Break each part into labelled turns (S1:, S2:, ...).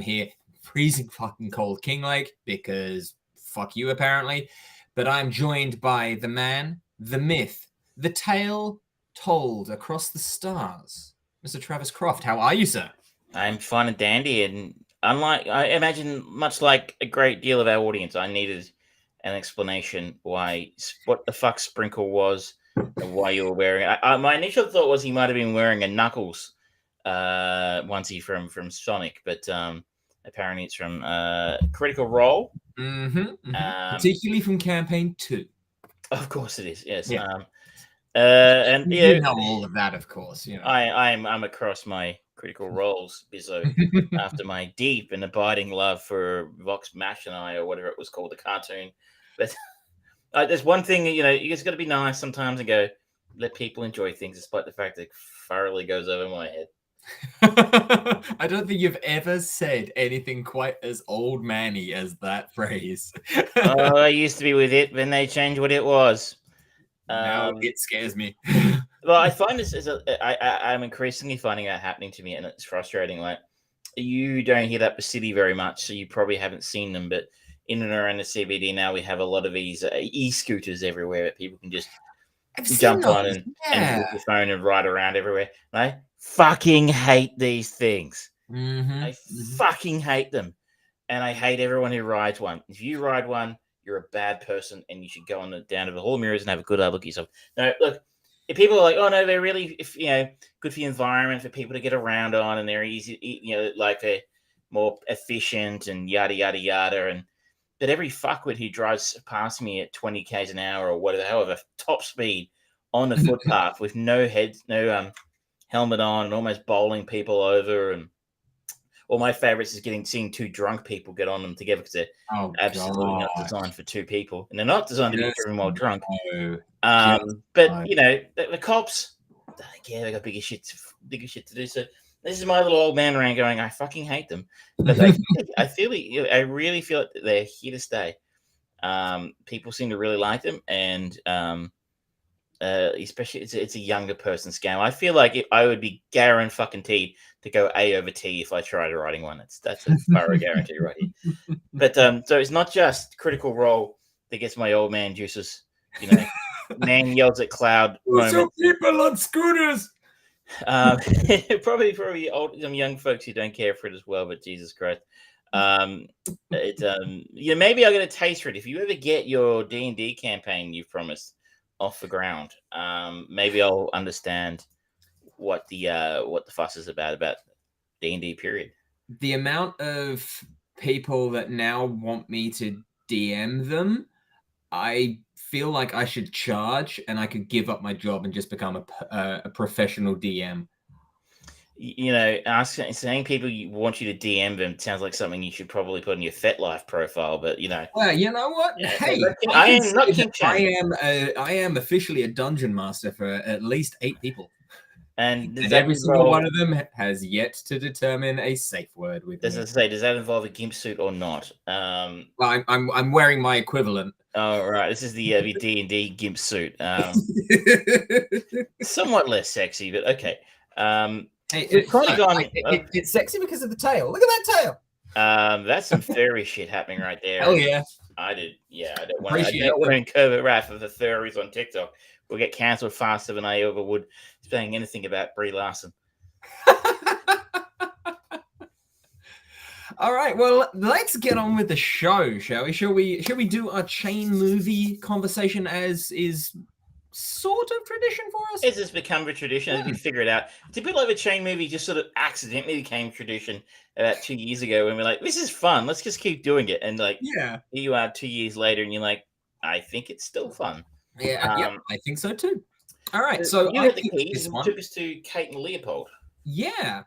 S1: here, freezing fucking cold King Lake, because fuck you apparently. But I'm joined by the man, the myth, the tale told across the stars, Mr. Travis Croft. How are you, sir?
S2: I'm fine and dandy, and unlike, I imagine, much like a great deal of our audience, I needed an explanation what the fuck Sprinkle was and why you were wearing it. My initial thought was he might have been wearing a Knuckles onesie from Sonic, but apparently it's from Critical Role.
S1: Particularly from Campaign 2.
S2: Of course it is, yes.
S1: Yeah.
S2: And
S1: you know all of that, of course. You know.
S2: I'm across my Critical Roles, Bizzo, after my deep and abiding love for Vox Machina, or whatever it was called, the cartoon. But there's one thing, you just got to be nice sometimes and go, let people enjoy things, despite the fact that it thoroughly goes over my head.
S1: I don't think you've ever said anything quite as old manny as that phrase.
S2: I used to be with it when they changed what it was.
S1: Now it scares me.
S2: Well, I find this I'm increasingly finding that happening to me, and it's frustrating. Like, you don't hit up the city very much, so you probably haven't seen them. But in and around the CBD now, we have a lot of these e-scooters everywhere that people can just jump on and use the phone and ride around everywhere. And I fucking hate these things. I fucking hate them, and I hate everyone who rides one. If you ride one, you're a bad person, and you should go down to the hall mirrors and have a good look at yourself. No, look. If people are like, oh no, they're really, good for the environment, for people to get around on, and they're easy, like they're more efficient and yada yada yada. But every fuckwit who drives past me at 20 k's an hour or whatever, however, top speed on the footpath with no helmet on, and almost bowling people over, and all my favorites is seeing two drunk people get on them together, because they're absolutely not designed for two people, and they're not designed to be driven while drunk. But the cops, they don't care. They got bigger shit to do. So this is my little old man rant going, I fucking hate them, but I really feel that they're here to stay. People seem to really like them, and especially it's a younger person scam. I feel like I would be guaranteed to go A over T if I tried riding one. That's a thorough guarantee right here. But so it's not just Critical Role that gets my old man juices. Man yells at cloud.
S1: Some people on scooters.
S2: Probably some young folks who don't care for it as well. But Jesus Christ, maybe I'll get a taste for it. If you ever get your D&D campaign you've promised off the ground, maybe I'll understand what the fuss is about D&D period.
S1: The amount of people that now want me to DM them, I feel like I should charge, and I could give up my job and just become a professional DM.
S2: Saying people want you to DM them sounds like something you should probably put in your FetLife profile, but
S1: Well, you know what?
S2: Yeah,
S1: hey,
S2: I am not King
S1: I am officially a dungeon master for at least 8 people.
S2: And
S1: every single one of them has yet to determine a safe word with me.
S2: Does that involve a gimp suit or not?
S1: Well, I'm wearing my equivalent.
S2: Oh, right. This is the D&D gimp suit. Somewhat less sexy, but okay.
S1: It's sexy because of the tail. Look at that tail.
S2: That's some furry shit happening right there.
S1: Oh yeah.
S2: I don't want to incur the wrath of the furries on TikTok. We'll get cancelled faster than I ever would saying anything about Brie Larson.
S1: All right, well, let's get on with the show, shall we? Shall we do a chain movie conversation, as is sort of tradition for us?
S2: It's just become a tradition. I can figure it out. It's a bit like a chain movie just sort of accidentally became tradition about 2 years ago, when we're like, this is fun. Let's just keep doing it. And here you are 2 years later, and you're like, I think it's still fun.
S1: Yeah, I think so too. All right, so
S2: you had the keys and took us to Kate and Leopold.
S1: Yeah.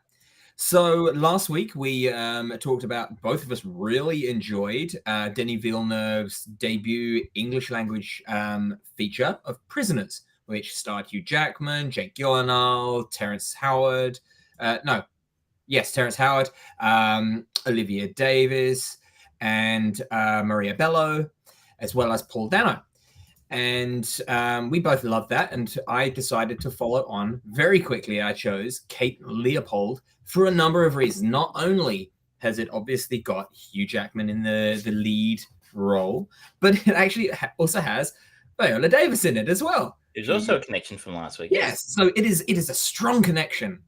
S1: So last week we talked about, both of us really enjoyed Denis Villeneuve's debut English language feature of Prisoners, which starred Hugh Jackman, Jake Gyllenhaal, Terrence Howard, Olivia Davis, and Maria Bello, as well as Paul Dano. And we both loved that, and I decided to follow on very quickly. I chose Kate Leopold for a number of reasons. Not only has it obviously got Hugh Jackman in the lead role, but it actually also has Viola Davis in it as well.
S2: There's also a connection from last week.
S1: Yes, so it is a strong connection.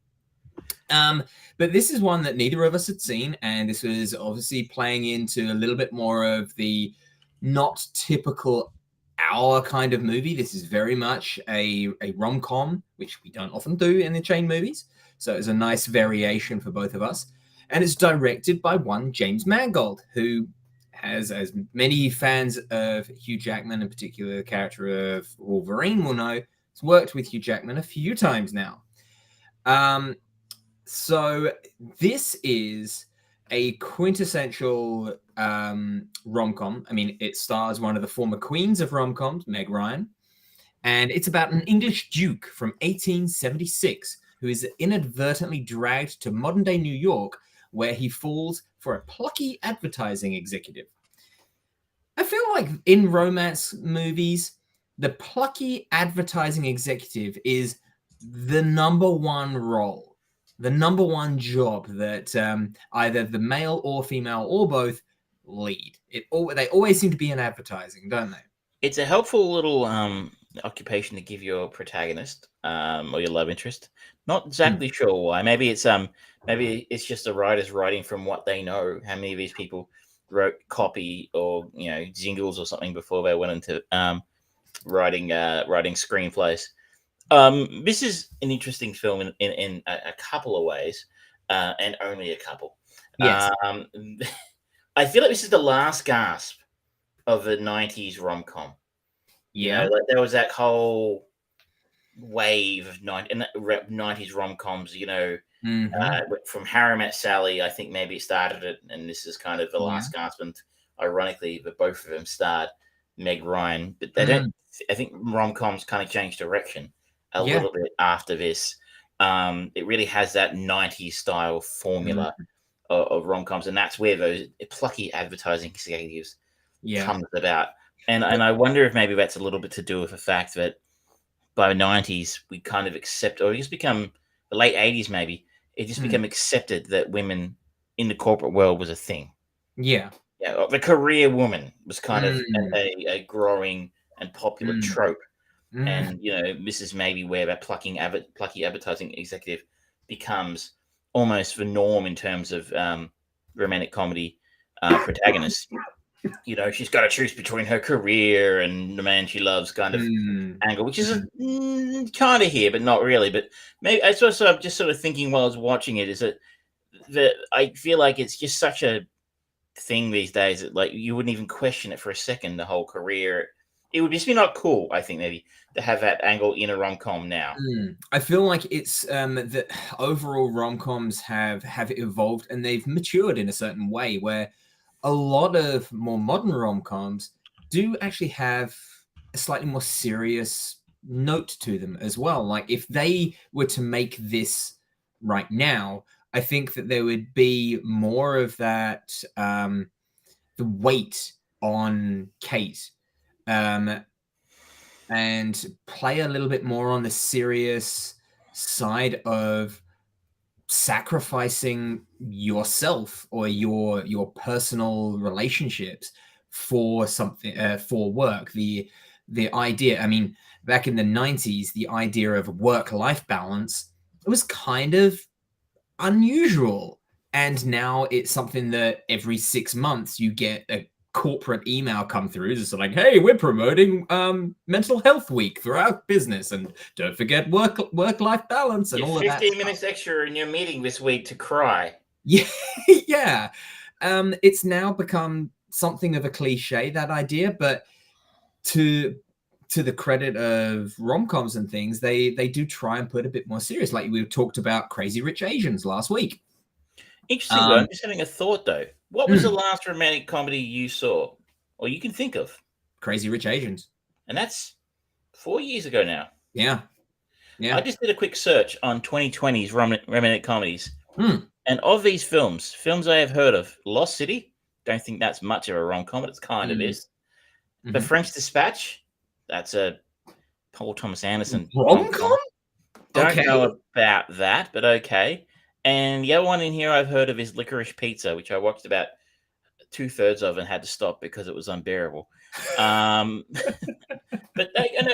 S1: But this is one that neither of us had seen, and this was obviously playing into a little bit more of the not typical our kind of movie. This is very much a rom-com, which we don't often do in the chain movies. So it's a nice variation for both of us. And it's directed by one James Mangold, who has, as many fans of Hugh Jackman, in particular the character of Wolverine will know, has worked with Hugh Jackman a few times now. So this is a quintessential rom-com. I mean, it stars one of the former queens of rom-coms, Meg Ryan, and it's about an English duke from 1876 who is inadvertently dragged to modern-day New York, where he falls for a plucky advertising executive. I feel like in romance movies, the plucky advertising executive is the number one role, the number one job that either the male or female or both lead. They always seem to be in advertising, don't they?
S2: It's a helpful little occupation to give your protagonist or your love interest. Not exactly sure why. Maybe it's just the writers writing from what they know. How many of these people wrote copy or jingles or something before they went into writing screenplays. This is an interesting film in a couple of ways, and only a couple.
S1: Yes.
S2: I feel like this is the last gasp of the 90s rom-com.
S1: Yeah.
S2: Like there was that whole wave of 90s rom-coms, from Harry Met Sally. I think maybe it started it, and this is kind of the last gasp. And ironically, the both of them starred Meg Ryan, but they don't. I think rom-coms kind of changed direction a little bit after this. It really has that 90s style formula of rom-coms, and that's where those plucky advertising executives comes about. And I wonder if maybe that's a little bit to do with the fact that by the 90s we kind of accept, or it just become the late 80s maybe, it just became accepted that women in the corporate world was a thing.
S1: Yeah.
S2: Yeah, the career woman was kind of a growing and popular trope. And this is maybe where that plucky advertising executive becomes almost the norm in terms of romantic comedy protagonists. She's got to choose between her career and the man she loves, kind of angle, which is kind of here, but not really. But maybe I'm just sort of thinking while I was watching it, is that I feel like it's just such a thing these days that like you wouldn't even question it for a second. The whole career, it would just be not cool, I think, maybe to have that angle in a rom-com now.
S1: I feel like it's that overall rom-coms have evolved and they've matured in a certain way, where a lot of more modern rom-coms do actually have a slightly more serious note to them as well. Like if they were to make this right now, I think that there would be more of that the weight on Kate, and play a little bit more on the serious side of sacrificing yourself or your personal relationships for something, for work. The idea, I mean, back in the 90s, the idea of work-life balance, it was kind of unusual, and now it's something that every 6 months you get a corporate email come through. It's like, hey, we're promoting mental health week for our business, and don't forget work-life balance and all of that.
S2: 15 minutes extra in your meeting this week to cry.
S1: Yeah. It's now become something of a cliche, that idea, but to the credit of rom-coms and things, they do try and put a bit more serious. Like we talked about Crazy Rich Asians last week.
S2: Interesting. I'm just having a thought though. What was the last romantic comedy you saw, or you can think of?
S1: Crazy Rich Asians.
S2: And that's 4 years ago now.
S1: Yeah.
S2: I just did a quick search on 2020's romantic comedies. And of these films I have heard of, Lost City, don't think that's much of a rom-com, but it's kind of is. The French Dispatch, that's a Paul Thomas Anderson
S1: rom-com.
S2: Don't know about that, but okay. And the other one in here I've heard of is Licorice Pizza, which I watched about 2/3 of and had to stop because it was unbearable. But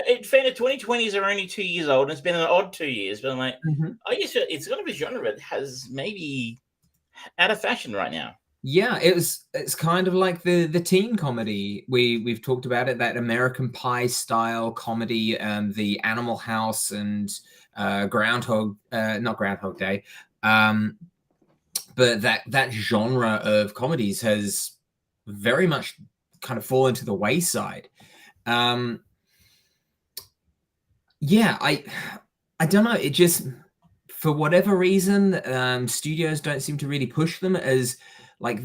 S2: in fairness, 2020s are only 2 years old, and it's been an odd 2 years. But I'm like, I guess it's kind of a genre that has maybe out of fashion right now.
S1: Yeah, it's kind of like the teen comedy. We've talked about it, that American Pie style comedy, the Animal House and not Groundhog Day. But that genre of comedies has very much kind of fallen to the wayside. Yeah, I don't know. It just, for whatever reason, studios don't seem to really push them as like.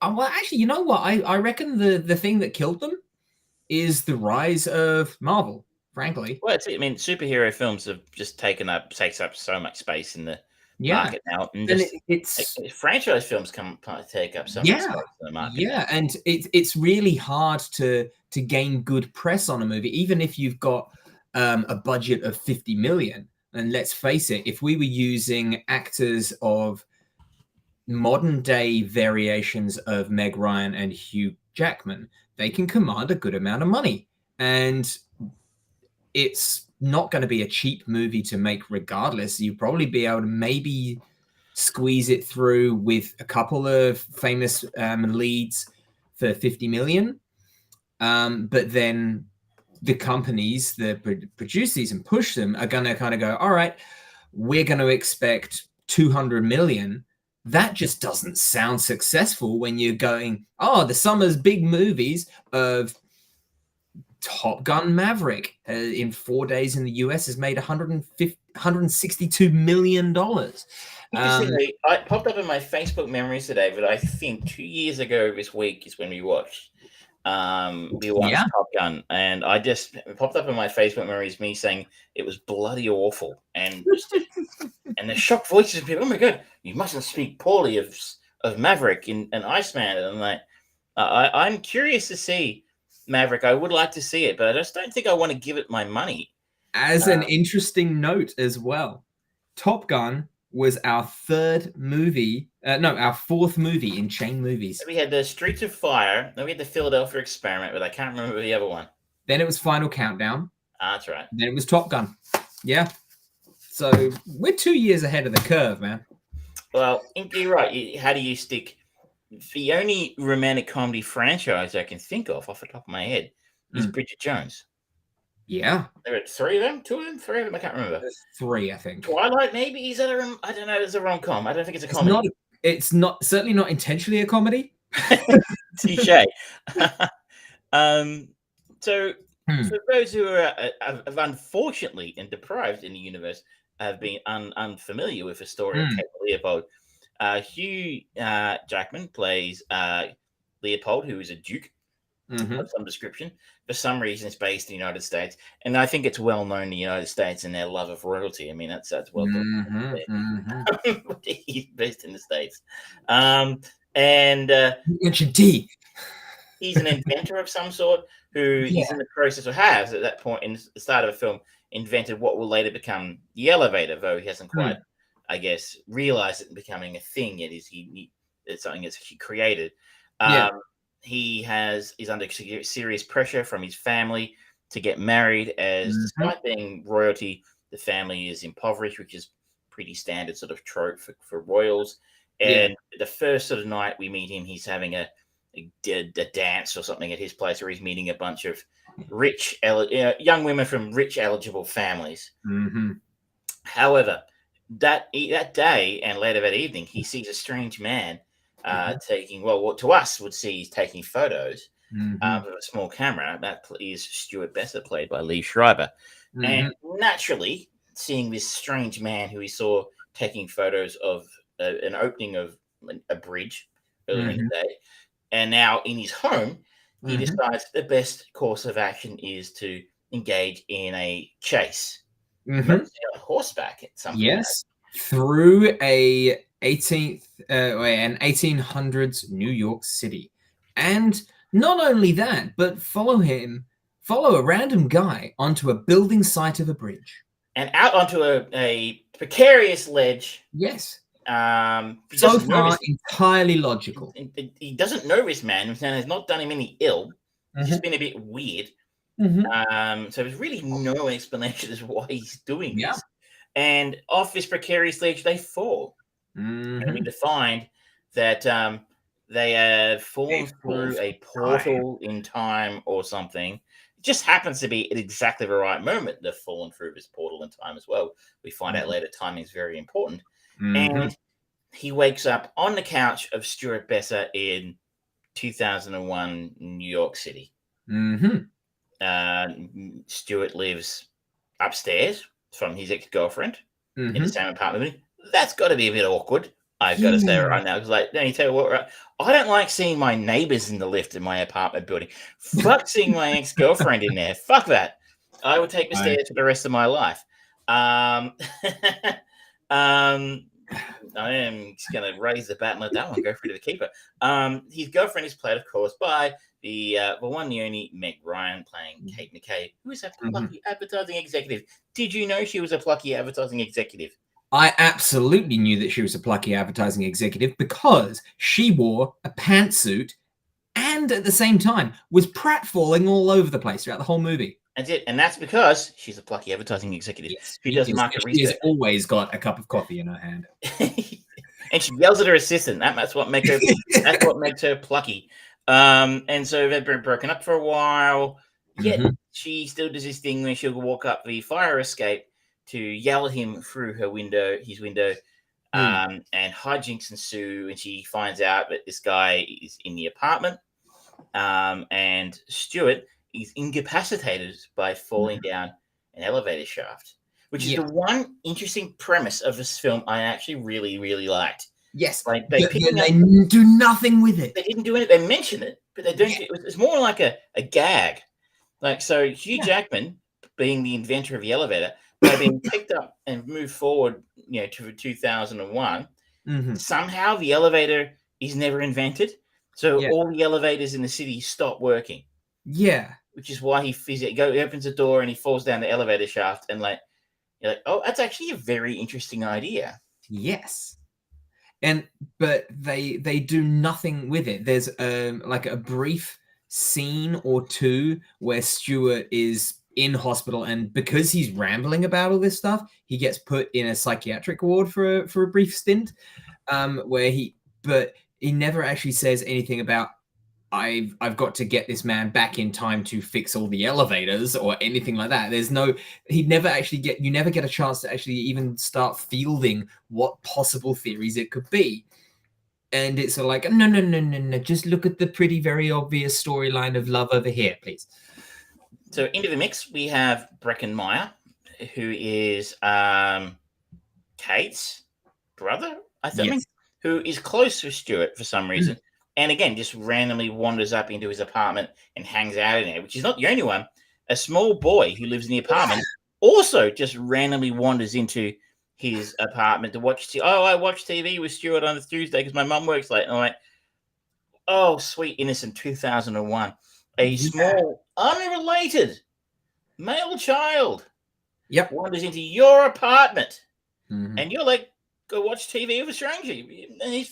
S1: Well, actually, you know what? I reckon the thing that killed them is the rise of Marvel. Frankly,
S2: well, I mean, superhero films have just takes up so much space in the market now, and just
S1: it's
S2: franchise films take up so much space in the market.
S1: Yeah, and it's really hard to gain good press on a movie, even if you've got a budget of 50 million. And let's face it, if we were using actors of modern day variations of Meg Ryan and Hugh Jackman, they can command a good amount of money. And it's not going to be a cheap movie to make regardless. You'd probably be able to maybe squeeze it through with a couple of famous leads for 50 million. But then the companies that produce these and push them are going to kind of go, all right, we're going to expect 200 million. That just doesn't sound successful when you're going, oh, the summer's big movies of Top Gun Maverick in 4 days in the US has made $162 million.
S2: Interestingly, it popped up in my Facebook memories today, but I think 2 years ago this week is when we watched Top Gun, and it popped up in my Facebook memories me saying it was bloody awful, and and the shocked voices of people, oh my god, you mustn't speak poorly of Maverick and Iceman. And I'm like, I'm curious to see Maverick. I would like to see it, but I just don't think I want to give it my money.
S1: As an interesting note as well, Top Gun was our fourth movie in chain movies.
S2: We had the Streets of Fire, then we had the Philadelphia Experiment, but I can't remember the other one.
S1: Then it was Final Countdown.
S2: That's right.
S1: Then it was Top Gun. Yeah. So we're 2 years ahead of the curve, man.
S2: Well, you're right. How do you stick? The only romantic comedy franchise I can think of off the top of my head is Bridget Jones.
S1: Yeah.
S2: There are 3 of them, 2 of them, 3 of them. I can't remember.
S1: There's 3, I think.
S2: Twilight, maybe? Is that I don't know. It's a rom-com. I don't think it's a comedy.
S1: It's not certainly not intentionally a comedy.
S2: Touché. So for those who are have unfortunately and deprived in the universe have been unfamiliar with the story of Leopold, Hugh Jackman plays Leopold, who is a duke of some description. For some reason, it's based in the United States, and I think it's well known in the United States and their love of royalty. I mean, that's well known. He's based in the States, and he's an inventor of some sort who is in the process, or has at that point in the start of the film, invented what will later become the elevator, though he hasn't quite, I guess, realized it becoming a thing yet. It's something that's created. He's under serious pressure from his family to get married, as despite being royalty, the family is impoverished, which is pretty standard sort of trope for royals. And the first sort of night we meet him, he's having a dance or something at his place, where he's meeting a bunch of rich, young women from rich, eligible families. However, that day and later that evening, he sees a strange man taking, what to us would see he's taking photos with a small camera. That is Stuart Besser, played by Lee Schreiber. And naturally, seeing this strange man who he saw taking photos of an opening of a bridge earlier in the day, and now in his home, he decides the best course of action is to engage in a chase. On horseback at some point.
S1: Through an 1800s New York City. And not only that, but follow a random guy onto a building site of a bridge.
S2: and out onto a precarious ledge.
S1: Yes.
S2: He
S1: So
S2: doesn't know
S1: far,
S2: this.
S1: entirely logical.
S2: He doesn't know this man. This man has not done him any ill. He's just been a bit weird. So there's really no explanation as to why he's doing this. And off this precarious ledge, they fall. And we find that they have fallen through a portal in time or something. It just happens to be at exactly the right moment they've fallen through this portal in time as well. We find out later timing is very important. And he wakes up on the couch of Stuart Besser in 2001 New York City. Stuart lives upstairs from his ex-girlfriend in the same apartment. That's got to be a bit awkward. I've got to say right now, because you tell you what, right? I don't like seeing my neighbors in the lift in my apartment building. Fuck seeing my ex-girlfriend in there. Fuck that. I would take the stairs for the rest of my life. I am just going to raise the bat and let that one go through to the keeper. His girlfriend is played, of course, by the one and only Meg Ryan, playing Kate McKay, who is a plucky advertising executive. Did you know she was a plucky advertising executive?
S1: I absolutely knew that she was a plucky advertising executive because she wore a pantsuit and at the same time was pratfalling all over the place throughout the whole movie.
S2: That's it. And that's because she's a plucky advertising executive.
S1: Yes,
S2: who does market research.
S1: She has always got a cup of coffee in her hand.
S2: And she yells at her assistant. That's what makes her that's what makes her plucky. And so they've been broken up for a while. Yet she still does this thing where she'll walk up the fire escape to yell at him through his window, and hijinks ensue, and she finds out that this guy is in the apartment, and Stuart is incapacitated by falling down an elevator shaft, which is the one interesting premise of this film I actually really, really liked.
S1: Yes,
S2: they
S1: do nothing with it.
S2: They didn't do anything. They mention it, but they don't. It's more like a gag. So Hugh Jackman, being the inventor of the elevator, by being picked up and moved forward, to 2001, somehow the elevator is never invented. So all the elevators in the city stop working. Yeah. Which is why he opens the door and he falls down the elevator shaft, and you're like, oh, that's actually a very interesting idea.
S1: Yes. But they do nothing with it. There's a brief scene or two where Stuart is in hospital, and because he's rambling about all this stuff, he gets put in a psychiatric ward for a brief stint, but he never actually says anything about I've got to get this man back in time to fix all the elevators or anything like that. You never get a chance to actually even start fielding what possible theories it could be. And it's like, no, just look at the pretty, very obvious storyline of love over here, please.
S2: So into the mix, we have Breckin Meyer, who is Kate's brother, I think, who is close to Stuart for some reason. And again, just randomly wanders up into his apartment and hangs out in there, which is not the only one. A small boy who lives in the apartment also just randomly wanders into his apartment to watch TV. Oh, I watch TV with Stuart on a Tuesday because my mum works late. And I'm like, oh, sweet innocent 2001. A small, unrelated male child wanders into your apartment. And you're like, go watch TV with a stranger. And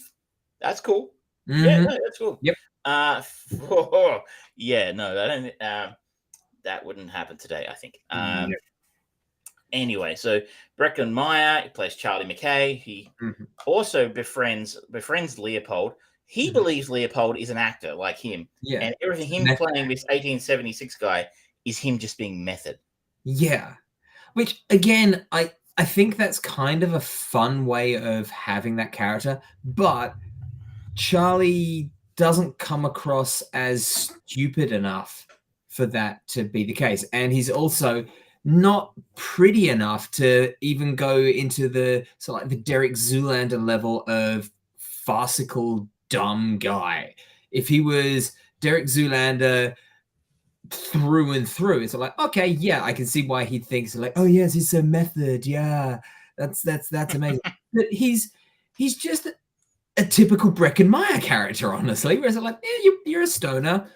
S2: that's cool. Yeah, no, that's cool.
S1: Yep.
S2: I don't. That wouldn't happen today, I think. Anyway, so Breckin Meyer plays Charlie McKay. He also befriends Leopold. He believes Leopold is an actor like him, and everything him playing this 1876 guy is him just being method.
S1: Yeah, which again, I think that's kind of a fun way of having that character, but Charlie doesn't come across as stupid enough for that to be the case. And he's also not pretty enough to even go into the the Derek Zoolander level of farcical dumb guy. If he was Derek Zoolander through and through, it's like, okay, yeah, I can see why he thinks oh yes, he's so method. Yeah, that's amazing. But he's just a typical Breckin Meyer character, honestly, where it's you're a stoner.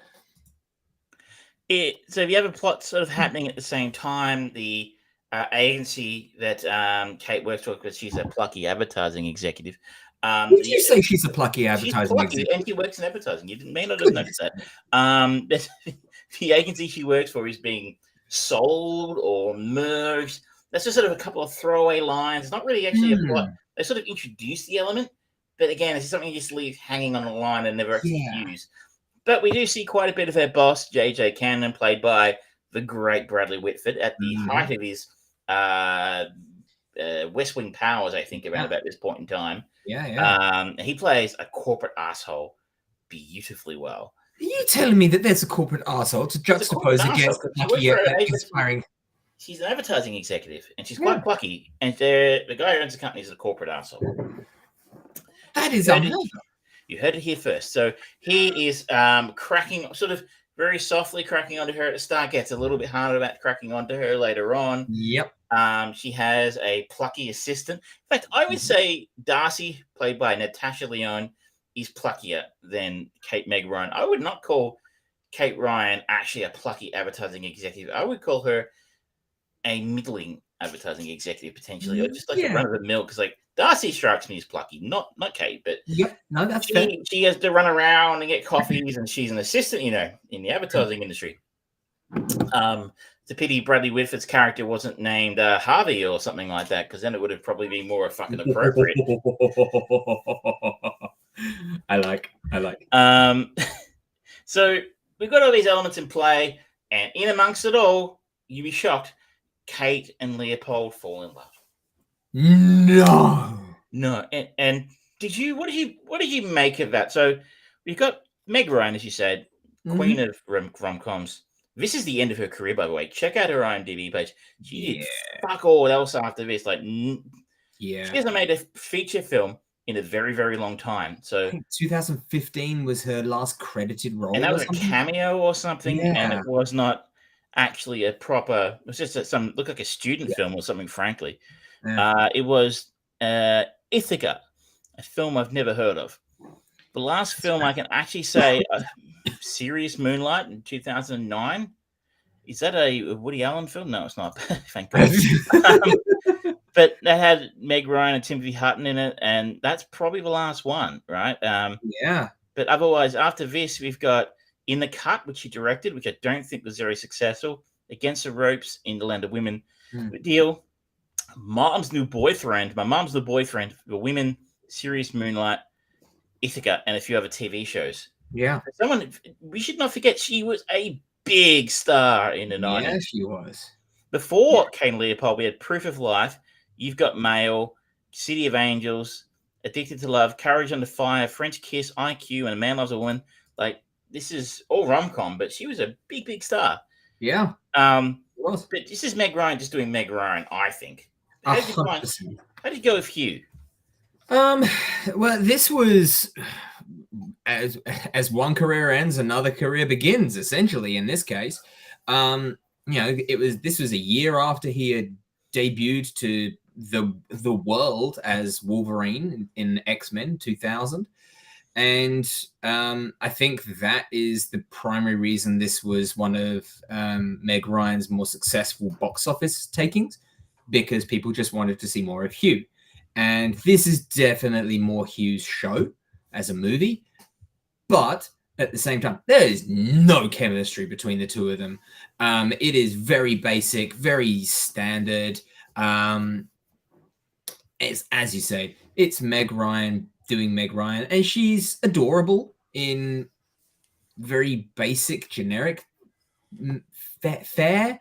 S2: So if you have a plot sort of happening at the same time, the agency that Kate works for, because she's a plucky advertising executive.
S1: Did you say she's a plucky
S2: She's
S1: advertising
S2: plucky
S1: executive?
S2: and she works in advertising. You may not have noticed that. The agency she works for is being sold or merged. That's just sort of a couple of throwaway lines. It's not really actually a plot. They sort of introduce the element, but again, it's something you just leave hanging on the line and never actually use. But we do see quite a bit of her boss, J.J. Cannon, played by the great Bradley Whitford, at the height of his West Wing powers, I think, around about this point in time. He plays a corporate asshole beautifully well.
S1: Are you telling me that there's a corporate asshole to juxtapose against the plucky, inspiring?
S2: She's an advertising executive, and she's quite plucky. And the guy who owns the company is a corporate asshole.
S1: That is unheard of.
S2: You heard it here first. So he is cracking, sort of very softly cracking onto her at the start. Gets a little bit harder about cracking onto her later on.
S1: Yep.
S2: She has a plucky assistant. In fact, I would say Darcy, played by Natasha Lyonne, is pluckier than Kate Meg Ryan. I would not call Kate Ryan actually a plucky advertising executive. I would call her a middling advertising executive, potentially, or just like a run of the mill. Because like Darcy strikes me as plucky, not Kate, but
S1: no, that's fair.
S2: She has to run around and get coffees, and she's an assistant, in the advertising industry. It's a pity Bradley Whitford's character wasn't named Harvey or something like that, because then it would have probably been more fucking appropriate.
S1: I like.
S2: So we've got all these elements in play, and in amongst it all, you'd be shocked, Kate and Leopold fall in love. No. And what did you make of that? So we've got Meg Ryan, as you said, queen of rom-coms. This is the end of her career, by the way. Check out her IMDb page. She did fuck all else after this. She hasn't made a feature film in a very, very long time. So I think
S1: 2015 was her last credited role,
S2: and that was a cameo or something. And it was not actually a proper. It was just looked like a student film or something. Frankly, it was Ithaca, a film I've never heard of. The last film I can actually say, Serious Moonlight in 2009. Is that a Woody Allen film? No, it's not. Thank God. But that had Meg Ryan and Timothy Hutton in it, and that's probably the last one, right? But otherwise, after this, we've got In the Cut, which he directed, which I don't think was very successful. Against the Ropes, In the Land of Women. The deal. My Mom's New Boyfriend, The Women, Serious Moonlight, Ithaca, and a few other TV shows. We should not forget, she was a big star in the 90s.
S1: Yeah, she was.
S2: Before Kate and Leopold, we had Proof of Life, You've Got Mail, City of Angels, Addicted to Love, Courage Under Fire, French Kiss, IQ, and A Man Loves a Woman. Like, this is all rom-com, but she was a big, big star.
S1: Yeah.
S2: But this is Meg Ryan just doing Meg Ryan, I think. How did you go with Hugh?
S1: Well, this was as one career ends, another career begins, essentially, in this case. This was a year after he had debuted to the world as Wolverine in X-Men 2000. And I think that is the primary reason this was one of Meg Ryan's more successful box office takings, because people just wanted to see more of Hugh. And this is definitely more Hugh's show as a movie. But at the same time, there is no chemistry between the two of them. It is very basic, very standard. It's, as you say, it's Meg Ryan doing Meg Ryan, and she's adorable in very basic, generic fare.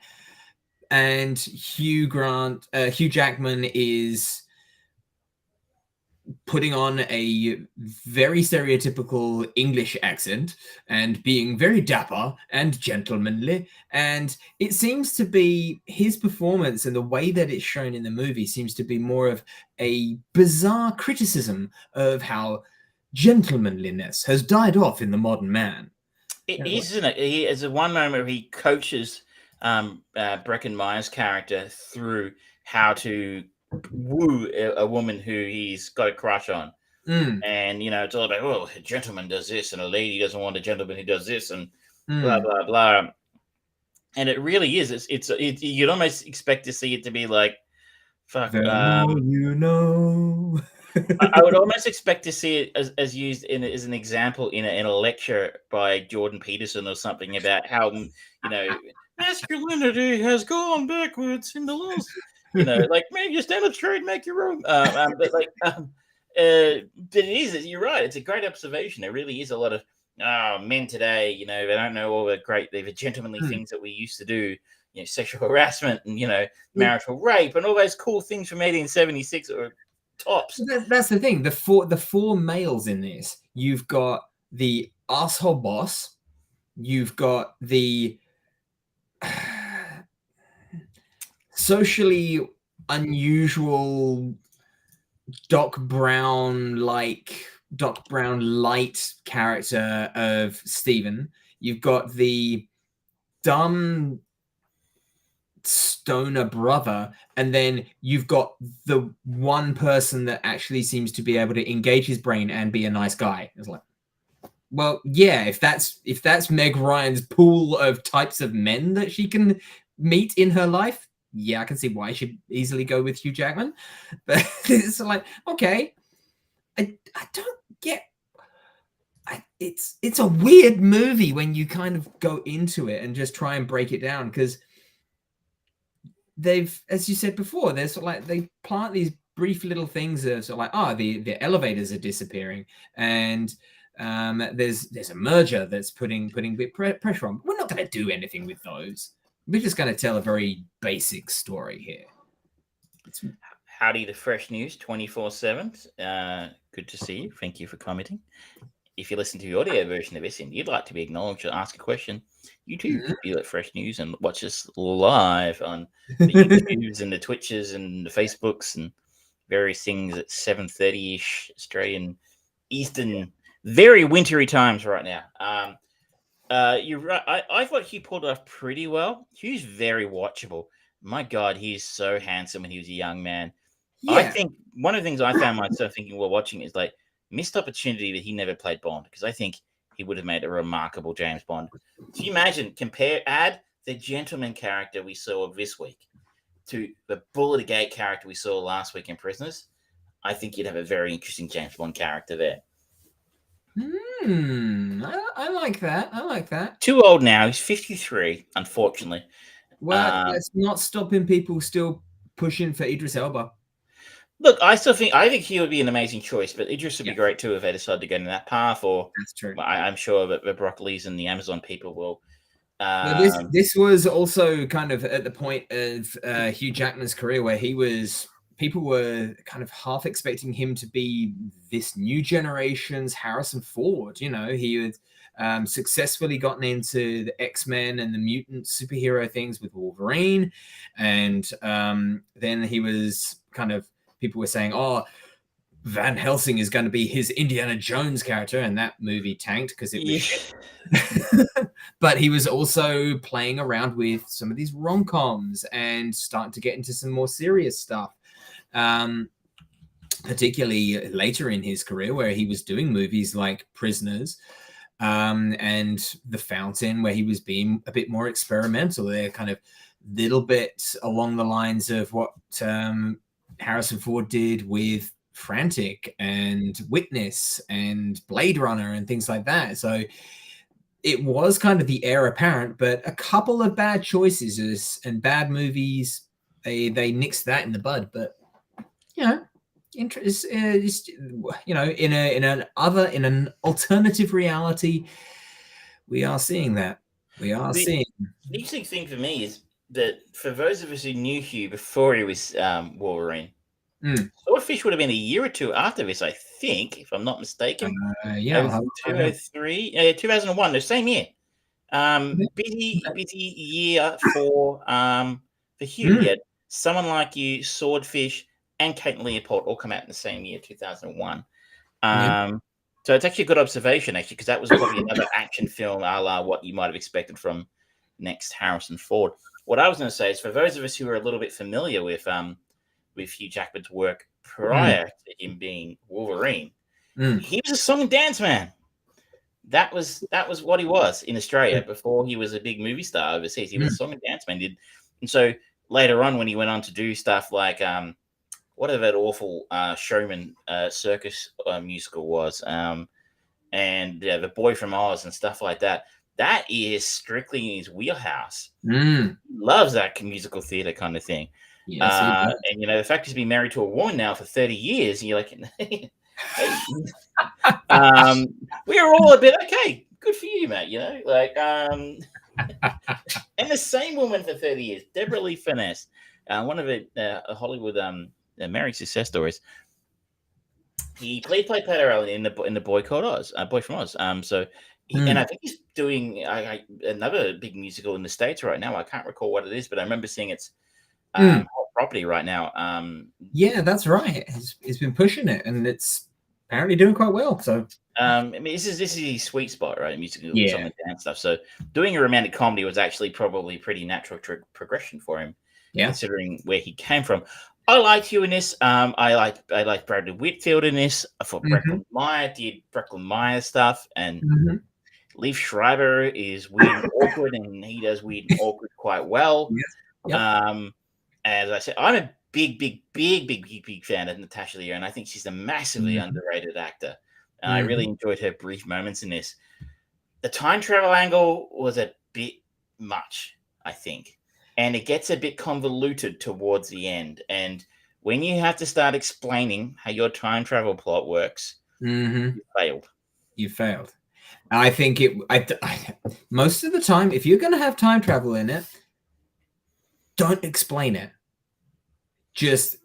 S1: And Hugh Jackman is putting on a very stereotypical English accent and being very dapper and gentlemanly. And it seems to be his performance, and the way that it's shown in the movie seems to be more of a bizarre criticism of how gentlemanliness has died off in the modern man.
S2: It is, isn't it? He is one moment where he coaches Breckin Meyer's character through how to woo a woman who he's got a crush on. And it's all about, a gentleman does this and a lady doesn't want a gentleman who does this, and blah blah blah. And it really is. You'd almost expect to see it to be like, fuck.
S1: The more you know.
S2: I would almost expect to see it as used as an example in a lecture by Jordan Peterson or something about how masculinity has gone backwards in the last, like maybe you stand up straight, make your room. But it is. You're right. It's a great observation. There really is a lot of men today. They don't know all the gentlemanly things that we used to do. Sexual harassment and marital rape and all those cool things from 1876 or tops.
S1: That's the thing. The four males in this. You've got the asshole boss. You've got the socially unusual Doc Brown light character of Stephen. You've got the dumb stoner brother, and then you've got the one person that actually seems to be able to engage his brain and be a nice guy. It's like, well, yeah, if that's Meg Ryan's pool of types of men that she can meet in her life, yeah, I can see why she'd easily go with Hugh Jackman. But it's like, okay, I don't get. It's a weird movie when you kind of go into it and just try and break it down, because they've, as you said before, there's sort of like they plant these brief little things of sort of like, the elevators are disappearing, and there's a merger that's putting a bit pressure on. We're not going to do anything with those. We're just going to tell a very basic story here.
S2: Howdy, the Fresh News 24/7. Good to see you. Thank you for commenting. If you listen to the audio version of this and you'd like to be acknowledged or ask a question, you too could be at Fresh News and watch us live on the YouTubes and the Twitches and the Facebooks and various things at 7:30ish Australian Eastern, very wintry times right now. You're right. I thought Hugh pulled it off pretty well. Hugh's very watchable. My God, he's so handsome when he was a young man. Yeah. I think one of the things I found myself thinking while watching is like missed opportunity that he never played Bond, because I think he would have made a remarkable James Bond. Can you imagine, add the gentleman character we saw this week to the Bull at the Gate character we saw last week in Prisoners? I think you'd have a very interesting James Bond character there.
S1: I like that. I like that.
S2: Too old now. He's 53, unfortunately.
S1: Well, that's not stopping people still pushing for Idris Elba.
S2: Look, I think he would be an amazing choice, but Idris would be great too if they decide to go in that path. Or
S1: that's true.
S2: I'm sure that the Broccoli's and the Amazon people will.
S1: This was also kind of at the point of Hugh Jackman's career where people were kind of half expecting him to be this new generation's Harrison Ford. He had successfully gotten into the X-Men and the mutant superhero things with Wolverine, and then he was kind of, people were saying, Van Helsing is going to be his Indiana Jones character, and that movie tanked because it was shit. But he was also playing around with some of these rom-coms and starting to get into some more serious stuff, particularly later in his career where he was doing movies like Prisoners and The Fountain, where he was being a bit more experimental. They're kind of little bit along the lines of what Harrison Ford did with Frantic and Witness and Blade Runner and things like that. So it was kind of the heir apparent, but a couple of bad choices and bad movies, they nixed that in the bud. But in an alternative reality, we are seeing that. We are seeing.
S2: The interesting thing for me is that for those of us who knew Hugh before he was Wolverine, Swordfish would have been a year or two after this, I think, if I'm not mistaken. 2001, the same year. Busy year for Hugh. He had Someone Like You, Swordfish, and Kate and Leopold all come out in the same year, 2001. So it's actually a good observation, actually, because that was probably another action film a la what you might have expected from next Harrison Ford. What I was going to say is, for those of us who are a little bit familiar with Hugh Jackman's work prior to him being Wolverine, he was a song and dance man. that was what he was in Australia before he was a big movie star overseas. He was a song and dance man, and so later on when he went on to do stuff like whatever that awful Showman circus musical was, and The Boy from Oz and stuff like that. That is strictly in his wheelhouse. He loves that musical theater kind of thing.
S1: Yes,
S2: and the fact he's been married to a woman now for 30 years, and you're like, hey, we are all a bit okay. Good for you, mate. And the same woman for 30 years, Deborah Lee Furness, one of the Hollywood married success stories. He played Peter in the Boy Called Oz, Boy from Oz. And I think he's doing another big musical in the States right now. I can't recall what it is, but I remember seeing its hot property right now.
S1: Yeah, that's right. He's been pushing it, and it's apparently doing quite well. So,
S2: I mean, this is his sweet spot, right? Musical, song and dance stuff. So, doing a romantic comedy was actually probably pretty natural progression for him, considering where he came from. I liked Hugh in this. I like Bradley Whitfield in this. I thought Breckin Meyer did Breckin Meyer stuff, and Leif Schreiber is weird and awkward, and he does weird and awkward quite well. As I said, I'm a big fan of Natasha Lyonne. I think she's a massively underrated actor, and I really enjoyed her brief moments in this. The time travel angle was a bit much, I think, and it gets a bit convoluted towards the end. And when you have to start explaining how your time travel plot works, you failed.
S1: You failed. I think most of the time, if you're going to have time travel in it, don't explain it. Just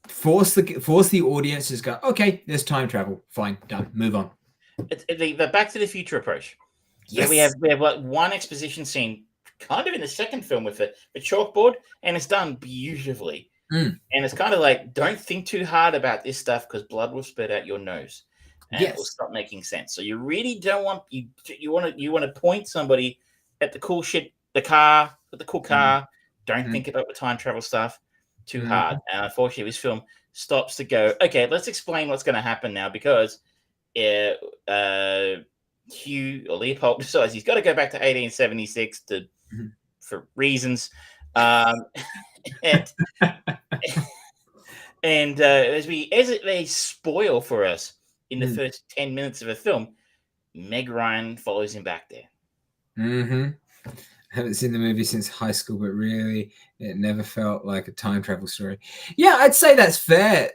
S1: force the audience to go, okay, there's time travel. Fine, done. Move on.
S2: The Back to the Future approach.
S1: Yes.
S2: We have like one exposition scene kind of in the second film with the chalkboard, and it's done beautifully. And it's kind of like, don't think too hard about this stuff because blood will spurt out your nose. And it will stop making sense. So you really don't want you want to point somebody at the cool shit, the car, with the cool car. Don't think about the time travel stuff too hard. And unfortunately, this film stops to go, okay, let's explain what's going to happen now because Hugh or Leopold decides he's got to go back to 1876 for reasons. And as they spoil for us in the first 10 minutes of a film, Meg Ryan follows him back there.
S1: I haven't seen the movie since high school, but really, it never felt like a time travel story. Yeah, I'd say that's fair.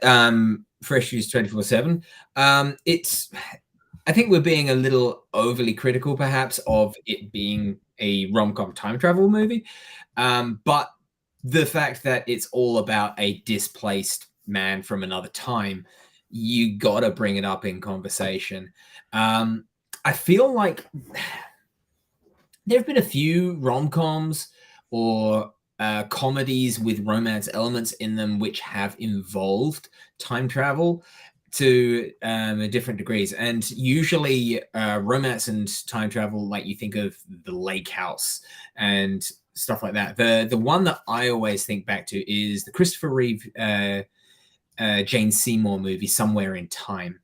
S1: Fresh Fuse 24/7. I think we're being a little overly critical, perhaps, of it being a rom-com time travel movie. But the fact that it's all about a displaced man from another time, you gotta bring it up in conversation. I feel like there have been a few rom-coms or comedies with romance elements in them which have involved time travel to different degrees. And usually romance and time travel, like you think of The Lake House and stuff like that. The one that I always think back to is the Christopher Reeve Jane Seymour movie, Somewhere in Time,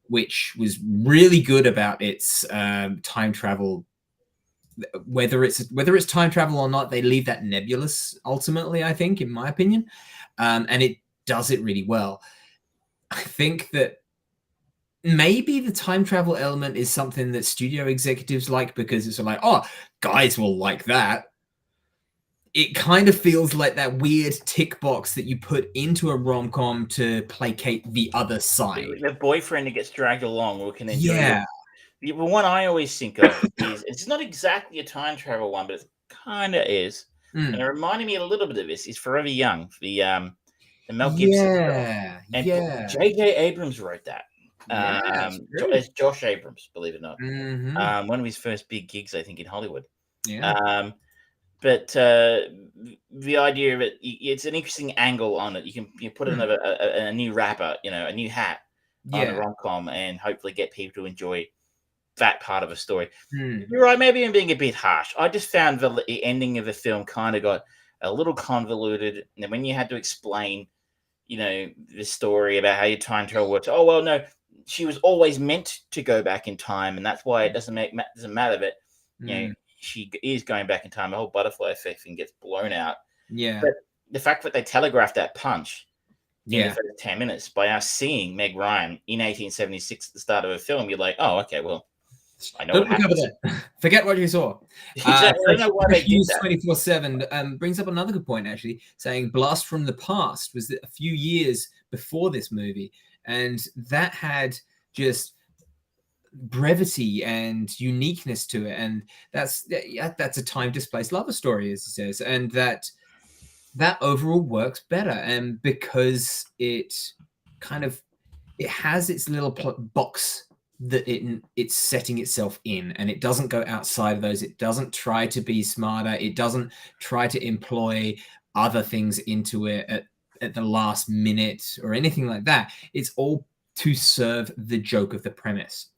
S1: which was really good about its time travel. Whether it's time travel or not, they leave that nebulous ultimately, I think, in my opinion. And it does it really well. I think that maybe the time travel element is something that studio executives like because it's like, oh, guys will like that. It kind of feels like that weird tick box that you put into a rom-com to placate the other side.
S2: The boyfriend that gets dragged along who can enjoy it. The one I always think of is, it's not exactly a time travel one, but it kind of is. And it reminded me a little bit of this, is Forever Young, the Mel Gibson film. And J.J. Abrams wrote that. It's Josh Abrams, believe it or not. One of his first big gigs, I think, in Hollywood. But the idea of it's an interesting angle on it. You put another a new wrapper, a new hat on a rom-com and hopefully get people to enjoy that part of a story. You're right, maybe I'm being a bit harsh. I just found the ending of the film kind of got a little convoluted. And then when you had to explain, the story about how your time travel works, oh, well, no, she was always meant to go back in time, and that's why it doesn't matter. But she is going back in time. The whole butterfly effect thing gets blown out.
S1: Yeah.
S2: But the fact that they telegraphed that punch in the
S1: Yeah.
S2: first 10 minutes by us seeing Meg Ryan in 1876 at the start of a film, you're like, oh, okay, well, I know what happens.
S1: Forget what you saw.
S2: I don't know why they did that.
S1: 24/7 brings up another good point, actually, saying Blast from the Past was a few years before this movie, and that had just brevity and uniqueness to it, and that's a time displaced lover story, as he says, and that overall works better, and because it has its little box that it's setting itself in, and it doesn't go outside of those. It doesn't try to be smarter. It doesn't try to employ other things into it at the last minute or anything like that. It's all to serve the joke of the premise.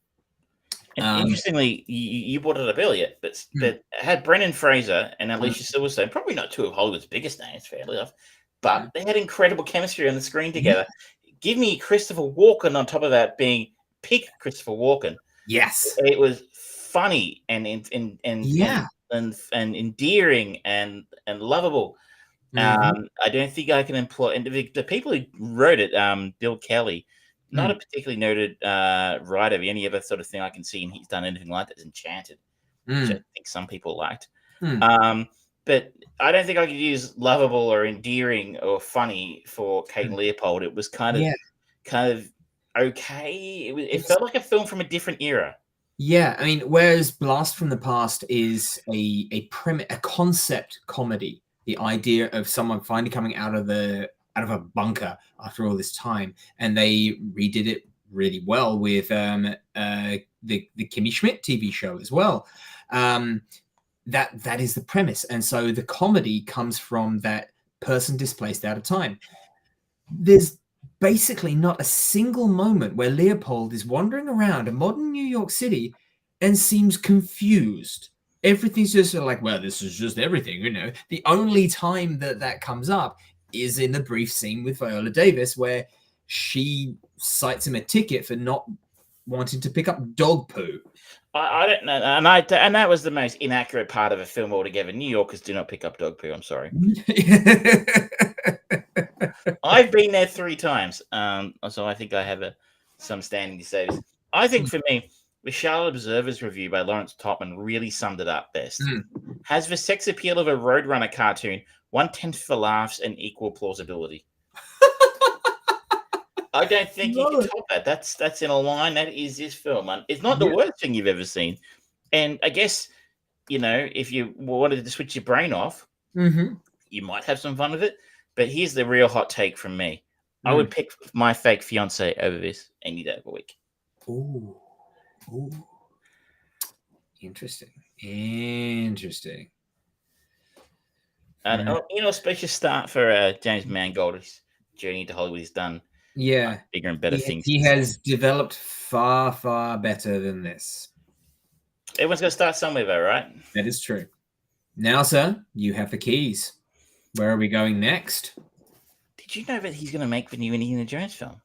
S2: And interestingly, you brought it up earlier, but had Brendan Fraser and Alicia Silverstone, probably not two of Hollywood's biggest names, fairly enough, but they had incredible chemistry on the screen together. Give me Christopher Walken on top of that being peak Christopher Walken.
S1: Yes,
S2: it was funny and endearing and lovable. I don't think I can employ, and the people who wrote it, Bill Kelly, not a particularly noted writer of any other sort of thing I can see, and he's done anything like that is Enchanted, which I think some people liked. But I don't think I could use lovable or endearing or funny for Kate and Leopold. It was kind of okay. It felt like a film from a different era.
S1: Yeah, I mean, whereas Blast from the Past is a concept comedy, the idea of someone finally coming out of a bunker after all this time, and they redid it really well with the Kimmy Schmidt TV show as well. That is the premise, and so the comedy comes from that person displaced out of time. There's basically not a single moment where Leopold is wandering around a modern New York City and seems confused. Everything's just like, well, this is just everything, The only time that comes up is in the brief scene with Viola Davis where she cites him a ticket for not wanting to pick up dog poo.
S2: I don't know, and that was the most inaccurate part of a film altogether. New Yorkers do not pick up dog poo. I'm sorry. I've been there 3 times, so I think I have some standing to say this. I think for me, the Charlotte Observer's review by Lawrence Topman really summed it up best. Has the sex appeal of a Roadrunner cartoon, 1/10 for laughs and equal plausibility. I don't think you can top that. That's in a line. That is this film. It's not the worst thing you've ever seen. And I guess, if you wanted to switch your brain off, you might have some fun with it. But here's the real hot take from me. I would pick My Fake Fiance over this any day of the week.
S1: Ooh. Interesting.
S2: And a special start for James Mangold's journey to Hollywood. He's done bigger and better things.
S1: He has developed far, far better than this.
S2: Everyone's going to start somewhere, though, right?
S1: That is true. Now, sir, you have the keys. Where are we going next?
S2: Did you know that he's going to make the new Indiana Jones film?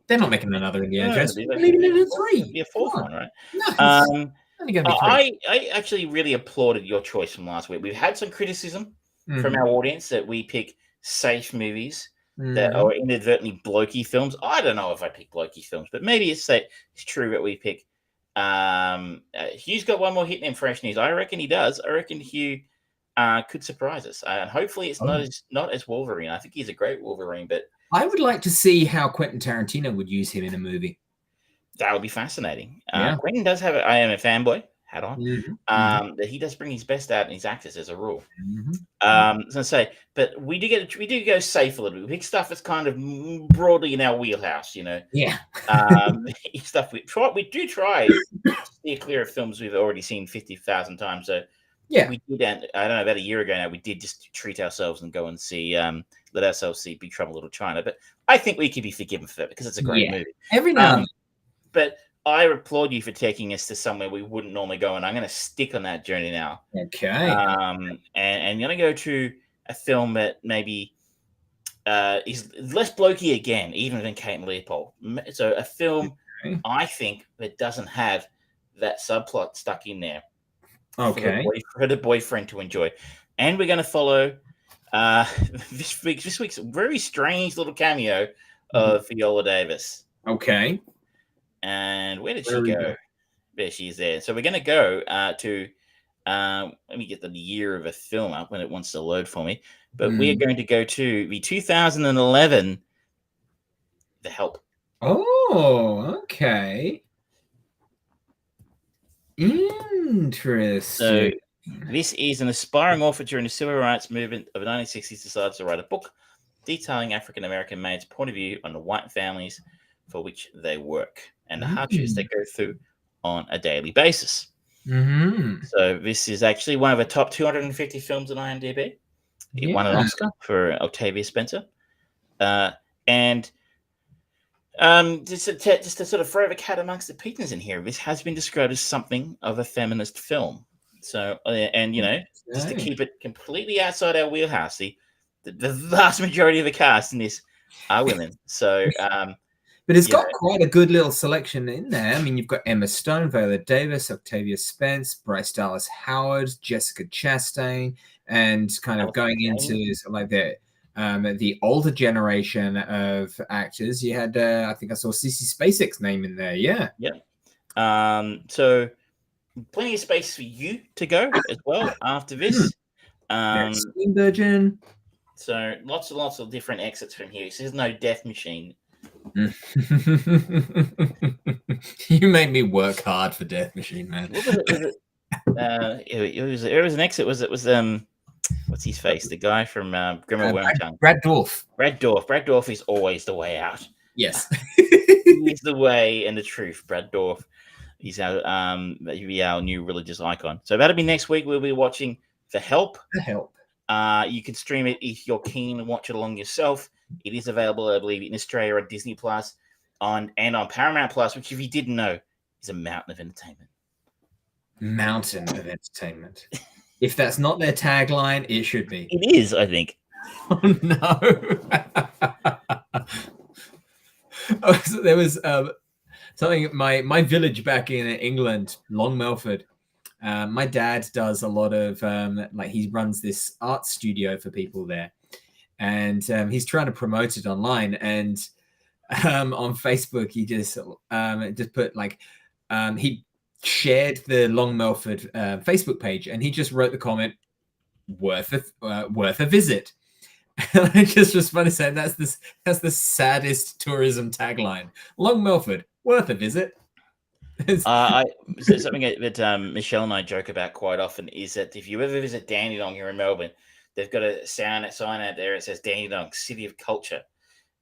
S1: They're not making another Indiana Jones. They're leaving it at 3.
S2: It'll be a 4th one, right?
S1: No, only going to be 3.
S2: I actually really applauded your choice from last week. We've had some criticism from our audience that we pick safe movies that are inadvertently blokey films. I don't know if I pick blokey films, but maybe it's true that we pick. Hugh's got one more hit in Fresh News. I reckon he does. I reckon Hugh could surprise us, and hopefully it's not as Wolverine. I think he's a great Wolverine, but
S1: I would like to see how Quentin Tarantino would use him in a movie.
S2: That would be fascinating. Quentin does have I am a fanboy hat on. That he does bring his best out in his actors as a rule. I was gonna say, but we do go safe a little bit. We pick stuff that's kind of broadly in our wheelhouse, stuff we do try to steer clear of films we've already seen 50,000 times. So we did. I don't know, about a year ago now, we did just treat ourselves and go and see let ourselves see Big Trouble in Little China. But I think we could be forgiven for that because it's a great movie. Every now and then. But I applaud you for taking us to somewhere we wouldn't normally go, and I'm going to stick on that journey now.
S1: Okay.
S2: And I'm going to go to a film that maybe is less blokey again, even than Kate and Leopold. So a film
S1: Okay.
S2: I think it doesn't have that subplot stuck in there
S1: Okay.
S2: for the boyfriend to enjoy. And we're going to follow this week's very strange little cameo of Viola Davis.
S1: Okay.
S2: And where did
S1: Where
S2: she
S1: we
S2: go?
S1: go?
S2: There she is there. So we're going to go to, let me get the year of a film up when it wants to load for me. But we are going to go to the 2011 The Help.
S1: Oh, okay. Interesting.
S2: So this is an aspiring author during the civil rights movement of the 1960s decides to write a book detailing African-American maids' point of view on the white families for which they work and the hardships they go through on a daily basis. So this is actually one of the top 250 films on IMDb. It won an Oscar for Octavia Spencer. And just to sort of throw the cat amongst the pigeons in here, this has been described as something of a feminist film. So, and just to keep it completely outside our wheelhouse, the vast majority of the cast in this are women. So,
S1: but it's got quite a good little selection in there. I mean, you've got Emma Stone, Viola Davis, Octavia Spence, Bryce Dallas Howard, Jessica Chastain, and kind of going into like the older generation of actors. You had, I think I saw Sissy Spacek's name in there. Yeah.
S2: Yeah. So plenty of space for you to go as well after this.
S1: Steenburgen.
S2: So lots and lots of different exits from here. So there's no death machine.
S1: You made me work hard for Death Machine, man.
S2: What was it? It was an exit. Was what's his face? The guy from Grimmer Wormtongue.
S1: Brad Dourif.
S2: Brad Dourif is always the way out.
S1: Yes.
S2: He's the way and the truth. Brad Dourif. He's our new religious icon. So that'll be next week. We'll be watching The Help.
S1: The Help.
S2: You can stream it if you're keen and watch it along yourself. It is available, I believe, in Australia on Disney Plus and on Paramount Plus, which, if you didn't know, is a mountain of entertainment.
S1: Mountain of entertainment. If that's not their tagline, it should be.
S2: It is, I think.
S1: Oh no! So there was something. My village back in England, Long Melford. My dad does a lot of like he runs this art studio for people there, and he's trying to promote it online. And on Facebook, he just put like he shared the Long Melford Facebook page, and he just wrote the comment, "Worth a visit." And I just responded saying, "That's the saddest tourism tagline. Long Melford, worth a visit."
S2: Something that Michelle and I joke about quite often is that if you ever visit Dandenong here in Melbourne, they've got a sign out there. It says Dandenong, City of Culture.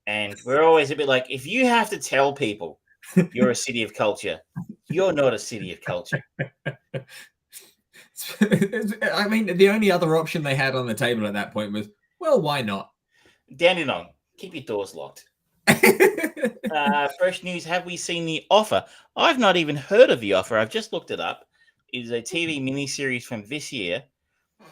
S2: And we're always a bit like, if you have to tell people you're a city of culture, you're not a city of culture.
S1: I mean, the only other option they had on the table at that point was, well, why not?
S2: Dandenong, keep your doors locked. Fresh news, have we seen The Offer? I've not even heard of The Offer. I've just looked it up. It is a TV miniseries from this year.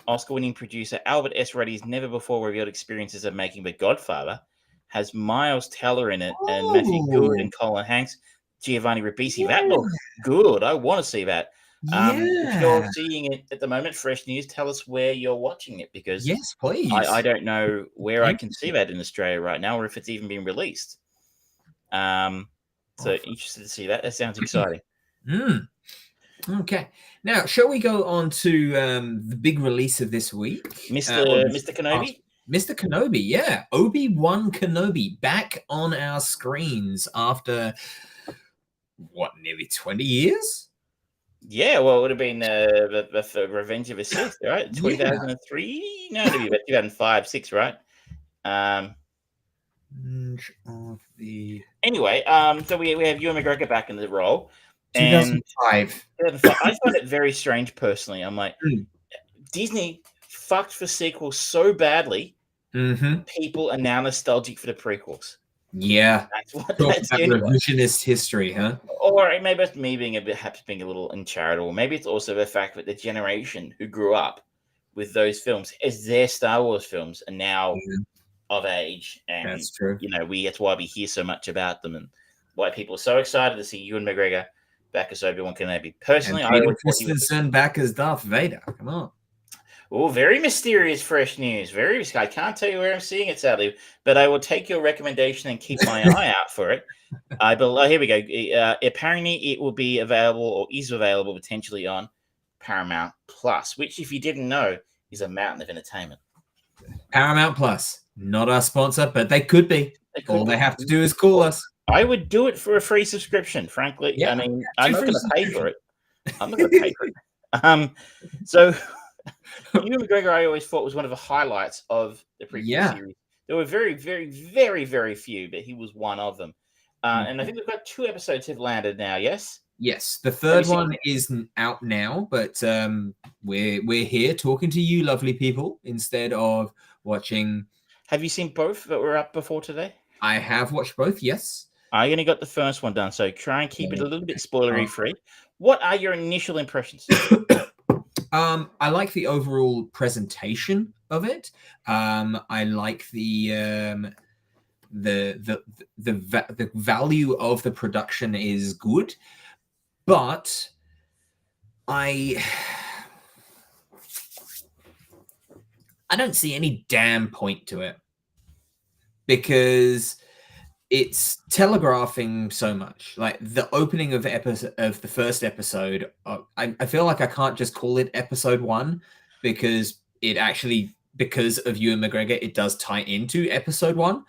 S2: Oscar-winning producer Albert S. Ruddy's never-before-revealed experiences of making The Godfather has Miles Teller in it and Matthew Good and Colin Hanks, Giovanni Ribisi. Yeah. That looks good. I want to see that. If you're seeing it at the moment, fresh news, tell us where you're watching it, because
S1: yes, please.
S2: I don't know where I can see that in Australia right now, or if it's even been released. So interested to see that. That sounds exciting.
S1: Okay. Now, shall we go on to the big release of this week?
S2: Mr. Kenobi?
S1: Mr. Kenobi, yeah. Obi-Wan Kenobi back on our screens after, nearly 20 years?
S2: Yeah, well, it would have been the Revenge of the Sith, right? 2003? No, it'd be about 2005, 6, right? Anyway, so we have Ewan McGregor back in the role.
S1: 2005.
S2: I find it very strange, personally. I'm like, Disney fucked for sequels so badly, people are now nostalgic for the prequels.
S1: Yeah.
S2: That's
S1: revisionist history, huh?
S2: Or maybe it's me being a little uncharitable. Maybe it's also the fact that the generation who grew up with those films as their Star Wars films are now of age. And,
S1: that's true.
S2: That's why we hear so much about them. And why people are so excited to see Ewan McGregor back as Obi-Wan Kenobi. Personally,
S1: and
S2: I
S1: Peter
S2: always thought he was
S1: Christensen back as Darth Vader. Come on.
S2: Oh, very mysterious, fresh news. Very. I can't tell you where I'm seeing it, sadly, but I will take your recommendation and keep my eye out for it. I believe. Here we go. Apparently, it will be available or is available potentially on Paramount Plus, which, if you didn't know, is a mountain of entertainment.
S1: Paramount Plus, not our sponsor, but they could be. All they have to do is call us.
S2: I would do it for a free subscription, frankly.
S1: Yeah,
S2: I mean,
S1: yeah,
S2: I'm not going to pay for it. I'm not going to pay for it. So Ewan McGregor, I always thought was one of the highlights of the prequel series. There were very, very, very, very few, but he was one of them. And I think we've got 2 episodes have landed now. Yes.
S1: Yes, the third one isn't out now, but we're here talking to you, lovely people, instead of watching.
S2: Have you seen both that were up before today?
S1: I have watched both. Yes.
S2: I only got the first one done, so try and keep it a little bit spoilery free. What are your initial impressions?
S1: I like the overall presentation of it. I like the value of the production is good, but I don't see any damn point to it because it's telegraphing so much. Like the opening of the first episode, I feel like I can't just call it episode 1 because it actually, because of Ewan McGregor, it does tie into episode 1.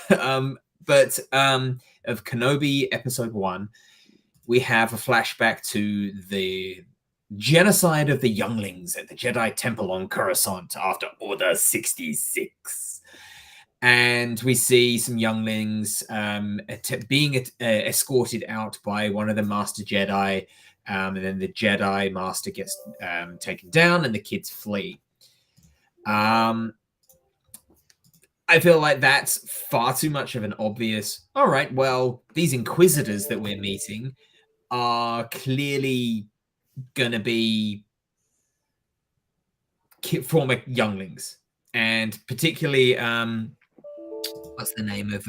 S1: But of Kenobi episode 1, we have a flashback to the genocide of the younglings at the Jedi Temple on Coruscant after Order 66. And we see some younglings being escorted out by one of the Master Jedi. And then the Jedi Master gets taken down and the kids flee. I feel like that's far too much of an obvious, all right, well, these Inquisitors that we're meeting are clearly going to be former younglings. And particularly... what's the name of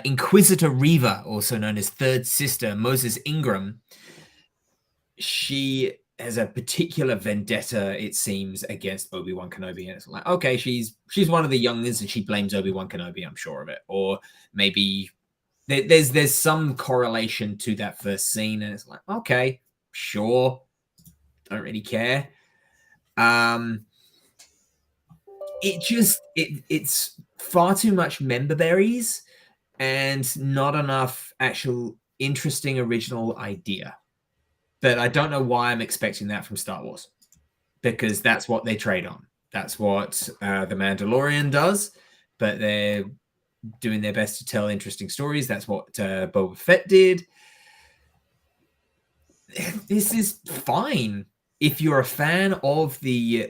S1: Inquisitor Reva, also known as Third Sister, Moses Ingram. She has a particular vendetta, it seems, against Obi-Wan Kenobi. And it's like, okay, she's one of the youngins and she blames Obi-Wan Kenobi, I'm sure of it. Or maybe there's some correlation to that first scene, and it's like, okay, sure. Don't really care. It's far too much member berries and not enough actual interesting original idea. But I don't know why I'm expecting that from Star Wars, because that's what they trade on. That's what The Mandalorian does, but they're doing their best to tell interesting stories. That's what Boba Fett did. This is fine. If you're a fan of the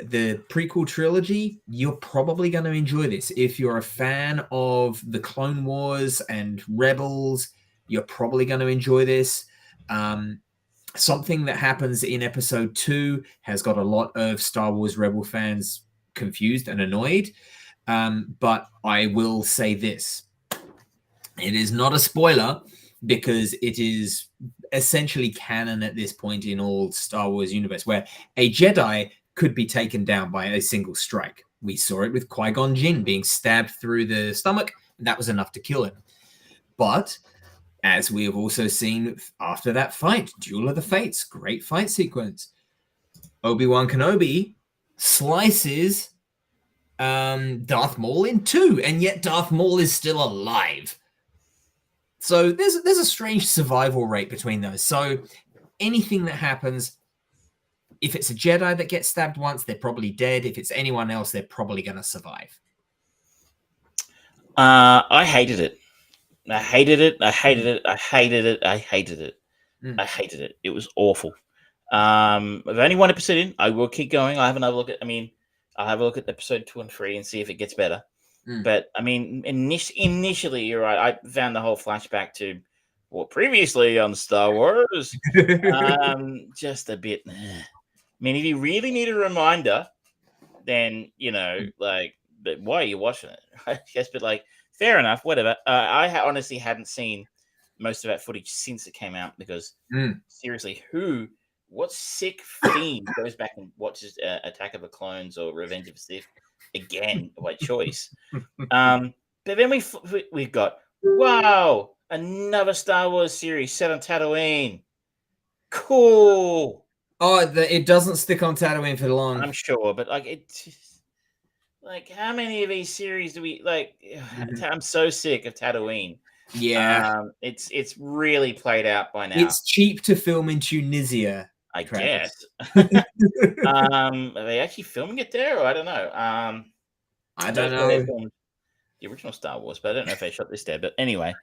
S1: prequel trilogy, you're probably going to enjoy this. If you're a fan of the Clone Wars and Rebels, you're probably going to enjoy this. Something that happens in episode 2 has got a lot of Star Wars Rebel fans confused and annoyed. But I will say this. It is not a spoiler because it is essentially canon at this point in all Star Wars universe, where a Jedi could be taken down by a single strike. We saw it with Qui-Gon Jinn being stabbed through the stomach. And that was enough to kill him. But as we have also seen after that fight, Duel of the Fates, great fight sequence, Obi-Wan Kenobi slices Darth Maul in 2, and yet Darth Maul is still alive. So there's a strange survival rate between those. So anything that happens, if it's a Jedi that gets stabbed once, they're probably dead. If it's anyone else, they're probably going to survive.
S2: I hated it. I hated it. I hated it. I hated it. I hated it. I hated it. It was awful. I've only 1 episode in. I will keep going. I'll have another look at. I'll have a look at episode 2 and 3 and see if it gets better. But I mean, initially, you're right. I found the whole flashback to previously on Star Wars just a bit. I mean, if you really need a reminder, then like, but why are you watching it? Right? Yes, but like, fair enough. Whatever. Honestly hadn't seen most of that footage since it came out because seriously, what sick fiend goes back and watches Attack of the Clones or Revenge of the Sith again by choice? But then we got another Star Wars series set on Tatooine. Cool.
S1: Oh, it doesn't stick on Tatooine for long.
S2: I'm sure, but how many of these series do we like? I'm so sick of Tatooine.
S1: Yeah,
S2: it's really played out by now.
S1: It's cheap to film in Tunisia,
S2: I
S1: Travis.
S2: guess. Are they actually filming it there, or I don't know?
S1: I don't know.
S2: The original Star Wars, but I don't know if they shot this there. But anyway,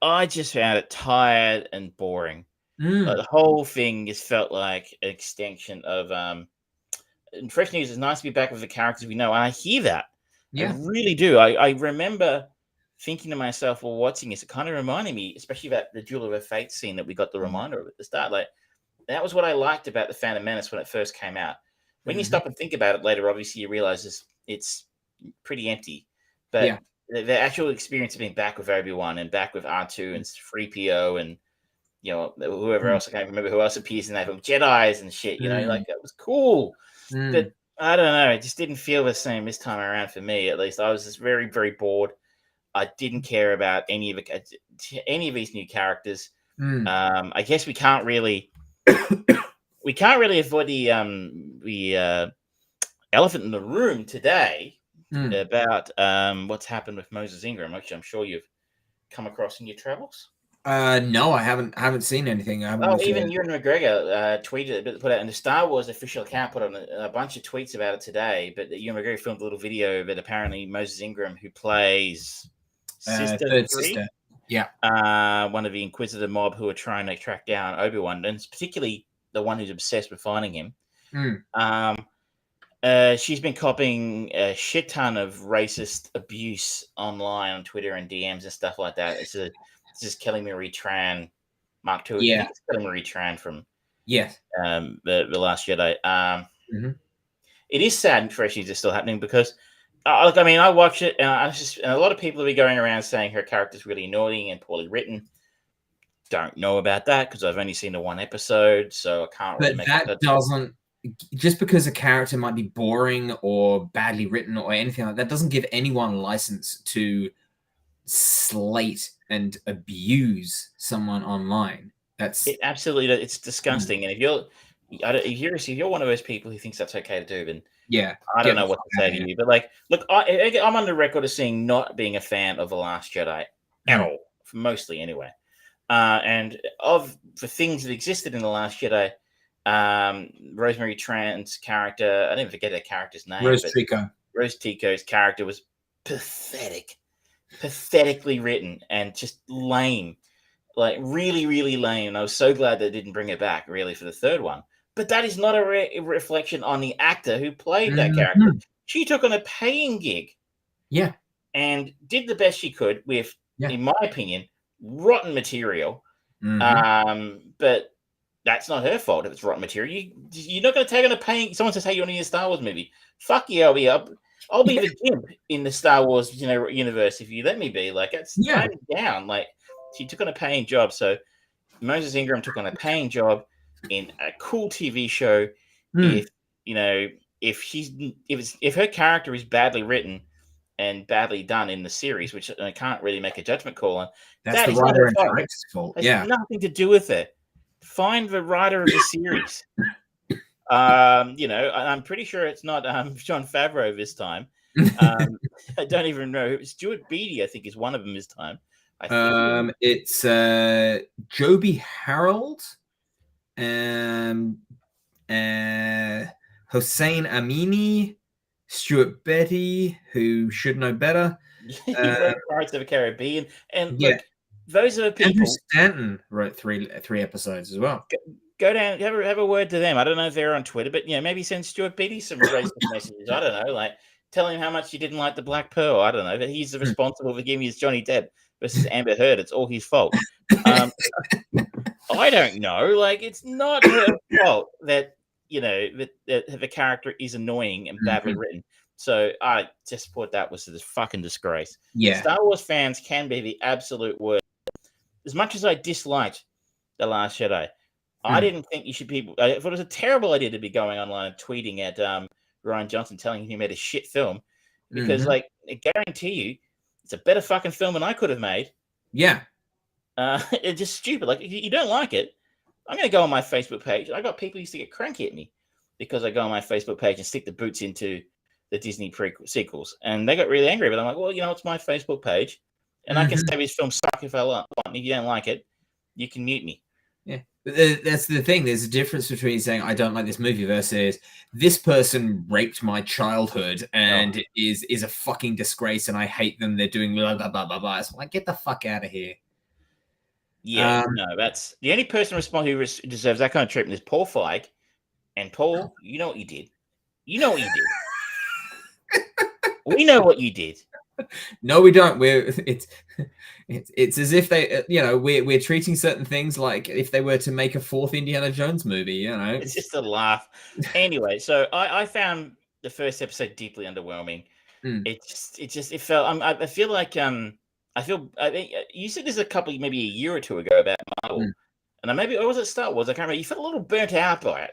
S2: I just found it tired and boring. Like, the whole thing just felt like an extension of and Fresh News. It's nice to be back with the characters we know, and I hear that.
S1: Yeah.
S2: I really do. I remember thinking to myself while watching this, it kind of reminded me, especially about the Duel of the Fates scene that we got the reminder of at the start. Like, that was what I liked about the Phantom Menace when it first came out. When you stop and think about it later, obviously you realize it's pretty empty. But the actual experience of being back with Obi-Wan and back with R2 and 3PO and whoever else, I can't remember who else appears in that film, Jedis and shit, like, that was cool. But I don't know, it just didn't feel the same this time around for me, at least. I was just very, very bored. I didn't care about any of these new characters. I guess we can't really avoid the elephant in the room today about what's happened with Moses Ingram, which I'm sure you've come across in your travels.
S1: No, I haven't seen anything.
S2: Even Ewan McGregor put out in the Star Wars official account, put on a bunch of tweets about it today. But Ewan McGregor filmed a little video that apparently Moses Ingram, who plays Sister 3, one of the Inquisitor mob who are trying to track down Obi-Wan, and particularly the one who's obsessed with finding him. She's been copying a shit ton of racist abuse online on Twitter and DMs and stuff like that. This is Kelly Marie Tran, Mark II. Yeah, it's Kelly Marie Tran from the Last Jedi. It is sad and Fresh News is still happening because, I watch it and a lot of people will be going around saying her character's really annoying and poorly written. Don't know about that because I've only seen the one episode, so I can't really make
S1: that doesn't. Just because a character might be boring or badly written or anything like that doesn't give anyone license to slate and abuse someone online.
S2: It's disgusting. And if you're one of those people who thinks that's okay to do, then I don't know what to say to you. But look, I'm on the record of not being a fan of The Last Jedi at all, mostly anyway. And of the things that existed in The Last Jedi, Rosemary Tran's character, I didn't forget her character's name. Rose Tico's character was pathetically written and just lame, like really, really lame. And I was so glad they didn't bring it back really for the third one. But that is not a reflection on the actor who played that character. She took on a paying gig, and did the best she could with, in my opinion, rotten material. But that's not her fault if it's rotten material. You're not going to take on a paying. Someone says, "Hey, you want to see a Star Wars movie?" Fuck yeah, I'll be up. I'll be the gimp in the Star Wars, universe if you let me be. Like, it's down. Like, she took on a paying job. So Moses Ingram took on a paying job in a cool TV show. If her character is badly written and badly done in the series, which I can't really make a judgment call on,
S1: that's the writer and director's fault.
S2: It has nothing to do with it. Find the writer of the series. I'm pretty sure it's not Jon Favreau this time. I don't even know. Stuart Beattie, I think, is one of them this time.
S1: It's Joby Harold and Hossein Amini, Stuart Beattie, who should know better.
S2: Pirates of the Caribbean, and look, those are the people.
S1: Andrew Stanton wrote three episodes as well.
S2: Go down, have a word to them. I don't know if they're on Twitter, but maybe send Stuart Beattie some racist messages. I don't know, like tell him how much he didn't like the Black Pearl. I don't know, but he's responsible for giving his Johnny Depp versus Amber Heard. It's all his fault. I don't know. Like, it's not her fault that that the character is annoying and badly written. So I just thought that was a fucking disgrace.
S1: Yeah.
S2: Star Wars fans can be the absolute worst. As much as I disliked The Last Jedi, I didn't think you should be. I thought it was a terrible idea to be going online and tweeting at Ryan Johnson telling him he made a shit film, because like I guarantee you, it's a better fucking film than I could have made.
S1: Yeah.
S2: It's just stupid. Like, if you don't like it, I'm going to go on my Facebook page. I got people who used to get cranky at me because I go on my Facebook page and stick the boots into the Disney sequels, and they got really angry. But I'm like, well, it's my Facebook page, and I can say these films suck if I want. If you don't like it, you can mute me.
S1: Yeah, that's the thing. There's a difference between saying I don't like this movie versus this person raped my childhood and is a fucking disgrace, and I hate them. They're doing blah blah blah blah blah. So like, get the fuck out of here.
S2: Yeah, no, that's the only person who deserves that kind of treatment is Paul Feig. And Paul, you know what you did. You know what you did. We know what you did.
S1: No, we don't. It's as if they, we're treating certain things like if they were to make a fourth Indiana Jones movie.
S2: It's just a laugh. Anyway, so I found the first episode deeply underwhelming. It felt. I feel like I think you said this maybe a year or two ago about Marvel, and maybe or was it Star Wars? I can't remember. You felt a little burnt out by it.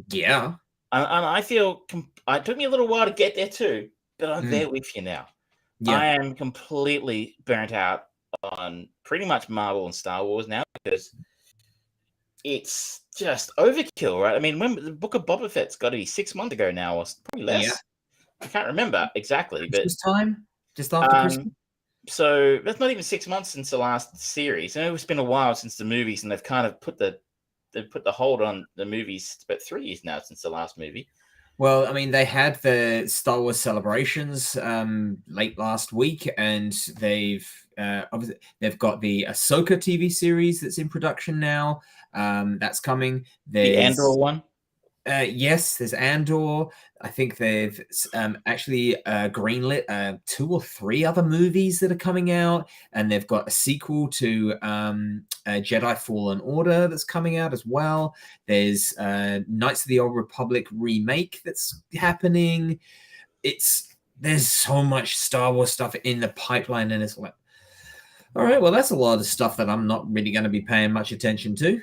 S1: Yeah,
S2: and I feel it took me a little while to get there too, but I'm there with you now. Yeah. I am completely burnt out on pretty much Marvel and Star Wars now because it's just overkill, right? I mean, when the Book of Boba Fett's got to be 6 months ago now, or probably less. Yeah. I can't remember exactly, but
S1: Christmas time, just after Christmas.
S2: So that's not even 6 months since the last series. I know it's been a while since the movies, and they've kind of put the hold on the movies. It's about 3 years now since the last movie.
S1: Well, I mean, they had the Star Wars celebrations late last week, and they've got the Ahsoka TV series that's in production now. That's coming.
S2: The Andor one.
S1: Yes, there's Andor. I think they've actually greenlit 2 or 3 other movies that are coming out, and they've got a sequel to Jedi Fallen Order that's coming out as well. There's Knights of the Old Republic remake that's happening. There's so much Star Wars stuff in the pipeline, and it's like, all right, well, that's a lot of stuff that I'm not really going to be paying much attention to.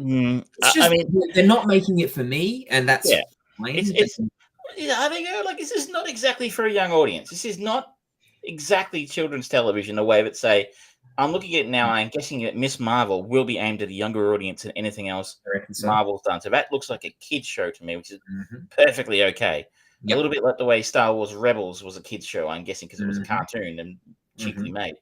S1: It's just, I mean, they're not making it for me, and that's fine.
S2: I think this is not exactly for a young audience. This is not exactly children's television. The way that say, I'm looking at it now. I'm guessing that Miss Marvel will be aimed at a younger audience than anything else Marvel's done. So that looks like a kids show to me, which is perfectly okay. Yep. A little bit like the way Star Wars Rebels was a kids show. I'm guessing because it was a cartoon and cheaply made.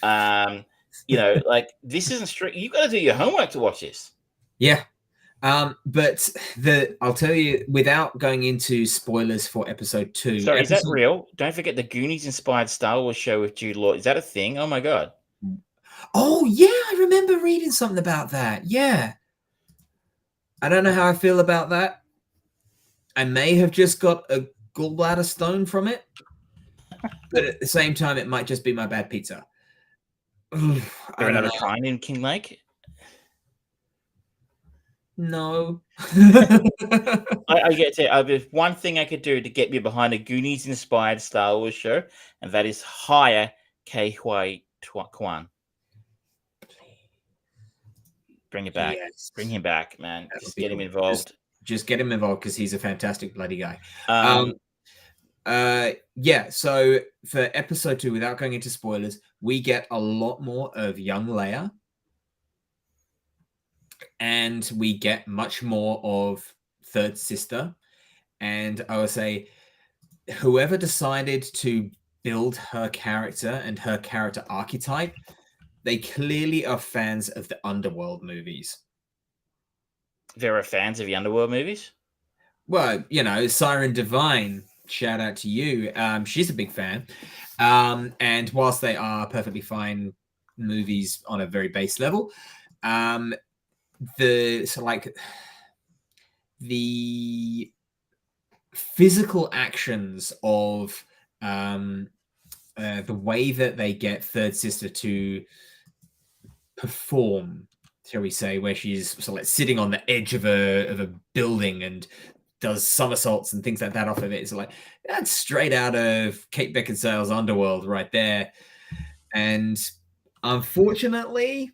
S2: Like this isn't strict. You've got to do your homework to watch this.
S1: Yeah. But I'll tell you, without going into spoilers for episode 2.
S2: Sorry, is that real? Don't forget the Goonies inspired Star Wars show with Jude Law. Is that a thing? Oh my god.
S1: Oh yeah, I remember reading something about that. Yeah. I don't know how I feel about that. I may have just got a gallbladder stone from it, but at the same time, it might just be my bad pizza.
S2: There another kind in King Lake?
S1: No.
S2: I get to. There's one thing I could do to get me behind a Goonies-inspired Star Wars show, and that is hire Kwan. Bring it back. Yes. Bring him back, man. Just get him involved.
S1: Just get him involved because he's a fantastic bloody guy. So for episode 2, without going into spoilers, we get a lot more of young Leia. And we get much more of Third Sister. And I would say whoever decided to build her character and her character archetype, they clearly are fans of the Underworld movies.
S2: There are fans of the Underworld movies?
S1: Well, Siren Divine, shout out to you. She's a big fan. And whilst they are perfectly fine movies on a very base level, the physical actions of the way that they get Third Sister to perform, shall we say, where she's sitting on the edge of a building and does somersaults and things like that off of it. It's like, that's straight out of Kate Beckinsale's Underworld right there. And unfortunately,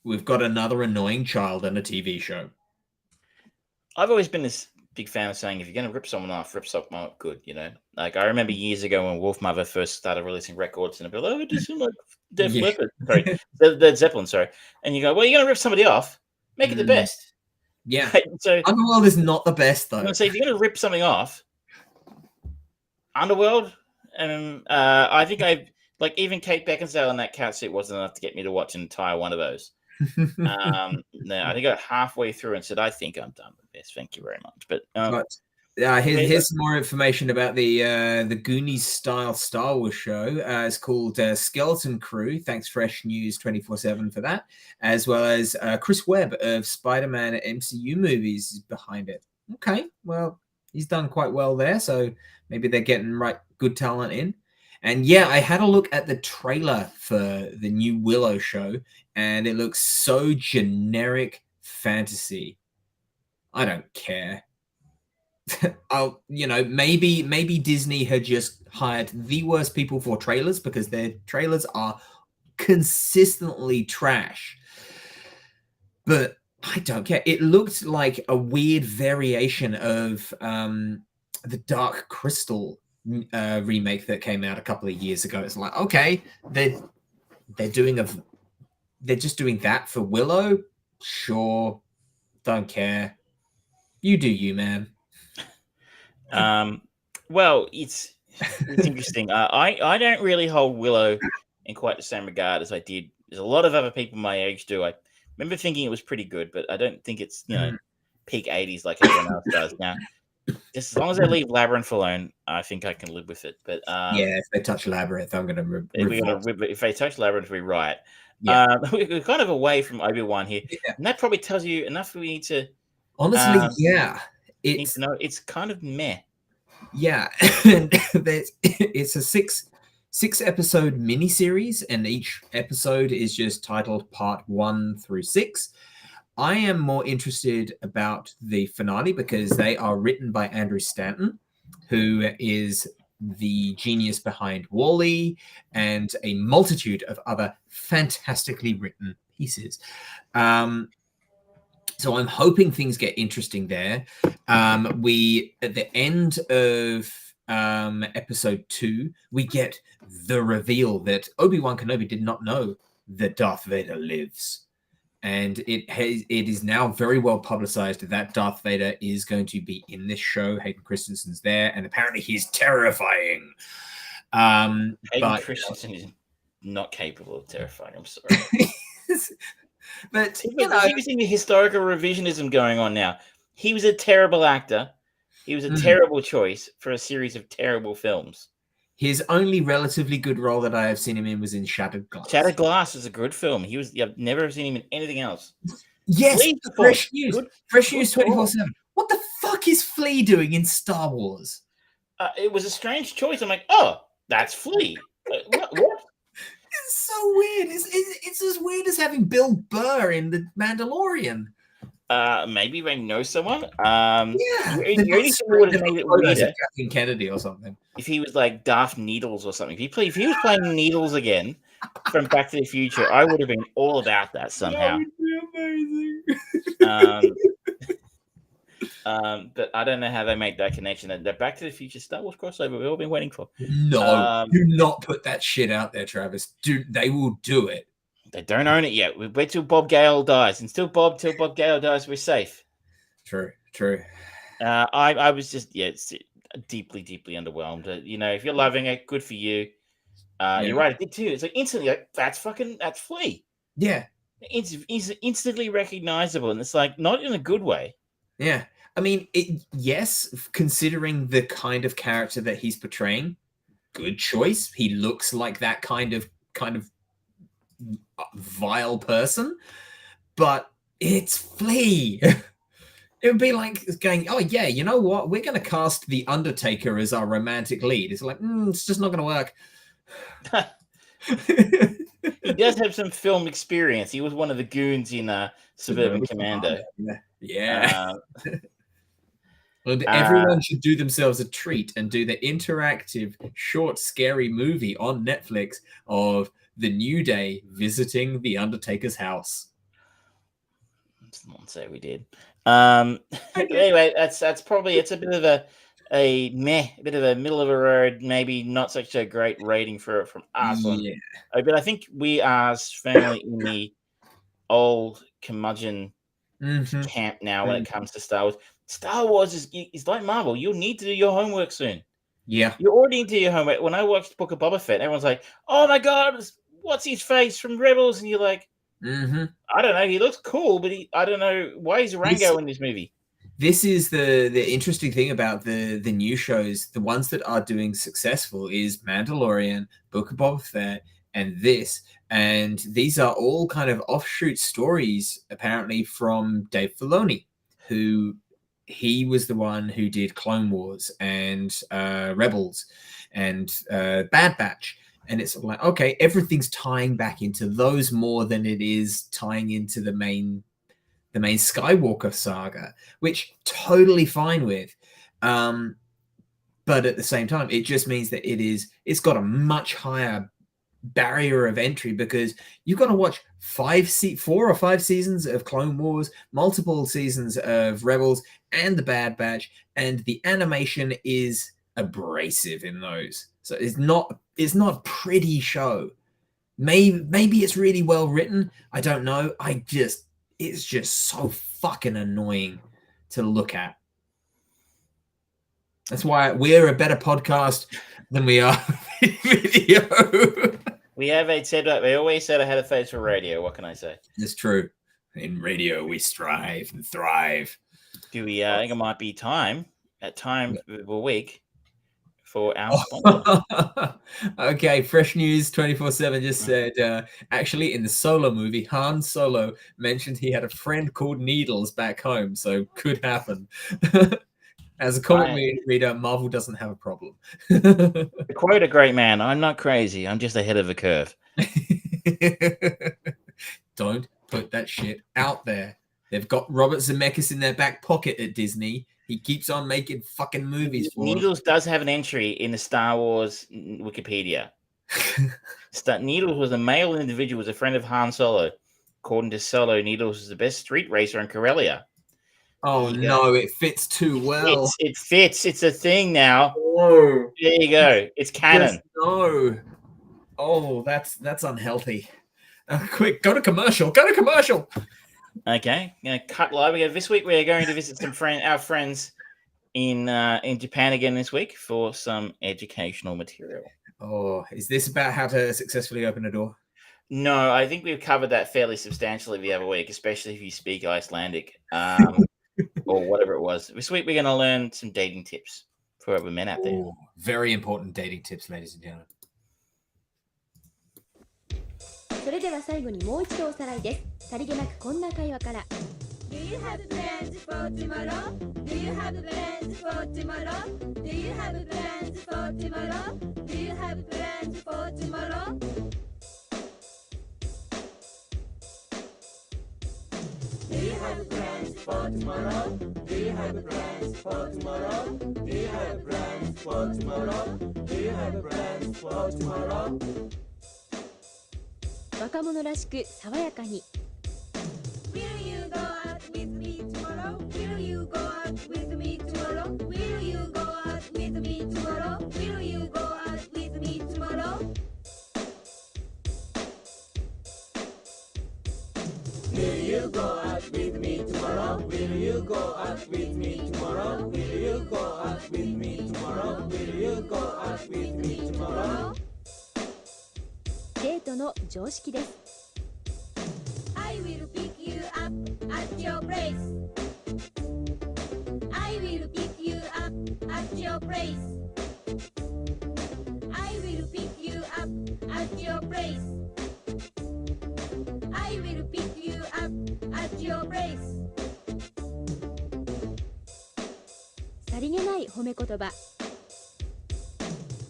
S1: we've got another annoying child in a TV show.
S2: I've always been this big fan of saying, if you're going to rip someone off good, you know? Like, I remember years ago when Wolfmother first started releasing records, and I'd be like, oh, just like Def Leppard. Sorry, Led Zeppelin, sorry. And you go, well, you're going to rip somebody off, make it the best.
S1: Yeah.
S2: Right? So
S1: Underworld is not the best, though.
S2: So if you're going to rip something off, Underworld, and I think even Kate Beckinsale on that cat suit wasn't enough to get me to watch an entire one of those. No, I think I got halfway through and said, I think I'm done with this. Thank you very much. But
S1: here's some more information about the Goonies style Star Wars show. It's called Skeleton Crew. Thanks Fresh News 24/7 for that, as well as Chris Webb of Spider-Man MCU movies is behind it. Okay, well, he's done quite well there, so maybe they're getting good talent in. And yeah, I had a look at the trailer for the new Willow show, and it looks so generic fantasy. I don't care. Maybe Disney had just hired the worst people for trailers, because their trailers are consistently trash. But I don't care. It looked like a weird variation of the Dark Crystal remake that came out a couple of years ago. It's like, okay, they're just doing that for Willow. Sure, don't care. You do you, man.
S2: Well, it's interesting. I don't really hold Willow in quite the same regard as I did. There's a lot of other people my age do. I remember thinking it was pretty good, but I don't think it's peak 80s like everyone else does now. Just as long as they leave Labyrinth alone, I think I can live with it. But
S1: if they touch Labyrinth, I'm going to
S2: if they touch Labyrinth, we riot.
S1: Yeah.
S2: We're kind of away from Obi-Wan here, and that probably tells you enough. We need to
S1: honestly,
S2: it's kind of meh.
S1: Yeah, it's a six episode miniseries, and each episode is just titled Part 1 through 6. I am more interested about the finale because they are written by Andrew Stanton, who is the genius behind WALL-E and a multitude of other fantastically written pieces. So I'm hoping things get interesting there. We, at the end of episode 2, we get the reveal that Obi-Wan Kenobi did not know that Darth Vader lives. And it is now very well publicized that Darth Vader is going to be in this show. Hayden Christensen's there, and apparently he's terrifying.
S2: Hayden Christensen is not capable of terrifying. I'm sorry.
S1: But
S2: he was in the historical revisionism going on now. He was a terrible actor. He was a terrible choice for a series of terrible films.
S1: His only relatively good role that I have seen him in was in Shattered Glass.
S2: Shattered Glass is a good film. I've never seen him in anything else.
S1: Yes, Fresh News 24/7. What the fuck is Flea doing in Star Wars?
S2: It was a strange choice. I'm like, oh, that's Flea. What?
S1: It's so weird. It's as weird as having Bill Burr in The Mandalorian.
S2: Maybe they know someone.
S1: Yeah,
S2: the only thing would have made it weirder.
S1: Captain Kennedy or something.
S2: If he was like Darth Needles or something. If he was playing Needles again from Back to the Future, I would have been all about that somehow.
S1: That would be amazing.
S2: But I don't know how they make that connection. The Back to the Future Star Wars crossover we've all been waiting for.
S1: No, do not put that shit out there, Travis. They will do it. They
S2: don't own it yet. We wait till Bob Gale dies, and till Bob Gale dies, we're safe.
S1: True.
S2: I was just deeply underwhelmed. If you're loving it, good for you. You're right. I did too. It's like instantly, that's Flea.
S1: Yeah,
S2: it's instantly recognizable, and it's like not in a good way.
S1: Yeah, I mean, yes, considering the kind of character that he's portraying, good choice. He looks like that kind of vile person, but it's Flea. It would be like going, oh yeah, you know what? We're going to cast The Undertaker as our romantic lead. It's like, it's just not going to work.
S2: He does have some film experience. He was one of the goons in Suburban Commando.
S1: Yeah. Well,
S2: Uh,
S1: everyone should do themselves a treat and do the interactive, short, scary movie on Netflix of The New Day visiting the Undertaker's house.
S2: Someone say we did. Anyway, that's probably it's a bit of a bit of a middle of a road, maybe not such a great rating for it from us.
S1: Yeah.
S2: But I think we are firmly in the old curmudgeon camp now when it comes to Star Wars. Star Wars is like Marvel. You'll need to do your homework soon.
S1: Yeah.
S2: You already need to do your homework. When I watched Book of Boba Fett, everyone's like, "Oh my god, what's his face from Rebels?" And you're like, I don't know. He looks cool, but I don't know why is Rango in this movie.
S1: This is the interesting thing about the new shows. The ones that are doing successful is Mandalorian, Book of Boba Fett, and this. And these are all kind of offshoot stories, apparently, from Dave Filoni, who he was the one who did Clone Wars and Rebels and Bad Batch. And it's like, okay, everything's tying back into those more than it is tying into the main Skywalker saga, which totally fine with. But at the same time, it just means that it's got a much higher barrier of entry because you've got to watch 4 or 5 seasons of Clone Wars, multiple seasons of Rebels, and the Bad Batch, and the animation is abrasive in those. So it's not a pretty show. Maybe it's really well written. I don't know. It's just so fucking annoying to look at. That's why we're a better podcast than we are video.
S2: We always said I had a face for radio. What can I say?
S1: It's true. In radio, we strive and thrive.
S2: Do we? I think it might be time of a week for our sponsor.
S1: Okay, Fresh News 24/7 just said, actually, in the Solo movie, Han Solo mentioned he had a friend called Needles back home, so could happen. As a comic reader, Marvel doesn't have a problem.
S2: To quote a great man, I'm not crazy. I'm just ahead of the curve.
S1: Don't put that shit out there. They've got Robert Zemeckis in their back pocket at Disney. He keeps on making fucking movies for
S2: Needles does have an entry in the Star Wars Wikipedia. Needles was a male individual, was a friend of Han Solo. According to Solo, Needles was the best street racer in Corellia.
S1: Oh no, it fits too well.
S2: It fits. It's a thing now.
S1: Oh,
S2: there you go. It's canon.
S1: No. Oh, that's unhealthy. Quick, go to commercial. Go to commercial.
S2: Okay, I'm gonna cut live. This week we are going to visit our friends in Japan again this week for some educational material.
S1: Oh, is this about how to successfully open a door?
S2: No, I think we've covered that fairly substantially the other week, especially if you speak Icelandic. Or whatever it was. This week we're going to learn some dating tips for other men out there.
S1: Ooh, very important dating tips, ladies and gentlemen.
S3: それでは最後にもう一度おさらいです。さりげなくこんな会話から。Do you have plans for tomorrow? Do you have plans for tomorrow? Do you have plans for tomorrow? Do you have plans for tomorrow? Do you have plans for tomorrow? Do you have plans for tomorrow? Do you have plans for tomorrow? Do you have plans for tomorrow? 若者らしく爽やかに。Will you go out with me tomorrow? Will you go out with me tomorrow? Will you go out with me tomorrow? Will you go out with me tomorrow? Will you go out with me tomorrow? Will you go out with me tomorrow? Will you go out with me tomorrow? Will you go out with me tomorrow? デートの常識です。I will pick you up at your place. I will pick you up at your place. I will pick you up at your place. I will pick you up at your place. さりげない褒め言葉。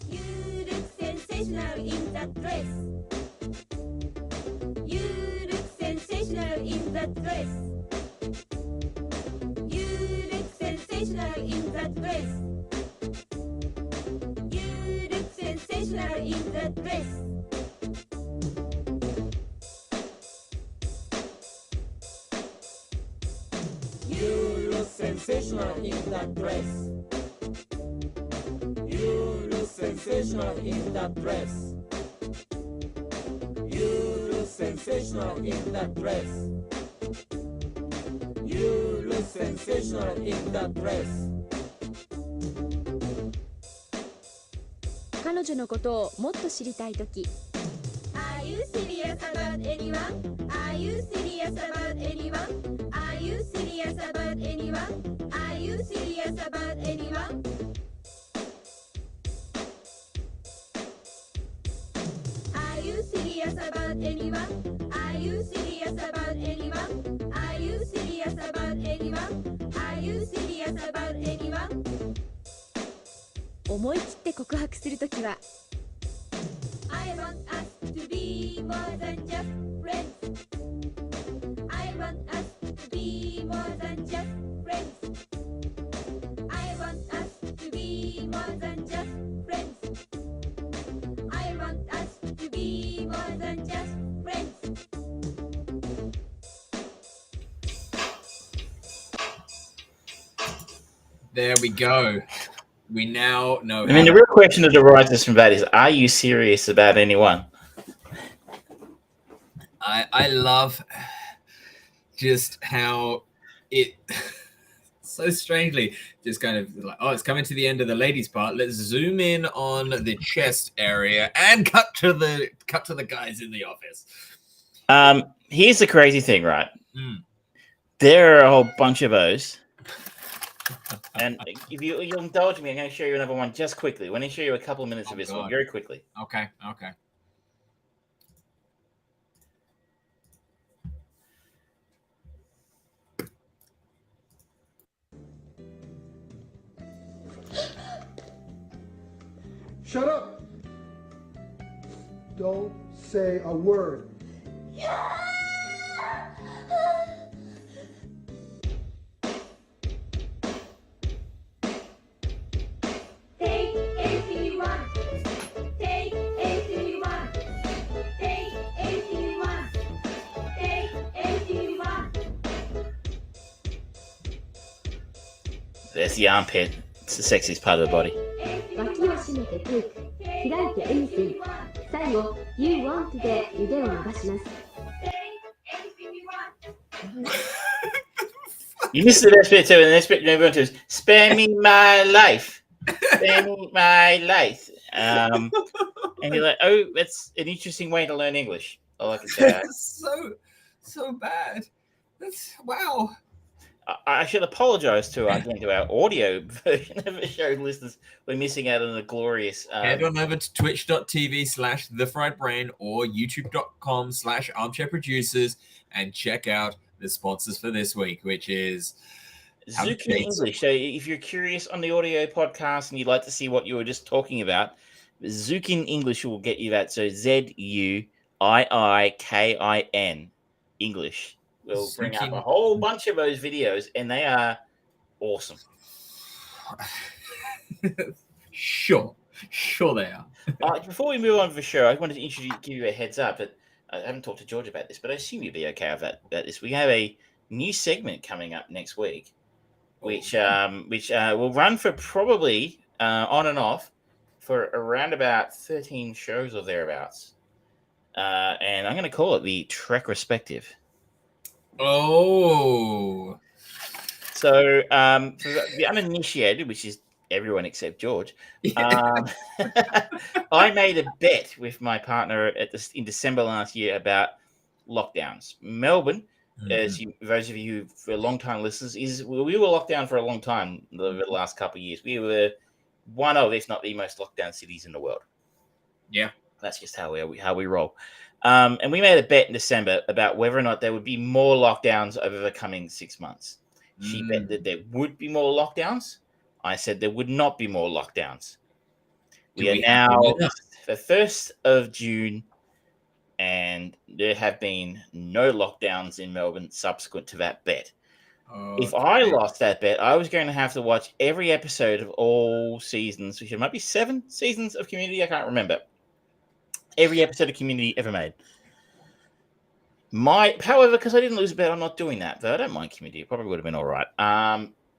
S3: You look sensational. sensational in that dress. You look sensational in that dress. You look sensational in that dress. You look sensational in that dress. You look sensational in that dress. You look sensational in that dress. You look sensational in that dress. You look sensational in that dress.
S4: 彼女のことをもっと知りたいとき
S3: Are you serious about anyone? Are you serious about anyone? Are you serious about anyone? Are you serious about anyone? Are you serious about anyone? Are you serious about anyone? Are you serious about anyone? Are you serious about anyone?
S4: 思い切って告白するときは
S3: I want us to be more than just friends. I want us to be more than just friends. I want us to be more than just friends. I want us to be more than just friends.
S1: There we go. We now know.
S2: I mean, the real question that arises from that is, are you serious about anyone?
S1: I love just how it so strangely just kind of like, oh, it's coming to the end of the ladies part. Let's zoom in on the chest area and cut to the guys in the office.
S2: Here's the crazy thing, right?
S1: Mm.
S2: There are a whole bunch of those. And if you'll indulge me, I'm going to show you another one just quickly. I'm going to show you a couple of minutes of this one very quickly.
S1: Okay.
S5: Shut up! Don't say a word.
S3: Take anything you want. Take anything you want. Take anything you want. Take anything you want.
S2: There's the armpit. It's the sexiest part of the body.
S4: 脇を締めてテイク開いてエニシン最後 You want で腕を伸ばします
S2: You missed the best bit too, and the next bit everyone does spare me my life. Spare me my life. And you're like, oh, that's an interesting way to learn English. I like it.
S1: That's so bad. That's wow.
S2: I should apologize to our audio version of the show listeners. We're missing out on the glorious.
S1: Head on over to twitch.tv/thefriedbrain or youtube.com/armchair producers and check out the sponsors for this week, which is
S2: Zukin English. So if you're curious on the audio podcast and you'd like to see what you were just talking about, Zukin English will get you that. So ZUIIKIN English. We'll bring up a whole bunch of those videos, and they are awesome.
S1: Sure they are.
S2: Before we move on for the show, I wanted to give you a heads up. But I haven't talked to George about this, but I assume you'd be okay with that. About this, we have a new segment coming up next week, which will run for probably on and off for around about 13 shows or thereabouts. And I'm going to call it the Trek Respective.
S1: Oh.
S2: So for the uninitiated, which is everyone except George, I made a bet with my partner in December last year about lockdowns. Melbourne, as those of you who are long-time listeners, we were locked down for a long time over the last couple of years. We were one of, if not the most locked down cities in the world.
S1: Yeah.
S2: That's just how we roll. And we made a bet in December about whether or not there would be more lockdowns over the coming 6 months. She bet that there would be more lockdowns. I said there would not be more lockdowns. We are now the 1st of June, and there have been no lockdowns in Melbourne subsequent to that bet. If I lost that bet, I was going to have to watch every episode of all seasons, which might be 7 seasons of Community. I can't remember. Every episode of Community ever made. However, because I didn't lose a bet, I'm not doing that. Though I don't mind Community. It probably would have been all right.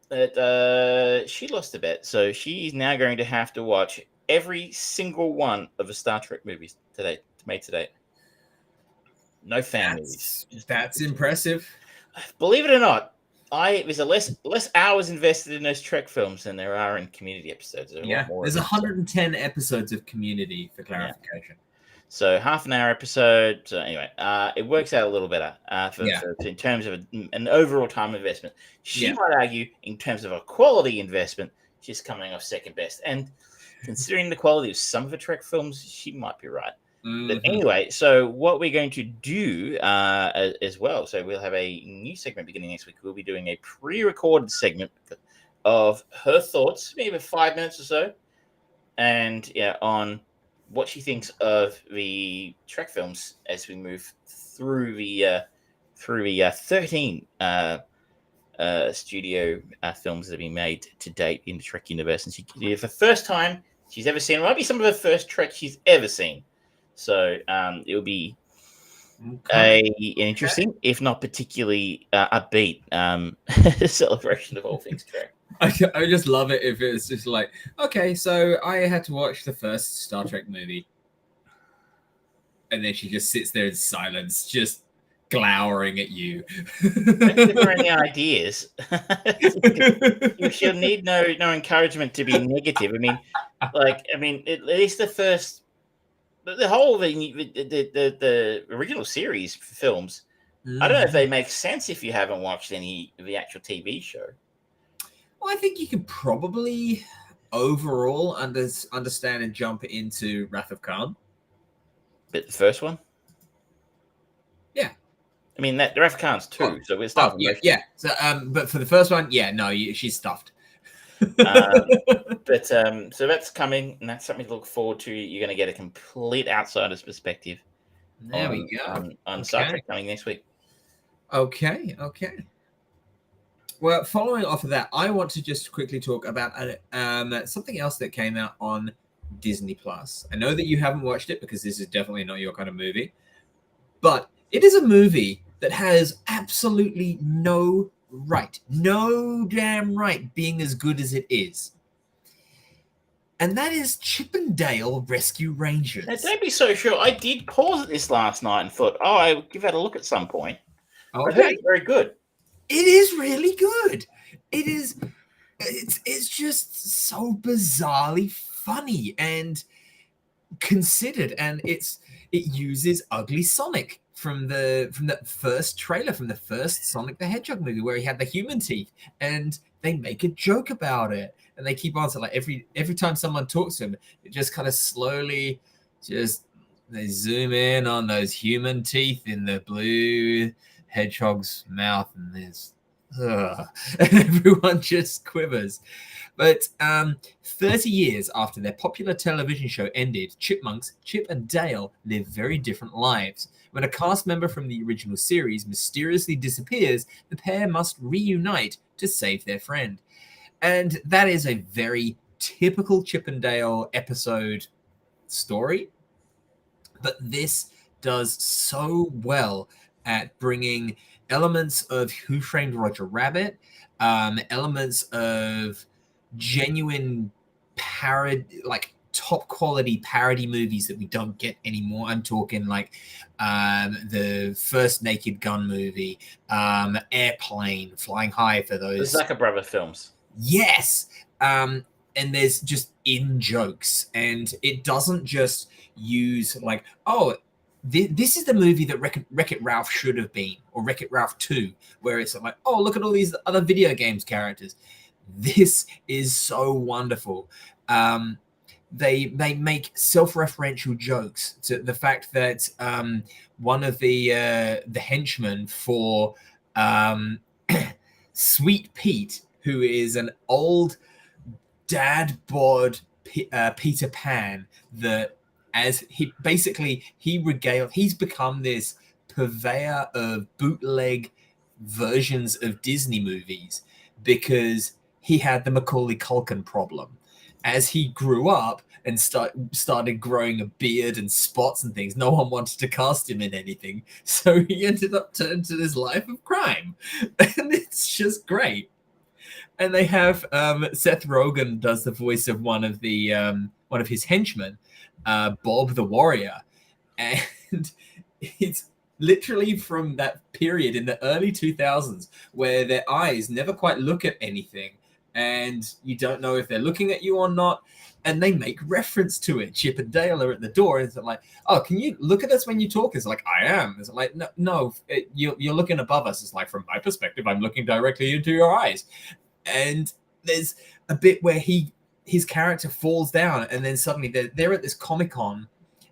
S2: But she lost the bet, so she's now going to have to watch every single one of the Star Trek movies made today. No fan movies.
S1: That's impressive.
S2: Believe it or not, there's a less hours invested in those Trek films than there are in Community episodes.
S1: There's 110 episodes of Community, for clarification.
S2: Yeah. So half an hour episode. So anyway, it works out a little better in terms of an overall time investment. She might argue in terms of a quality investment, she's coming off second best. And considering the quality of some of the Trek films, she might be right. Mm-hmm. But anyway, so what we're going to do as well, so we'll have a new segment beginning next week. We'll be doing a pre-recorded segment of her thoughts, maybe 5 minutes or so, and on what she thinks of the Trek films as we move through the 13 studio films that have been made to date in the Trek universe. And for the first time she's ever seen, it might be some of the first Trek she's ever seen. So it will be an interesting, if not particularly upbeat celebration of all things Trek.
S1: I just love it if it's just like, okay, so I had to watch the first Star Trek movie. And then she just sits there in silence, just glowering at you.
S2: Don't give her any ideas. She'll need no encouragement to be negative. At least the first, the whole the original series films. I don't know if they make sense if you haven't watched any of the actual TV show.
S1: Well, I think you can probably overall understand and jump into Wrath of Khan.
S2: But the first one?
S1: Yeah.
S2: The Wrath of Khan's 2, so we're starting.
S1: Yeah. So, but for the first one, she's stuffed.
S2: So that's coming, and that's something to look forward to. You're going to get a complete outsider's perspective.
S1: There we go.
S2: On Star Trek coming next week.
S1: Okay. Well, following off of that, I want to just quickly talk about something else that came out on Disney Plus. I know that you haven't watched it because this is definitely not your kind of movie, but it is a movie that has absolutely no damn right being as good as it is. And that is Chip and Dale Rescue Rangers.
S2: Now, don't be so sure. I did pause this last night and thought, I'll give that a look at some point.
S1: Okay.
S2: I heard it's very good.
S1: It is really good. It is. It's just so bizarrely funny and considered, and it uses Ugly Sonic from the first trailer, from the first Sonic the Hedgehog movie, where he had the human teeth, and they make a joke about it, and they keep on. So like every time someone talks to him, it just kind of slowly they zoom in on those human teeth in the blue hedgehog's mouth, and there's and everyone just quivers. But 30 years after their popular television show ended, chipmunks Chip and Dale live very different lives. When a cast member from the original series mysteriously disappears, the pair must reunite to save their friend. And that is a very typical Chip and Dale episode story. But this does so well at bringing elements of Who Framed Roger Rabbit, elements of genuine top quality parody movies that we don't get anymore. I'm talking like the first Naked Gun movie, Airplane, Flying High for those.
S2: The Zucker Brother films.
S1: Yes. And there's just in jokes, and it doesn't just use like, this is the movie that Wreck-It Ralph should have been, or Wreck-It Ralph 2, where it's like, look at all these other video games characters. This is so wonderful. They make self-referential jokes to the fact that one of the henchmen for Sweet Pete, who is an old dad bod Peter Pan that as he's become this purveyor of bootleg versions of Disney movies because he had the Macaulay Culkin problem. As he grew up and started growing a beard and spots and things, no one wanted to cast him in anything. So he ended up turning to this life of crime. And it's just great. And they have Seth Rogen does the voice of one of his henchmen, Bob the Warrior. And it's literally from that period in the early 2000s where their eyes never quite look at anything and you don't know if they're looking at you or not. And they make reference to it. Chip and Dale are at the door, and it's like, "Oh, can you look at us when you talk?" It's like, "I am." It's like, "No, you're looking above us." It's like, "From my perspective, I'm looking directly into your eyes." And there's a bit where his character falls down, and then suddenly they're at this Comic-Con,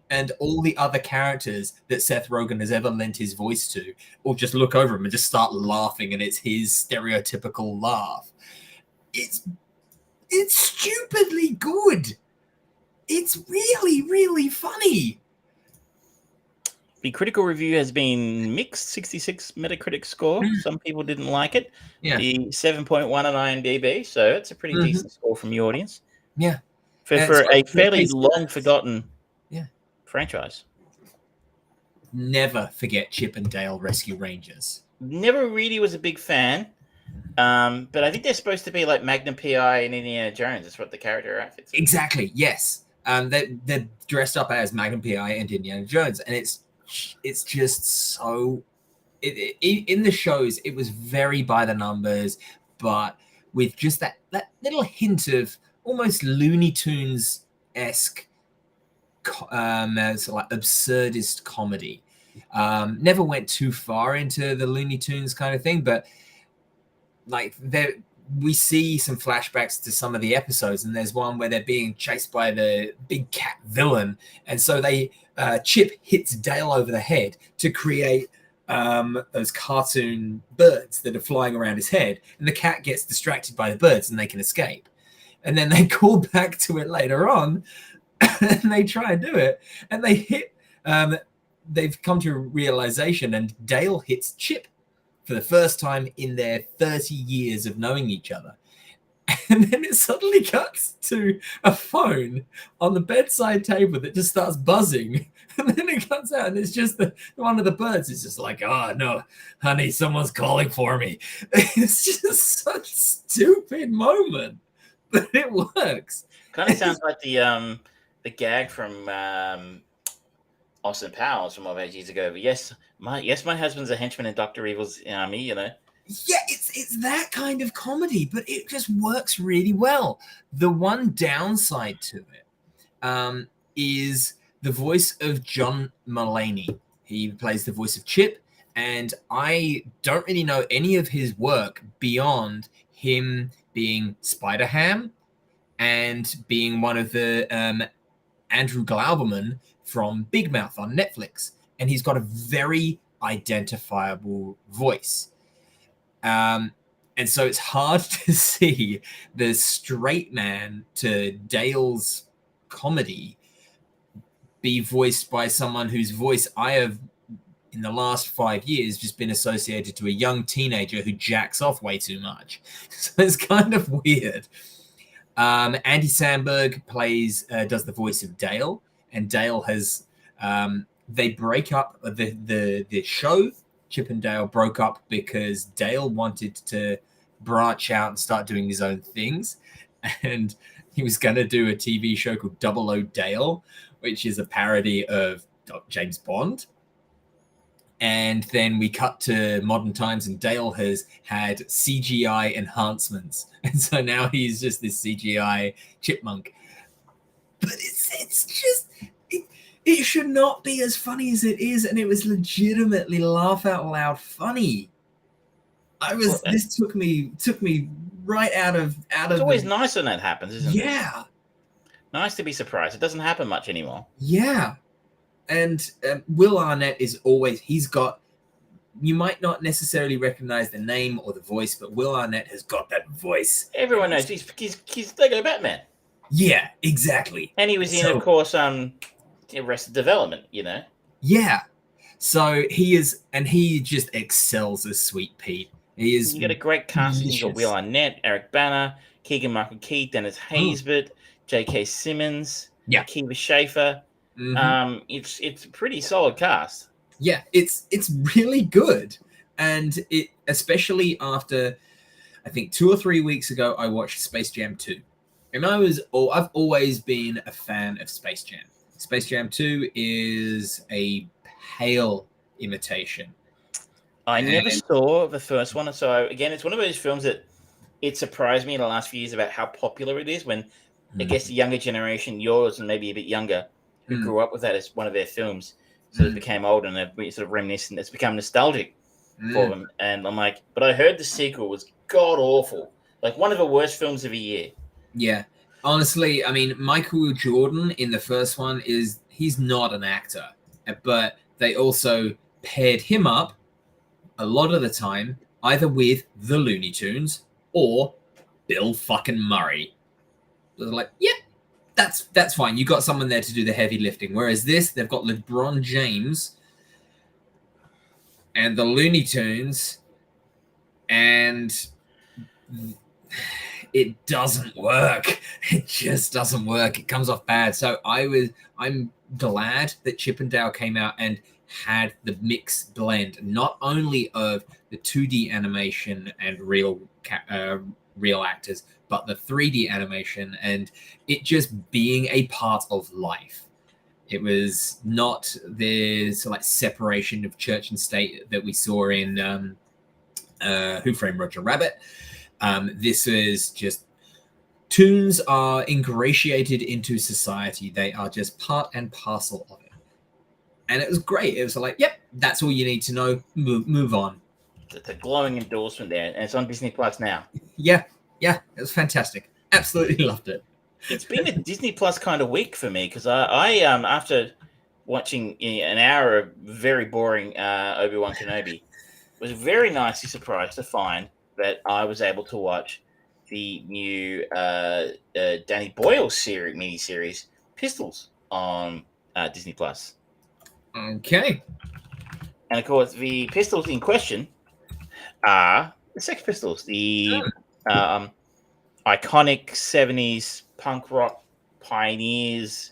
S1: and all the other characters that Seth Rogen has ever lent his voice to will just look over him and just start laughing, and it's his stereotypical laugh. It's stupidly good. It's really, really funny.
S2: The critical review has been mixed, 66 Metacritic score. Some people didn't like it.
S1: Yeah.
S2: The 7.1 on IMDb, so it's a pretty decent score from the audience.
S1: Yeah.
S2: For a fairly long-forgotten franchise.
S1: Never forget Chip and Dale Rescue Rangers.
S2: Never really was a big fan. But I think they're supposed to be like Magnum P.I. and Indiana Jones. That's what the character outfits are.
S1: Exactly, yes. They're dressed up as Magnum P.I. and Indiana Jones, and it's just so... in the shows, it was very by the numbers, but with just that little hint of almost Looney Tunes-esque sort of like absurdist comedy. Never went too far into the Looney Tunes kind of thing, but like we see some flashbacks to some of the episodes, and there's one where they're being chased by the big cat villain, and so Chip hits Dale over the head to create those cartoon birds that are flying around his head, and the cat gets distracted by the birds and they can escape. And then they call back to it later on and they try and do it, and they hit they've come to a realization, and Dale hits Chip for the first time in their 30 years of knowing each other. And then it suddenly cuts to a phone on the bedside table that just starts buzzing. And then it cuts out, and it's just one of the birds is just like, "Oh, no, honey, someone's calling for me." It's just such a stupid moment, but it works.
S2: Kind of sounds like the gag from Austin Powers from all those years ago. But yes, my husband's a henchman in Dr. Evil's army, you know.
S1: Yeah, it's that kind of comedy, but it just works really well. The one downside to it is the voice of John Mulaney. He plays the voice of Chip, and I don't really know any of his work beyond him being Spider-Ham and being one of the Andrew Glauberman from Big Mouth on Netflix. And he's got a very identifiable voice. And so it's hard to see the straight man to Dale's comedy be voiced by someone whose voice I have, in the last 5 years, just been associated to a young teenager who jacks off way too much. So it's kind of weird. Andy Samberg does the voice of Dale, and Dale has they break up the show. Chip and Dale broke up because Dale wanted to branch out and start doing his own things, and he was going to do a TV show called Double O Dale, which is a parody of James Bond. And then we cut to modern times, and Dale has had CGI enhancements, and so now he's just this CGI chipmunk. But it's just it should not be as funny as it is, and it was legitimately laugh out loud funny. This took me right out of.
S2: It's always nice when that happens, isn't it?
S1: Yeah.
S2: Nice to be surprised. It doesn't happen much anymore.
S1: Yeah. And Will Arnett is always, you might not necessarily recognize the name or the voice, but Will Arnett has got that voice.
S2: Everyone knows he's Lego Batman.
S1: Yeah, exactly.
S2: And he was in,
S1: So-
S2: of course, Arrested Development.
S1: Yeah. So he just excels as Sweet Pete. He is.
S2: You got a great cast. You got Will
S1: delicious.
S2: Arnett, Eric Bana, Keegan-Michael Key, Dennis Haysbert, J.K. Simmons,
S1: Yeah.
S2: Akiva Schaffer.
S1: Mhm.
S2: It's a pretty solid cast.
S1: Yeah, it's really good, and it especially after I think 2 or 3 weeks ago I watched Space Jam 2, and I've always been a fan of Space Jam. Space Jam 2 is a pale imitation.
S2: I never saw the first one, so again, it's one of those films that it surprised me in the last few years about how popular it is. When I guess the younger generation, yours and maybe a bit younger, who grew up with that as one of their films, sort of became old and they're sort of reminiscent. It's become nostalgic for them, and I'm like, but I heard the sequel was god awful, like one of the worst films of the year.
S1: Yeah, honestly, I mean, Michael Jordan in the first one he's not an actor, but they also paired him up a lot of the time either with the Looney Tunes or Bill fucking Murray. They're like, yeah, that's fine. You got someone there to do the heavy lifting. Whereas this, they've got LeBron James and the Looney Tunes, and it doesn't work. It just doesn't work. It comes off bad. So I'm glad that Chip and Dale came out and had the mix blend, not only of the 2D animation and real actors, but the 3D animation, and it just being a part of life. It was not the like separation of church and state that we saw in Who Framed Roger Rabbit. This is just tunes are ingratiated into society. They are just part and parcel of it. And it was great. It was like, yep, that's all you need to know. Move on.
S2: It's a glowing endorsement there, and it's on Disney Plus now.
S1: Yeah, it was fantastic. Absolutely loved it.
S2: It's been a Disney Plus kind of week for me because I after watching an hour of very boring Obi-Wan Kenobi, was very nicely surprised to find that I was able to watch the new Danny Boyle miniseries Pistols on Disney Plus.
S1: Okay.
S2: And of course, the pistols in question are the Sex Pistols, the iconic 70s punk rock pioneers,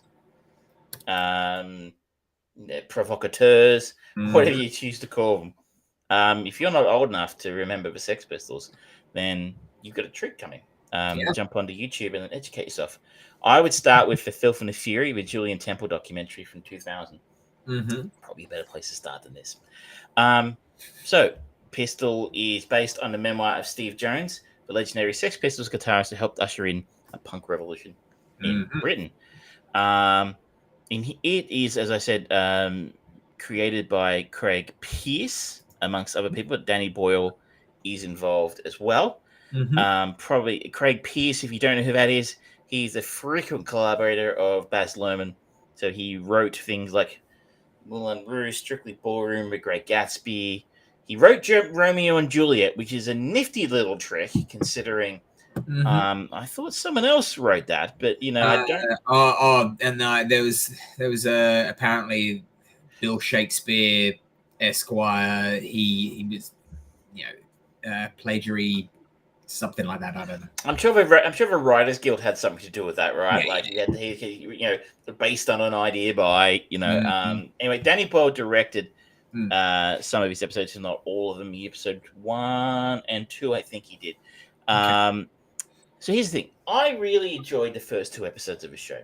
S2: provocateurs, whatever you choose to call them. If you're not old enough to remember the Sex Pistols, then you've got a treat coming. Jump onto YouTube and educate yourself. I would start with The Filth and the Fury, the Julian Temple documentary from 2000. Probably a better place to start than this. So, Pistol is based on the memoir of Steve Jones, the legendary Sex Pistols guitarist who helped usher in a punk revolution in Britain. It is, as I said, created by Craig Pearce, amongst other people. Danny Boyle is involved as well. Probably Craig Pearce, if you don't know who that is, he's a frequent collaborator of Baz Luhrmann. So he wrote things like Moulin Rouge, Strictly Ballroom, The Great Gatsby. He wrote Romeo and Juliet, which is a nifty little trick, considering I thought someone else wrote that, but I don't.
S1: There was apparently Bill Shakespeare Esquire. He was plagiary, something like that. I don't know.
S2: I'm sure the Writers Guild had something to do with that, right?
S1: Yeah,
S2: based on an idea by Anyway, Danny Boyle directed some of his episodes, and not all of them. Episode 1 and 2, I think he did. Okay. So here's the thing: I really enjoyed the first 2 episodes of the show.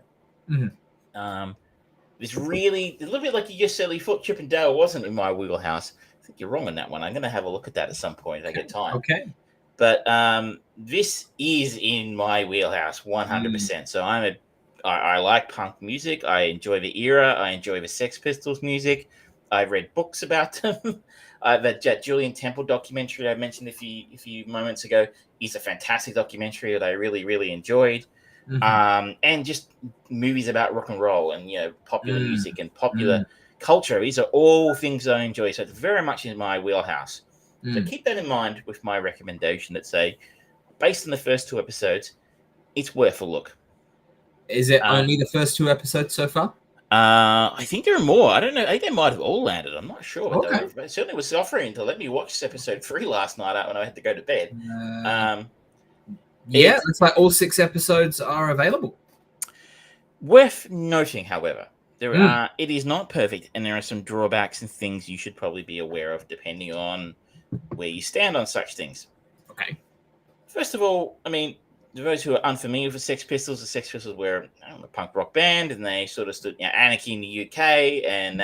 S2: It's really a little bit like you just said. You thought Chip and Dale wasn't in my wheelhouse. I think you're wrong on that one. I'm going to have a look at that at some point if I get time.
S1: Okay.
S2: But this is in my wheelhouse 100%. So I like punk music. I enjoy the era. I enjoy the Sex Pistols music. I've read books about them. That Julian Temple documentary I mentioned a few moments ago is a fantastic documentary that I really, really enjoyed. And just movies about rock and roll and popular music and popular culture. These are all things that I enjoy. So it's very much in my wheelhouse. So keep that in mind with my recommendation that say, based on the first 2 episodes, it's worth a look.
S1: Is it only the first 2 episodes so far?
S2: I think there are more. I don't know. I think they might have all landed. I'm not sure. But
S1: Okay.
S2: they certainly was offering to let me watch episode 3 last night when I had to go to bed.
S1: Yeah, it's like all 6 episodes are available.
S2: Worth noting, however, it is not perfect, and there are some drawbacks and things you should probably be aware of depending on where you stand on such things.
S1: Okay.
S2: First of all, I mean, those who are unfamiliar with the Sex Pistols were a punk rock band, and they sort of stood anarchy in the UK, and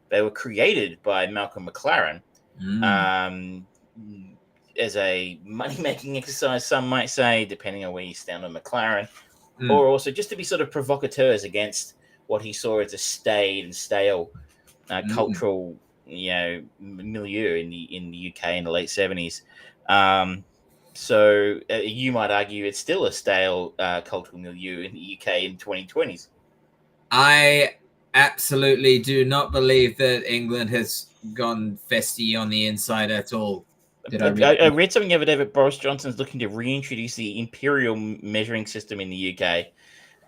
S2: they were created by Malcolm McLaren as a money-making exercise, some might say, depending on where you stand on McLaren, or also just to be sort of provocateurs against what he saw as a staid and stale cultural, milieu in the UK in the late 70s. So you might argue it's still a stale cultural milieu in the UK in 2020s.
S1: I absolutely do not believe that England has gone festy on the inside at all.
S2: I read something the other day that Boris Johnson's looking to reintroduce the imperial measuring system in the UK.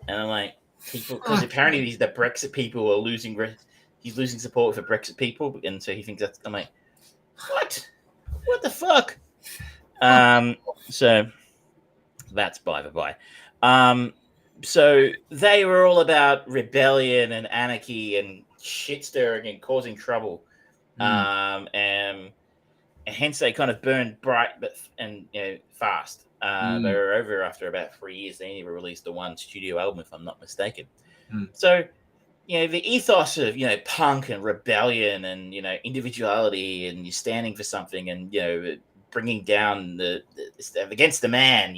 S2: And I'm like, because apparently the Brexit people are losing, he's losing support for Brexit people. And so he thinks that's, I'm like, what? What the fuck? So that's by the by. So they were all about rebellion and anarchy and shit stirring and causing trouble. And hence they kind of burned bright and fast. They were over after about 3 years. They only released the one studio album, if I'm not mistaken. So, the ethos of, punk and rebellion and, individuality and you're standing for something and, bringing down the against the man,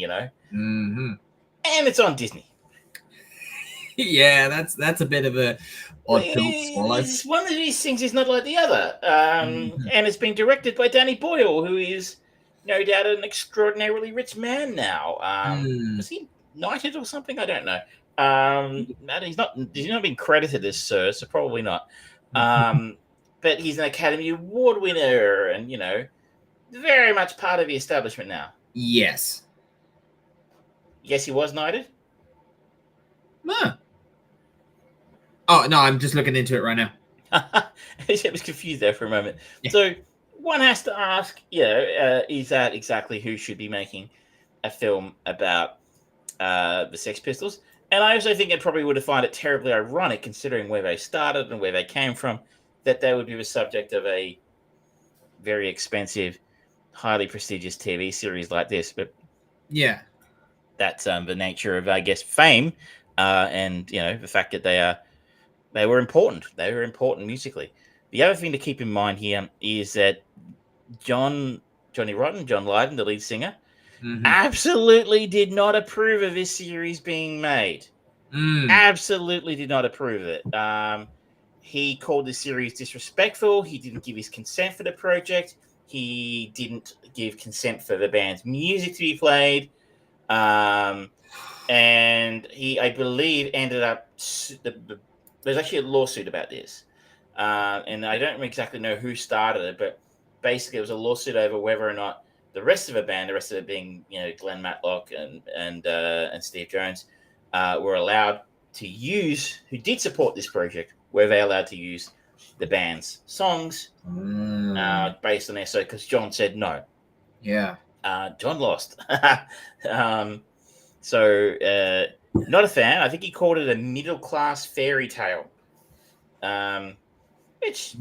S2: and it's on Disney.
S1: Yeah, that's a bit of a odd pill to swallow.
S2: It's one of these things is not like the other, and it's been directed by Danny Boyle, who is no doubt an extraordinarily rich man now. Was he knighted or something? I don't know. He's not been credited as Sir, so probably not. But he's an Academy Award winner, and very much part of the establishment now.
S1: Yes.
S2: Yes, he was knighted?
S1: No. Oh, no, I'm just looking into it right now.
S2: I was confused there for a moment.
S1: Yeah.
S2: So one has to ask, is that exactly who should be making a film about the Sex Pistols? And I also think it probably would have found it terribly ironic, considering where they started and where they came from, that they would be the subject of a very expensive, highly prestigious TV series like this. But
S1: yeah,
S2: that's the nature of, I guess, fame, and the fact that they were important. They were important musically. The other thing to keep in mind here is that Johnny Rotten, John Lydon, the lead singer, absolutely did not approve of this series being made. Absolutely did not approve of it. He called the series disrespectful. He didn't give his consent for the project. He didn't give consent for the band's music to be played. And he, I believe, ended up... There's actually a lawsuit about this. And I don't exactly know who started it, but basically it was a lawsuit over whether or not the rest of it being, Glenn Matlock and Steve Jones, were allowed to use, who did support this project, were they allowed to use the band's songs based on their, so because John said no.
S1: Yeah.
S2: John lost. So not a fan. I think he called it a middle-class fairy tale. Which,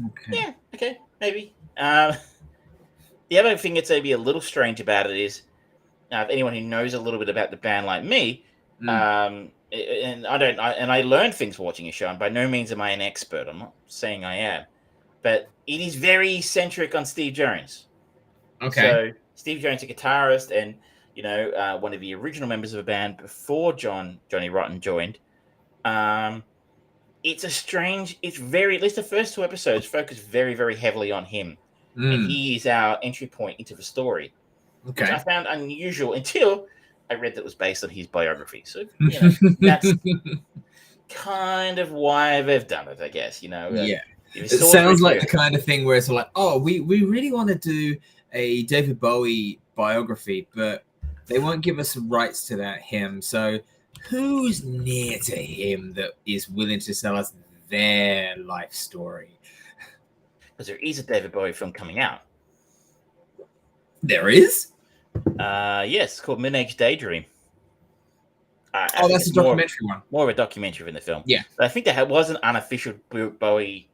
S2: maybe. The other thing that's maybe a little strange about it is, if anyone who knows a little bit about the band like me, and I learned things watching a show, and by no means am I an expert. I'm not saying I am, but it is very centric on Steve Jones.
S1: Okay.
S2: So Steve Jones, a guitarist, and one of the original members of the band before Johnny Rotten joined. It's very, at least the first 2 episodes focus very, very heavily on him. And he is our entry point into the story.
S1: Okay.
S2: Which I found unusual until I read that it was based on his biography. So, that's kind of why they've done it, I guess,
S1: Yeah. It sounds like the kind of thing where it's like, oh, we really want to do a David Bowie biography, but they won't give us rights to him. So Who's near to him that is willing to tell us their life story?
S2: Because there is a David Bowie film coming out.
S1: There is?
S2: Yes, it's called Midnight Daydream. I
S1: Oh,
S2: think
S1: that's a
S2: it's more
S1: documentary one.
S2: of a documentary than the film.
S1: Yeah.
S2: But I think there was an unofficial Bowie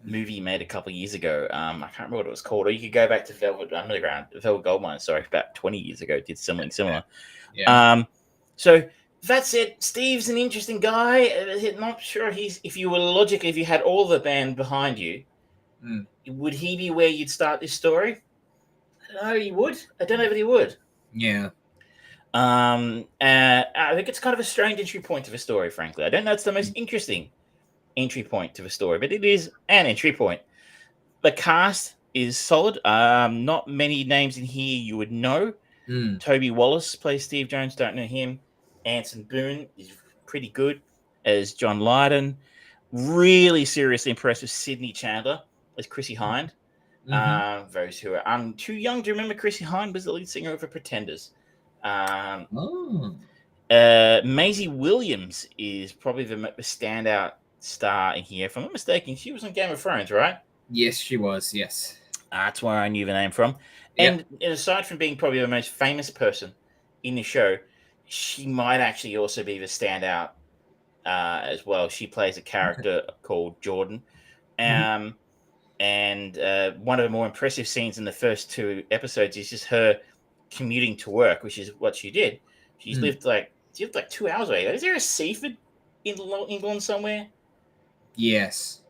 S2: movie made a couple of years ago. I can't remember what it was called. Or you could go back to Velvet Goldmine, sorry, about 20 years ago, did something similar.
S1: Yeah.
S2: So that's it. Steve's an interesting guy. Not sure if you were logical, if you had all the band behind you, would he be where you'd start this story? I don't know, he would. I don't know if he would.
S1: Yeah.
S2: I think it's kind of a strange entry point of a story, frankly. I don't know it's the most interesting entry point to a story, but it is an entry point. The cast is solid. Not many names in here you would know. Toby Wallace plays Steve Jones, don't know him. Anson Boone is pretty good as John Lydon. Really seriously impressed with Sydney Chandler as Chrissy Hind. Those who are too young to remember, Chrissy Hind was the lead singer of the Pretenders. Maisie Williams is probably the standout star in here. If I'm not mistaken, she was on Game of Thrones, right?
S1: Yes, she was. Yes.
S2: That's where I knew the name from. And aside from being probably the most famous person in the show, she might actually also be the standout as well. She plays a character called Jordan. And one of the more impressive scenes in the first 2 episodes is just her commuting to work, which is what she did. She lived like 2 hours away. Is there a Seaford in England somewhere?
S1: Yes.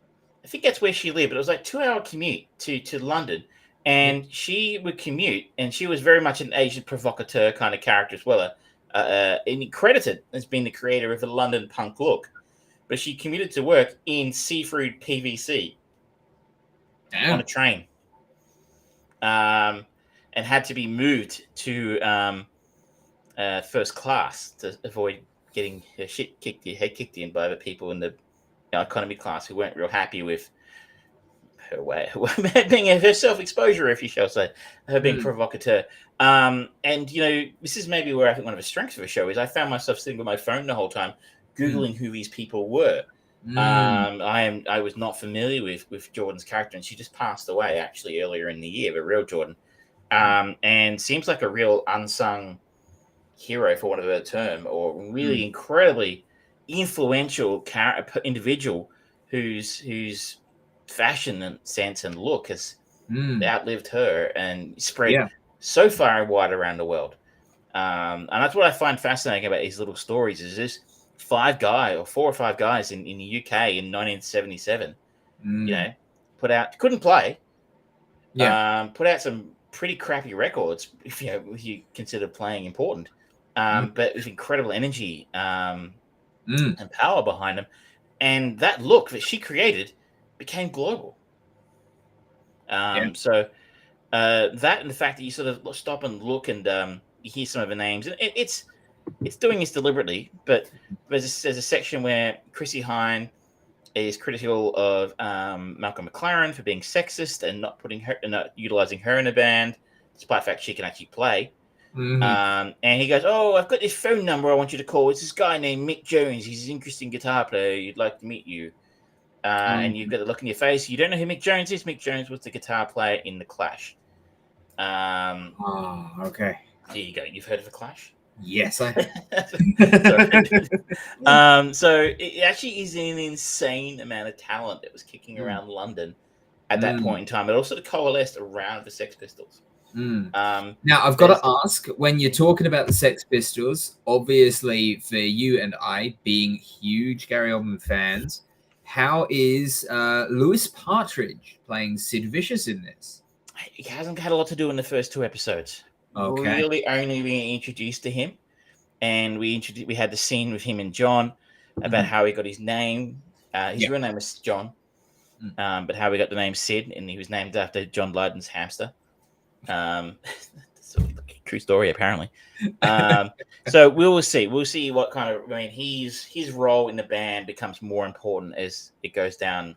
S2: I think that's where she lived, but it was like 2-hour commute to London. And she would commute, and she was very much an Asian provocateur kind of character as well. And credited as being the creator of the London punk look. But she commuted to work in Seaford PVC on a train. And had to be moved to first class to avoid getting her head kicked in by the people in the economy class who weren't real happy with her way, being her self-exposure, if you shall say, her being provocateur. And this is maybe where I think one of the strengths of the show is I found myself sitting with my phone the whole time, Googling who these people were. I was not familiar with Jordan's character, and she just passed away actually earlier in the year, the real Jordan. And seems like a real unsung hero, for want of a term, or really incredibly influential individual whose fashion and sense and look has outlived her and spread so far and wide around the world. And that's what I find fascinating about these little stories is this 4 or 5 guys in the UK in 1977, put out, couldn't play, put out some pretty crappy records if you consider playing important, but with incredible energy and power behind them, and that look that she created became global. So that and the fact that you sort of stop and look and you hear some of the names, and it's doing this deliberately, but there's a section where Chrissy Hine is critical of Malcolm McLaren for being sexist and not utilizing her in a band, despite the fact she can actually play. And he goes, "Oh, I've got this phone number I want you to call. It's this guy named Mick Jones. He's an interesting guitar player. You'd like to meet you." And you've got the look in your face. You don't know who Mick Jones is. Mick Jones was the guitar player in The Clash.
S1: Okay.
S2: There you go. You've heard of The Clash?
S1: Yes, I have.
S2: So it actually is an insane amount of talent that was kicking around London at that point in time. It also coalesced around the Sex Pistols.
S1: Now, I've got to ask, when you're talking about the Sex Pistols, obviously for you and I being huge Gary Oldman fans, how is Lewis Partridge playing Sid Vicious in this?
S2: He hasn't had a lot to do in the first 2 episodes.
S1: Okay.
S2: Really only being introduced to him. And we had the scene with him and John about how he got his name. His real name was John, but how he got the name Sid, and he was named after John Lydon's hamster. That's a true story, apparently. So we'll see. We'll see what kind of. I mean, his role in the band becomes more important as it goes down,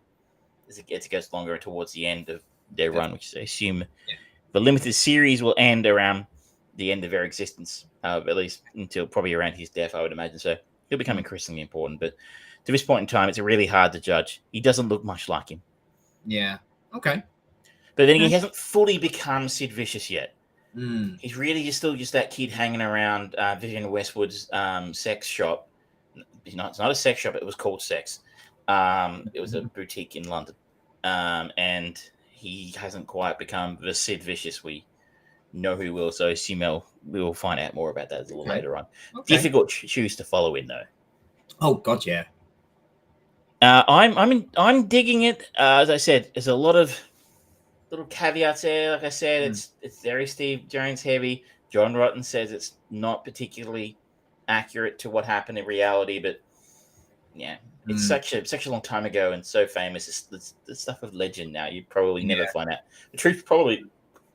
S2: as it goes longer towards the end of their run, which I assume the limited series will end around the end of their existence, at least until probably around his death, I would imagine. So he'll become increasingly important. But to this point in time, it's really hard to judge. He doesn't look much like him.
S1: Yeah. Okay.
S2: But then he hasn't fully become Sid Vicious yet.
S1: Mm.
S2: He's really still just that kid hanging around Vivienne Westwood's sex shop. It's not a sex shop. It was called Sex. It was a boutique in London. And he hasn't quite become the Sid Vicious we know who will. So I assume we will find out more about that a little later on.
S1: Okay.
S2: Difficult shoes to follow in, though.
S1: Oh, God, yeah.
S2: I'm digging it. As I said, there's a lot of little caveats there. Like I said, it's very Steve Jones heavy. John Rotten says it's not particularly accurate to what happened in reality, but yeah, it's such a long time ago and so famous. It's the stuff of legend now. You probably never find out. The truth probably,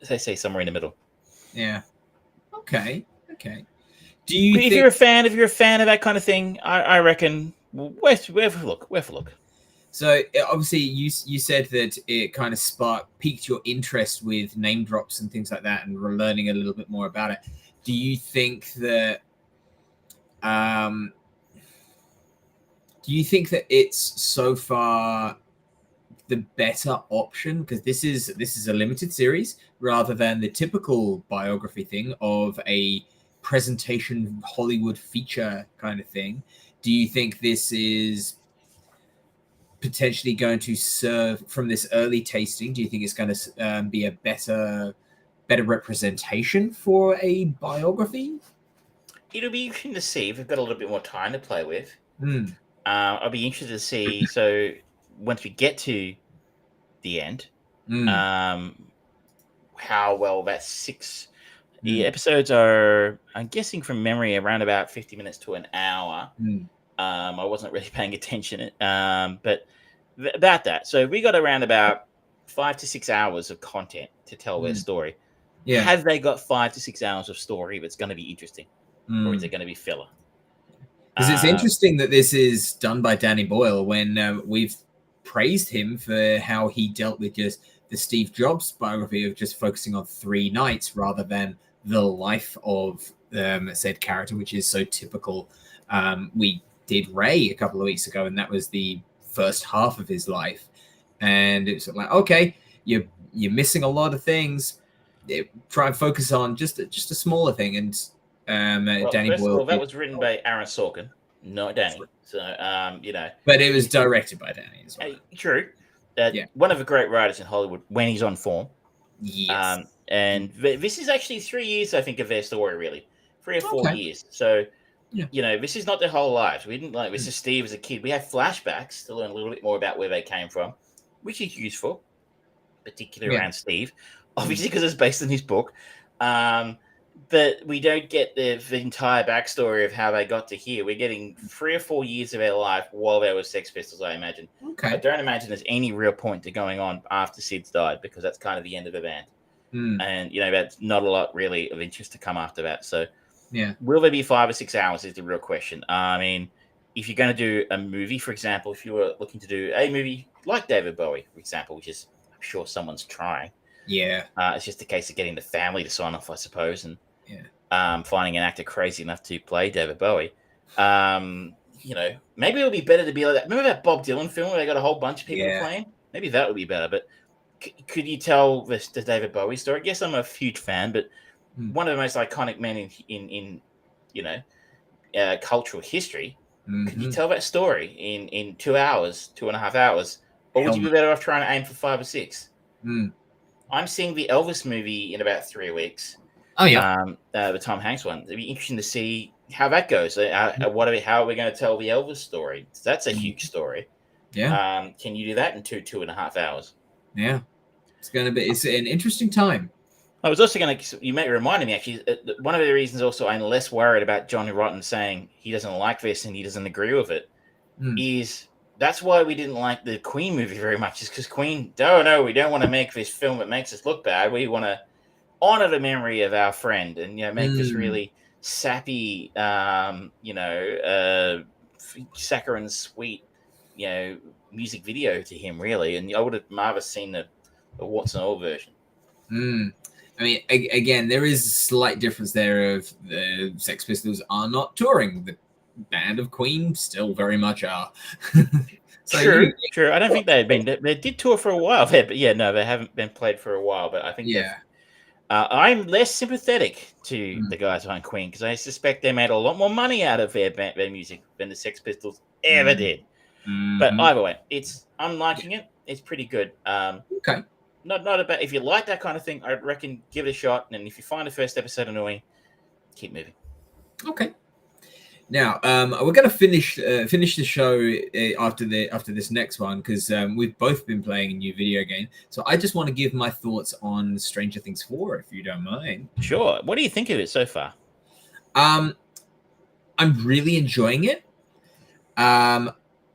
S2: as I say, somewhere in the middle.
S1: Yeah. Okay. Do you
S2: if you're a fan of that kind of thing, I reckon where for look.
S1: So obviously you said that it kind of piqued your interest with name drops and things like that, and we're learning a little bit more about it. Do you think that it's so far the better option, because this is a limited series rather than the typical biography thing of a presentation Hollywood feature kind of thing? Do you think this is potentially going to serve, from this early tasting, do you think it's going to be a better representation for a biography?
S2: It'll be interesting to see if we've got a little bit more time to play with. I'll be interested to see. So once we get to the end, how well that 6 episodes are, I'm guessing from memory, around about 50 minutes to an hour. I wasn't really paying attention, but about that. So we got around about 5 to 6 hours of content to tell their story.
S1: Yeah.
S2: Have they got 5 to 6 hours of story that's going to be interesting? Or is it going to be filler?
S1: Because it's interesting that this is done by Danny Boyle when we've praised him for how he dealt with just the Steve Jobs biography of just focusing on 3 nights rather than the life of said character, which is so typical. We did Ray a couple of weeks ago, and that was the first half of his life. And it's like, okay, you're missing a lot of things. Try and focus on just a smaller thing. And Danny Boyle.
S2: That was written by Aaron Sorkin, not Danny. So
S1: But it was directed by Danny as well.
S2: True. One of the great writers in Hollywood when he's on form.
S1: Yes.
S2: And this is actually 3 years, I think, of their story, really. 3 or 4 years. So, this is not their whole lives. We didn't this is Steve as a kid. We have flashbacks to learn a little bit more about where they came from, which is useful, particularly around Steve, obviously because it's based on his book. But we don't get the entire backstory of how they got to here. We're getting 3 or 4 years of their life while they were Sex Pistols, I imagine.
S1: Okay.
S2: I don't imagine there's any real point to going on after Sid's died, because that's kind of the end of the band. And, that's not a lot really of interest to come after that. So, will there be 5 or 6 hours is the real question. I mean, if you're going to do a movie, for example, if you were looking to do a movie like David Bowie, for example, which is, I'm sure someone's trying. Yeah. It's just a case of getting the family to sign off, I suppose, and finding an actor crazy enough to play David Bowie. Maybe it would be better to be like that. Remember that Bob Dylan film where they got a whole bunch of people playing? Maybe that would be better. But could you tell the David Bowie story? Yes, I'm a huge fan, but one of the most iconic men in cultural history. Could you tell that story in 2 hours, 2.5 hours? Or would you be better off trying to aim for 5 or 6? I'm seeing the Elvis movie in about 3 weeks.
S1: Oh, yeah.
S2: The Tom Hanks one. It'd be interesting to see how that goes. How are we going to tell the Elvis story? That's a huge story.
S1: Yeah.
S2: Can you do that in 2.5 hours?
S1: Yeah. It's an interesting time.
S2: I was also you may remind me, actually, one of the reasons also I'm less worried about Johnny Rotten saying he doesn't like this and he doesn't agree with it is that's why we didn't like the Queen movie very much, is because Queen, no, we don't want to make this film that makes us look bad. We want to honor the memory of our friend and, make this really sappy, saccharine sweet, music video to him, really. And I would have rather seen the Watson Oil version.
S1: I mean, again, there is a slight difference there of the Sex Pistols are not touring. The band of Queen still very much are. So
S2: True. I don't think they had been. They did tour for a while there, but yeah, no, they haven't been played for a while. But I think
S1: yeah.
S2: I'm less sympathetic to the guys behind Queen because I suspect they made a lot more money out of their music than the Sex Pistols ever did. But either way, I'm liking it. It's pretty good.
S1: Okay.
S2: Not about if you like that kind of thing, I reckon give it a shot. And if you find the first episode annoying, keep moving.
S1: Okay. Now, we're going to finish the show after this next one because we've both been playing a new video game. So I just want to give my thoughts on Stranger Things 4, if you don't mind.
S2: Sure. What do you think of it so far?
S1: I'm really enjoying it.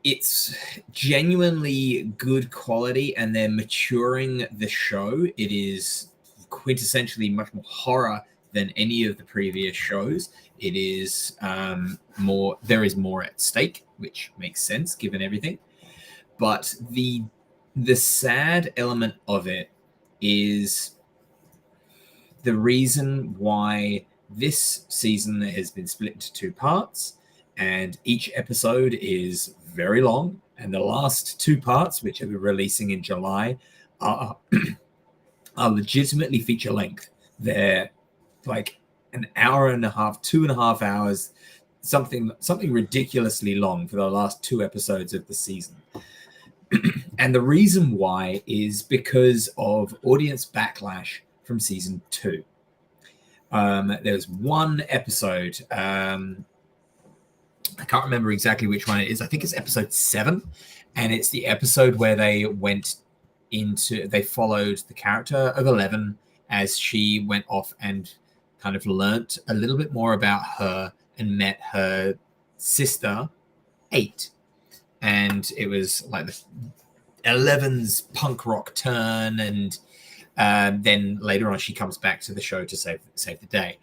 S1: It's genuinely good quality, and they're maturing the show. It is quintessentially much more horror than any of the previous shows. It is more. There is more at stake, which makes sense given everything. But the sad element of it is the reason why this season has been split into 2 parts, and each episode is very long. And the last 2 parts, which are releasing in July, are legitimately feature length. They're like an hour and a half, 2.5 hours, something ridiculously long for the last 2 episodes of the season. And the reason why is because of audience backlash from season 2. There's one episode, I can't remember exactly which one it is. I think it's episode 7, and it's the episode where they followed the character of 11 as she went off and kind of learnt a little bit more about her and met her sister 8. And it was like the 11's punk rock turn, and then later on she comes back to the show to save the day.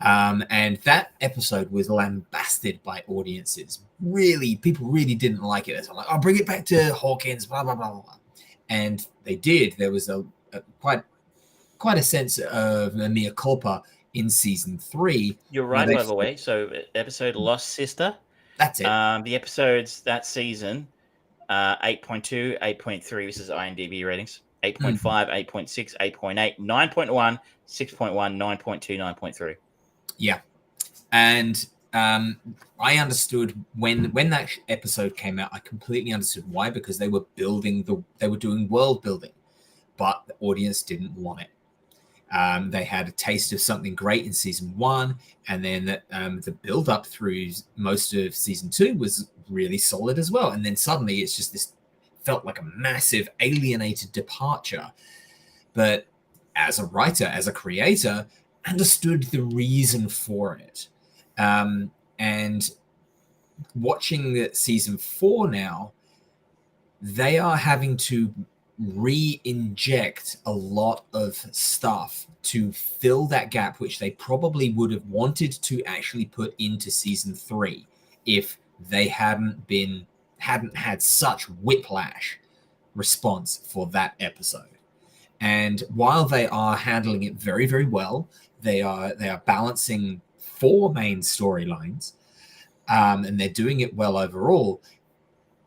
S1: And that episode was lambasted by audiences. People really didn't like it. It's like, I'll bring it back to Hawkins, blah, blah, blah, blah. And they did. There was quite a sense of a mea culpa in season 3.
S2: You're right, by the way. So episode Lost Sister.
S1: That's it.
S2: The episodes that season, 8.2, 8.3. This is IMDb ratings. 8.5, 8.6, 8.8, 9.1, 6.1, 9.2, 9.3. Yeah.
S1: And I understood when that episode came out, I completely understood why, because they were doing world building, but the audience didn't want it. They had a taste of something great in season 1, and then the build up through most of season 2 was really solid as well. And then suddenly it's just this felt like a massive alienated departure. But as a writer, as a creator, understood the reason for it. And watching season 4 now, they are having to re-inject a lot of stuff to fill that gap, which they probably would have wanted to actually put into season 3 if they hadn't had such whiplash response for that episode. And while they are handling it very, very well, they are balancing 4 main storylines, and they're doing it well overall.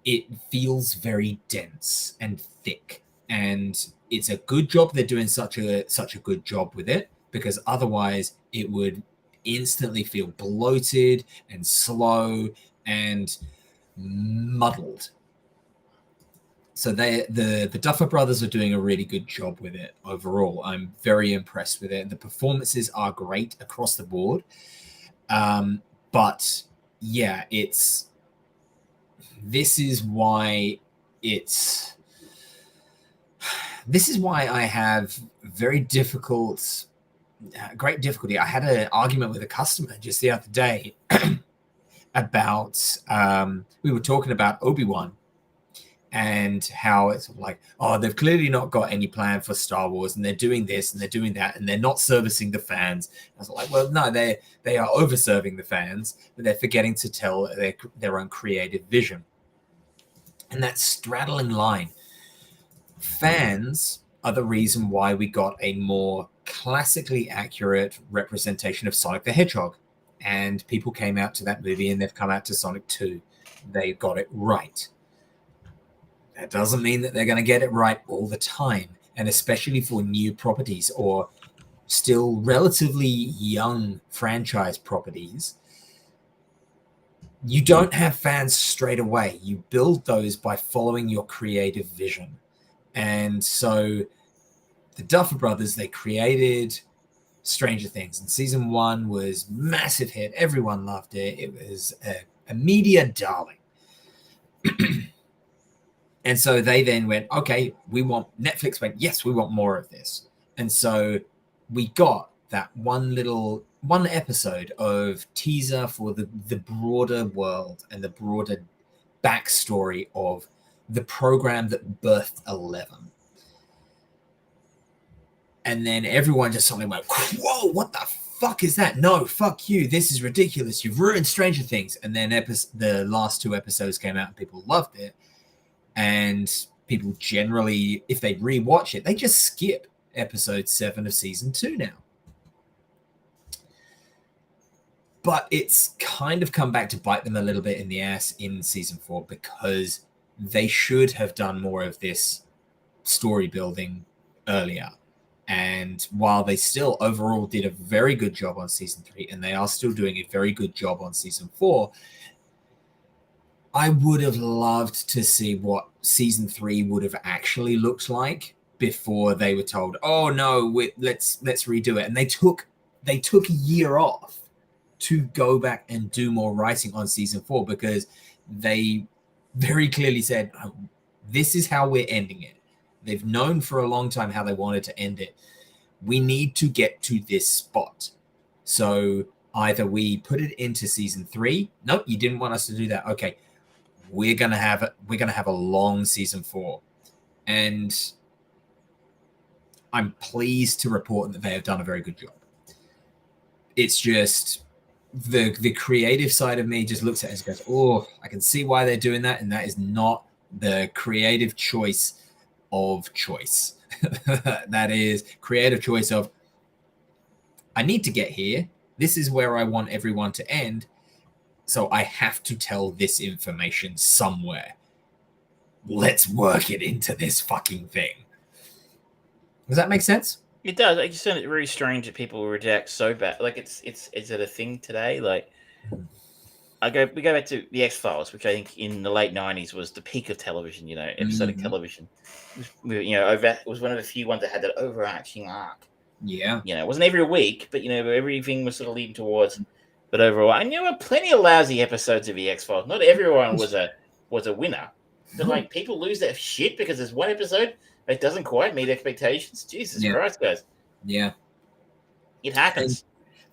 S1: It feels very dense and thick, and it's a good job they're doing such a good job with it, because otherwise it would instantly feel bloated and slow and muddled. So the Duffer Brothers are doing a really good job with it overall. I'm very impressed with it. The performances are great across the board. But yeah, this is why I have great difficulty. I had an argument with a customer just the other day about, we were talking about Obi-Wan and how it's like, oh, they've clearly not got any plan for Star Wars, and they're doing this and they're doing that, and they're not servicing the fans. I was like, well, no, they are over-serving the fans, but they're forgetting to tell their own creative vision. And that straddling line, fans are the reason why we got a more classically accurate representation of Sonic the Hedgehog. And people came out to that movie and they've come out to Sonic 2. They got it right. That doesn't mean that they're going to get it right all the time. And especially for new properties or still relatively young franchise properties, you don't have fans straight away. You build those by following your creative vision. And so the Duffer Brothers, they created Stranger Things, and season 1 was massive hit. Everyone loved it. It was a media darling. And so they then went, okay, Netflix went, yes, we want more of this. And so we got that one episode of teaser for the broader world and the broader backstory of the program that birthed 11. And then everyone just suddenly went, whoa, what the fuck is that? No, fuck you. This is ridiculous. You've ruined Stranger Things. And then the last 2 episodes came out and people loved it. And people generally, if they rewatch it, they just skip episode 7 of season 2 now. But it's kind of come back to bite them a little bit in the ass in season 4 because they should have done more of this story building earlier. And while they still overall did a very good job on season 3, and they are still doing a very good job on season 4, I would have loved to see what season 3 would have actually looked like before they were told, oh no, let's redo it. And they took a year off to go back and do more writing on season 4 because they very clearly said, oh, this is how we're ending it. They've known for a long time how they wanted to end it. We need to get to this spot. So either we put it into season 3. Nope, you didn't want us to do that. Okay, we're gonna have a long season 4, and I'm pleased to report that they have done a very good job. It's just the creative side of me just looks at it and goes, oh, I can see why they're doing that, and that is not the creative choice of choice. That is creative choice of, I need to get here. This is where I want everyone to end. So I have to tell this information somewhere. Let's work it into this fucking thing. Does that make sense?
S2: It does. I just find it very strange that people reject so bad. Like, is it a thing today? Like, we go back to the X-Files, which I think in the late 90s was the peak of television, episodic television. It was one of the few ones that had that overarching arc.
S1: Yeah.
S2: It wasn't every week, but, everything was sort of leading towards. But overall, and there were plenty of lousy episodes of the X-Files. Not everyone was a winner. But, like, people lose their shit because there's one episode that doesn't quite meet expectations. Jesus Christ, guys.
S1: Yeah.
S2: It happens.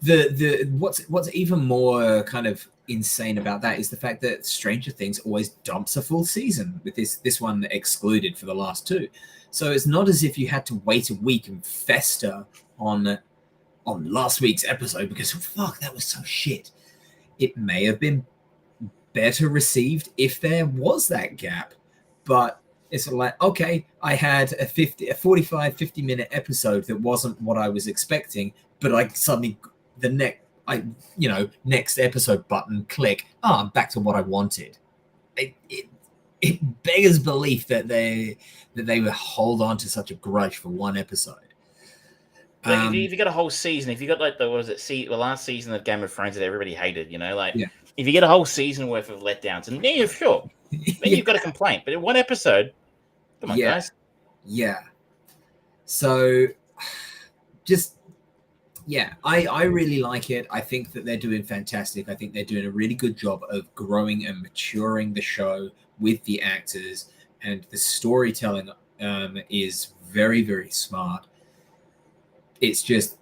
S1: And what's even more kind of insane about that is the fact that Stranger Things always dumps a full season, with this one excluded for the last 2. So it's not as if you had to wait a week and fester on last week's episode because fuck, that was so shit. It may have been better received if there was that gap, but it's like, okay, I had a 50 minute episode that wasn't what I was expecting, but I suddenly next episode button, click. I'm back to what I wanted. It beggars belief that they would hold on to such a grudge for one episode.
S2: If you got a whole season, if you got like the last season of Game of Thrones that everybody hated, if you get a whole season worth of letdowns, and yeah, sure, then you've got a complaint. But in one episode, come on, guys.
S1: Yeah. So, I really like it. I think that they're doing fantastic. I think they're doing a really good job of growing and maturing the show with the actors, and the storytelling is very, very smart. It's just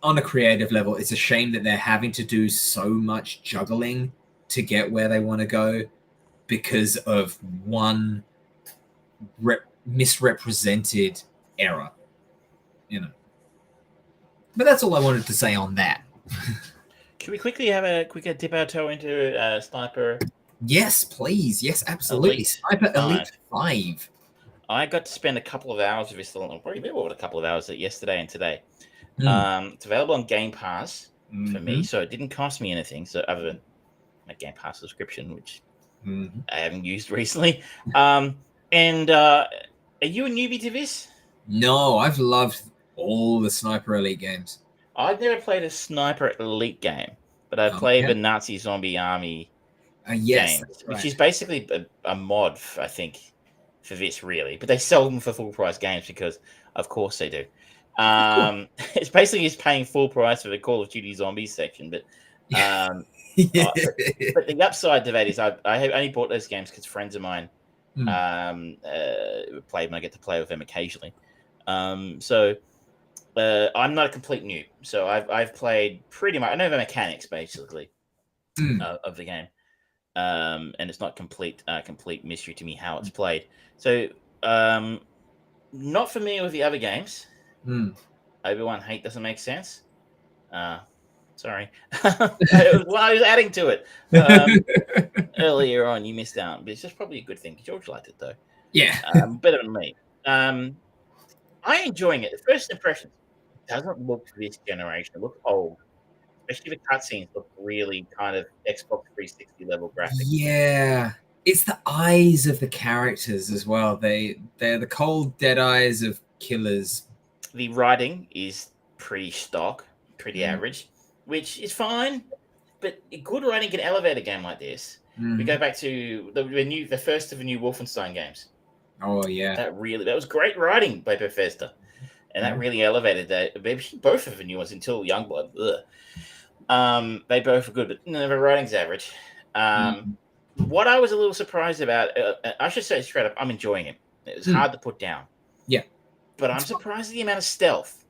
S1: on a creative level, it's a shame that they're having to do so much juggling to get where they want to go because of one misrepresented error, But that's all I wanted to say on that.
S2: Can we quickly have a dip our toe into Sniper?
S1: Yes, please. Yes, absolutely. Sniper Elite 5.
S2: I got to spend a couple of hours with this, probably more than a couple of hours yesterday and today. It's available on Game Pass for me,
S1: Mhm.
S2: so it didn't cost me anything. So other than my Game Pass subscription, which
S1: Mhm.
S2: I haven't used recently. And are you a newbie to this?
S1: No, I've loved all the Sniper Elite games.
S2: I've never played a Sniper Elite game, but I've played
S1: Okay.
S2: the Nazi Zombie Army
S1: Yes,
S2: game,
S1: that's
S2: which
S1: right.
S2: is basically a mod, I think, for this, really. But they sell them for full price games because, of course, they do. It's basically just paying full price for the Call of Duty Zombies section. But but the upside to that is I only bought those games because friends of mine play them. I get to play with them occasionally. So I'm not a complete noob. So I've played pretty much. I know the mechanics basically of the game, and it's not complete mystery to me how it's played. So not familiar with the other games. Obi-Wan Hate doesn't make sense. Sorry. Well, I was adding to it earlier on. You missed out, but it's just probably a good thing. George liked it though.
S1: Yeah.
S2: Better than me. I'm enjoying it. The first impression doesn't look for this generation. It looks old, especially the cutscenes look really kind of Xbox 360 level graphics.
S1: Yeah. It's the eyes of the characters as well. They're the cold, dead eyes of killers.
S2: The writing is pretty stock, pretty average, which is fine. But good writing can elevate a game like this. We go back to the first of the new Wolfenstein games.
S1: Oh yeah,
S2: that was great writing by Bethesda, and that really elevated that. Maybe both of the new ones until Youngblood. They both are good, but no, the writing's average. What I was a little surprised about, I should say straight up, I'm enjoying it. It was hard to put down.
S1: Yeah,
S2: but I'm surprised at the amount of stealth.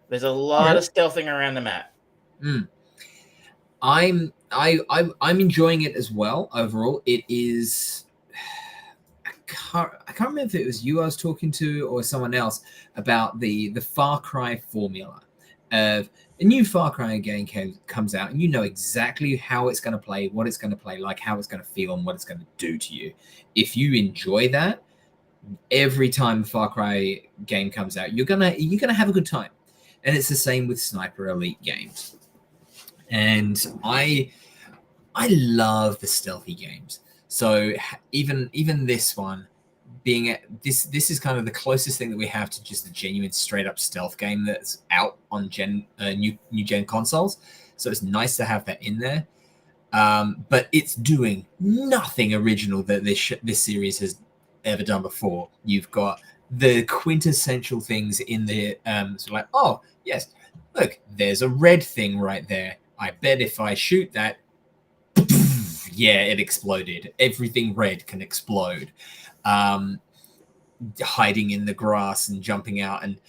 S2: There's a lot of stealthing around the map.
S1: I'm enjoying it as well. Overall, it is. I can't remember if it was you I was talking to or someone else about the Far Cry formula of a new Far Cry game comes out, and you know exactly how it's going to play, what it's going to play like, how it's going to feel, and what it's going to do to you. If you enjoy that, every time a Far Cry game comes out, you're gonna have a good time. And it's the same with Sniper Elite games. And I love the stealthy games. So even this one being this is kind of the closest thing that we have to just a genuine straight up stealth game that's out on new gen consoles. So it's nice to have that in there. But it's doing nothing original that this series has ever done before. You've got the quintessential things in the so like, oh yes, look, there's a red thing right there. I bet if I shoot that, yeah, it exploded. Everything red can explode. Hiding in the grass and jumping out, and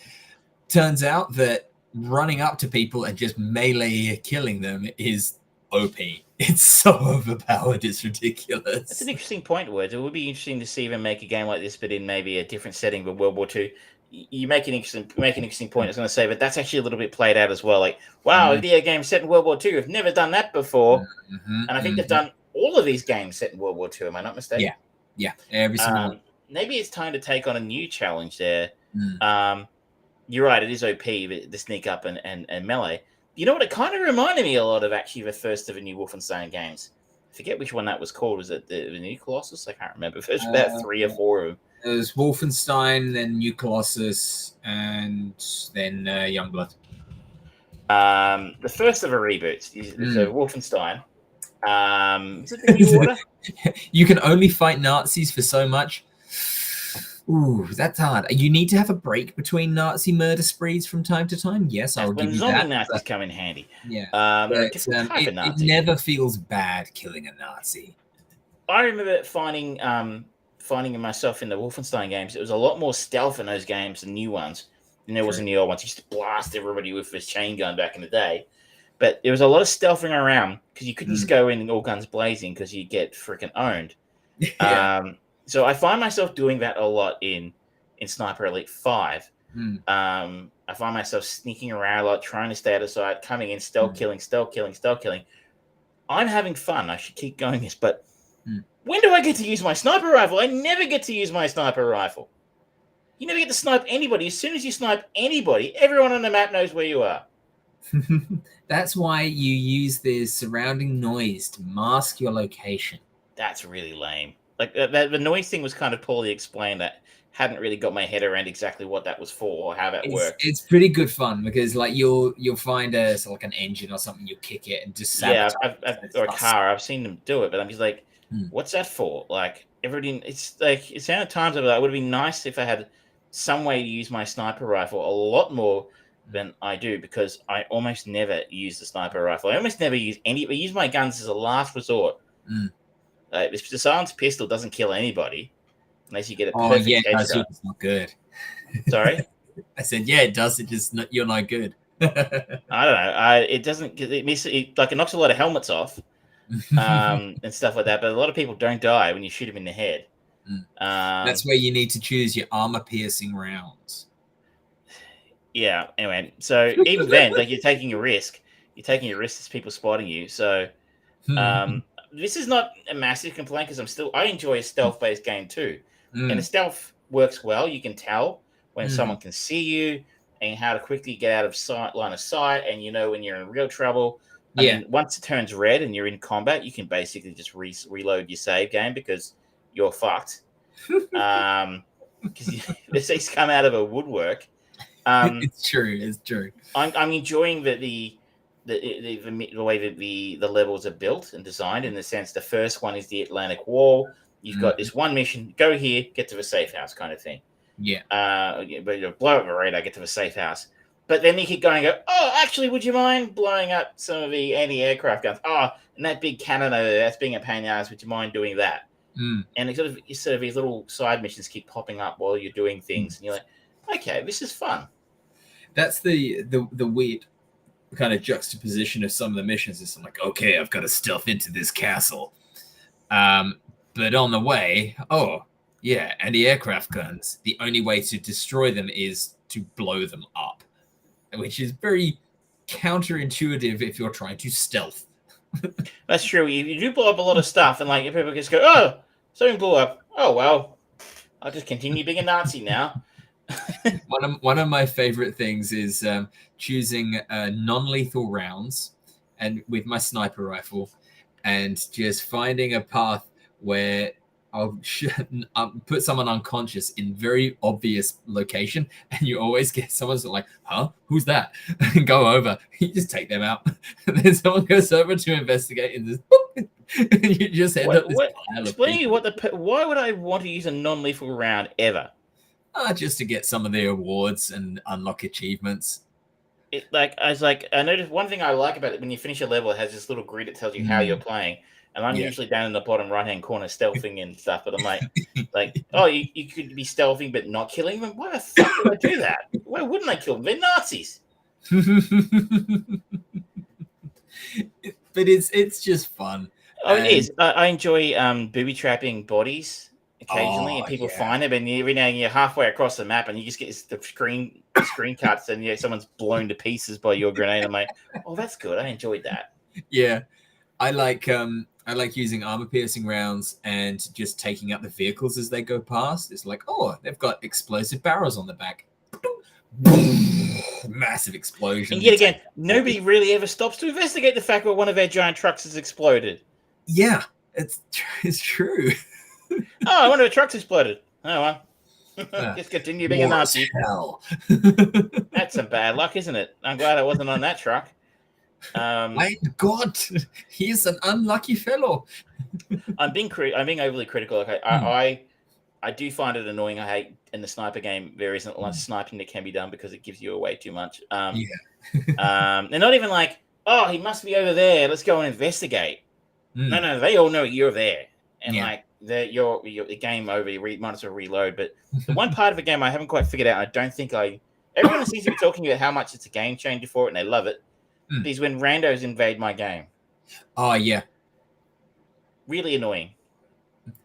S1: turns out that running up to people and just melee killing them is OP. It's so overpowered, it's ridiculous.
S2: That's an interesting point, Words. It would be interesting to see them make a game like this, but in maybe a different setting than World War II. You make an interesting point. I was going to say, but that's actually a little bit played out as well. Like, wow, a video game set in World War II. We've never done that before, and I think they've done all of these games set in World War II. Am I not mistaken?
S1: Yeah, every single one.
S2: Maybe it's time to take on a new challenge there. You're right, it is OP, the sneak up and melee. You know what? It kind of reminded me a lot of actually the first of the new Wolfenstein games. I forget which one that was called. Was it the New Colossus? I can't remember. There's about 3 or 4 of them.
S1: It was Wolfenstein, then New Colossus, and then Youngblood.
S2: The first of the reboots is Wolfenstein. Is it the New Order?
S1: You can only fight Nazis for so much. Ooh, that's hard. You need to have a break between Nazi murder sprees from time to time. Yes, I'll give you that.
S2: When zombie Nazis come in handy.
S1: Yeah,
S2: it
S1: never feels bad killing a Nazi.
S2: I remember finding myself in the Wolfenstein games. It was a lot more stealth in those games, the new ones, than there was in the old ones. You used to blast everybody with this chain gun back in the day. But there was a lot of stealthing around because you couldn't just go in and all guns blazing because you get freaking owned. So I find myself doing that a lot in Sniper Elite 5. I find myself sneaking around a lot, trying to stay out of sight, coming in, stealth killing. I'm having fun. I should keep going this, but when do I get to use my sniper rifle? I never get to use my sniper rifle. You never get to snipe anybody. As soon as you snipe anybody, everyone on the map knows where you are.
S1: That's why you use the surrounding noise to mask your location.
S2: That's really lame. Like the noise thing was kind of poorly explained. That hadn't really got my head around exactly what that was for or how that worked.
S1: It's pretty good fun because like you'll find like an engine or something, you kick it and just sabotage
S2: or a car. I've seen them do it, but I'm just like,
S1: Hmm.
S2: what's that for? Like everything. It's like it's the times of it would have been nice if I had some way to use my sniper rifle a lot more than I do, because I almost never use the sniper rifle. I almost never use I use my guns as a last resort.
S1: Mm.
S2: The silenced pistol doesn't kill anybody unless you get a
S1: Oh
S2: perfect
S1: yeah,
S2: headshot.
S1: it's not good.
S2: Sorry,
S1: I said yeah, it does. It just you're not good.
S2: I don't know. It doesn't. Like it knocks a lot of helmets off, and stuff like that. But a lot of people don't die when you shoot them in the head.
S1: That's where you need to choose your armor-piercing rounds.
S2: Yeah. Anyway, so even then, like you're taking a risk. You're taking a risk as people spotting you. So, this is not a massive complaint because I enjoy a stealth-based game too, and the stealth works well. You can tell when someone can see you and how to quickly get out of line of sight, and you know when you're in real trouble. I mean, once it turns red and you're in combat, you can basically just reload your save game because you're fucked. Because these come out of a woodwork.
S1: It's true.
S2: I'm enjoying the way that the levels are built and designed, in the sense the first one is the Atlantic Wall. You've got this one mission: go here, get to the safe house, kind of thing.
S1: Yeah.
S2: But you blow up a radar, get to the safe house. But then you keep going and go, oh, actually, would you mind blowing up some of the anti-aircraft guns? Oh, and that big cannon over there, that's being a pain in the ass. Would you mind doing that? And it sort of these little side missions keep popping up while you're doing things, and you're like, okay, this is fun.
S1: That's the weird kind of juxtaposition of some of the missions. It's like, okay, I've got to stealth into this castle, but on the way, anti-aircraft guns. The only way to destroy them is to blow them up, which is very counterintuitive if you're trying to stealth.
S2: That's true. You do blow up a lot of stuff, and like people just go, oh, something blew up. Oh well, I'll just continue being a Nazi now.
S1: One of my favorite things is choosing non-lethal rounds and with my sniper rifle, and just finding a path where I'll put someone unconscious in very obvious location, and you always get someone's like, huh, who's that? And go over, you just take them out. And then someone goes over to investigate, and and you just end up this pile of
S2: explain
S1: people.
S2: Why would I want to use a non-lethal round ever?
S1: Just to get some of the awards and unlock achievements.
S2: I noticed one thing I like about it: when you finish a level, it has this little grid that tells you how you're playing. And I'm usually down in the bottom right-hand corner stealthing and stuff. But I'm like, oh, you could be stealthing but not killing them? Why the fuck would I do that? Why wouldn't I kill them? They're Nazis.
S1: But it's just fun.
S2: Oh, it is. I enjoy booby trapping bodies occasionally, and people find them. And every now and you're halfway across the map, and you just get the screen cuts, and someone's blown to pieces by your grenade. I'm like, oh, that's good. I enjoyed that.
S1: Yeah, I like using armor-piercing rounds and just taking out the vehicles as they go past. It's like, oh, they've got explosive barrels on the back. Massive explosion.
S2: And yet again, nobody really ever stops to investigate the fact that one of their giant trucks has exploded.
S1: Yeah, it's true.
S2: Oh, one of the trucks exploded. Oh, well. Just continue being a Nazi.
S1: Hell.
S2: That's some bad luck, isn't it? I'm glad I wasn't on that truck.
S1: My God, he's an unlucky fellow.
S2: I'm being overly critical. Okay, I do find it annoying. I hate in the sniper game there isn't much sniping that can be done because it gives you away too much. They're not even like, oh, he must be over there. Let's go and investigate. No, they all know you're there, and your game over. You might as well reload. But the one part of the game I haven't quite figured out, I don't think everyone seems to be talking about how much it's a game changer for it, and they love it. Is when randos invade my game. Oh, yeah. Really annoying.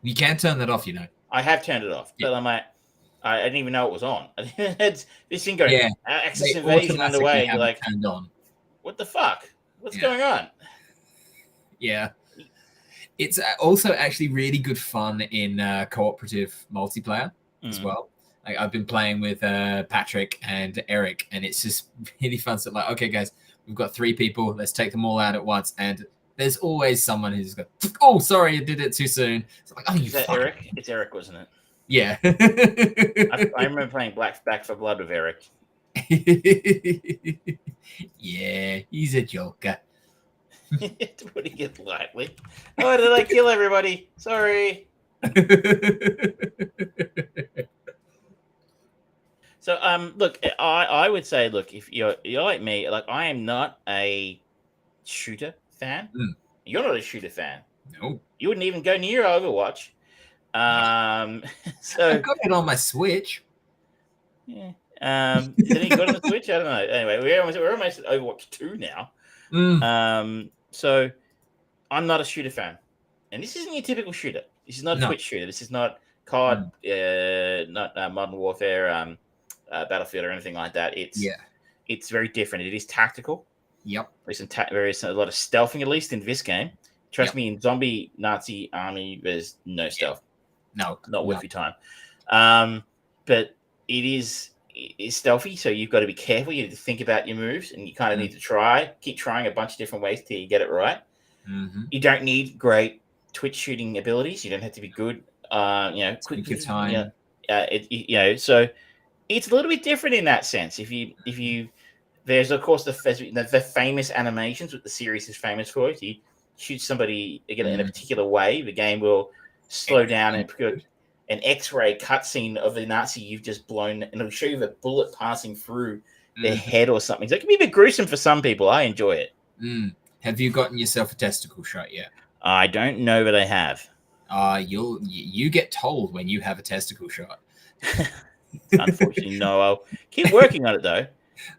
S1: You can't turn that off, you know.
S2: I have turned it off, but I'm like, I didn't even know it was on. This thing going, access invasion underway. You're like, turned on. What the fuck? What's going on?
S1: Yeah. It's also actually really good fun in cooperative multiplayer as well. Like I've been playing with Patrick and Eric, and it's just really fun. So like, okay, guys, we've got 3 people. Let's take them all out at once. And there's always someone who's going, oh, sorry, I did it too soon. It's like, oh, you
S2: Is that
S1: fucking...
S2: Eric? It's Eric, wasn't it?
S1: Yeah.
S2: I remember playing Back for Blood with Eric.
S1: Yeah, he's a joker.
S2: Putting it lightly. Oh, did I kill everybody? Sorry. So, look, I would say, look, if you're like me, like I am not a shooter fan. You're not a shooter fan.
S1: No.
S2: You wouldn't even go near Overwatch. So
S1: I got it on my Switch.
S2: Yeah. Did he got on the Switch? I don't know. Anyway, we're almost at Overwatch 2 now. So I'm not a shooter fan. And this isn't your typical shooter. This is not a Twitch shooter. This is not COD, not Modern Warfare, Battlefield or anything like that. It's very different. It is tactical.
S1: Yep.
S2: There's a lot of stealthing, at least in this game. Trust me, in zombie Nazi army, there's no stealth.
S1: No.
S2: Not worth your time. But it is stealthy, so you've got to be careful. You need to think about your moves, and you kind of need to keep trying a bunch of different ways till you get it right. You don't need great Twitch shooting abilities. You don't have to be good. Quick
S1: your time.
S2: So it's a little bit different in that sense. If you there's of course the famous animations that the series is famous for. If you shoot somebody again in a particular way, the game will slow down and put an X-ray cutscene of the Nazi you've just blown, and it'll show you the bullet passing through their head or something. So it can be a bit gruesome for some people. I enjoy it.
S1: Have you gotten yourself a testicle shot yet?
S2: I don't know that I have.
S1: You get told when you have a testicle shot.
S2: Unfortunately, no. I'll keep working on it though.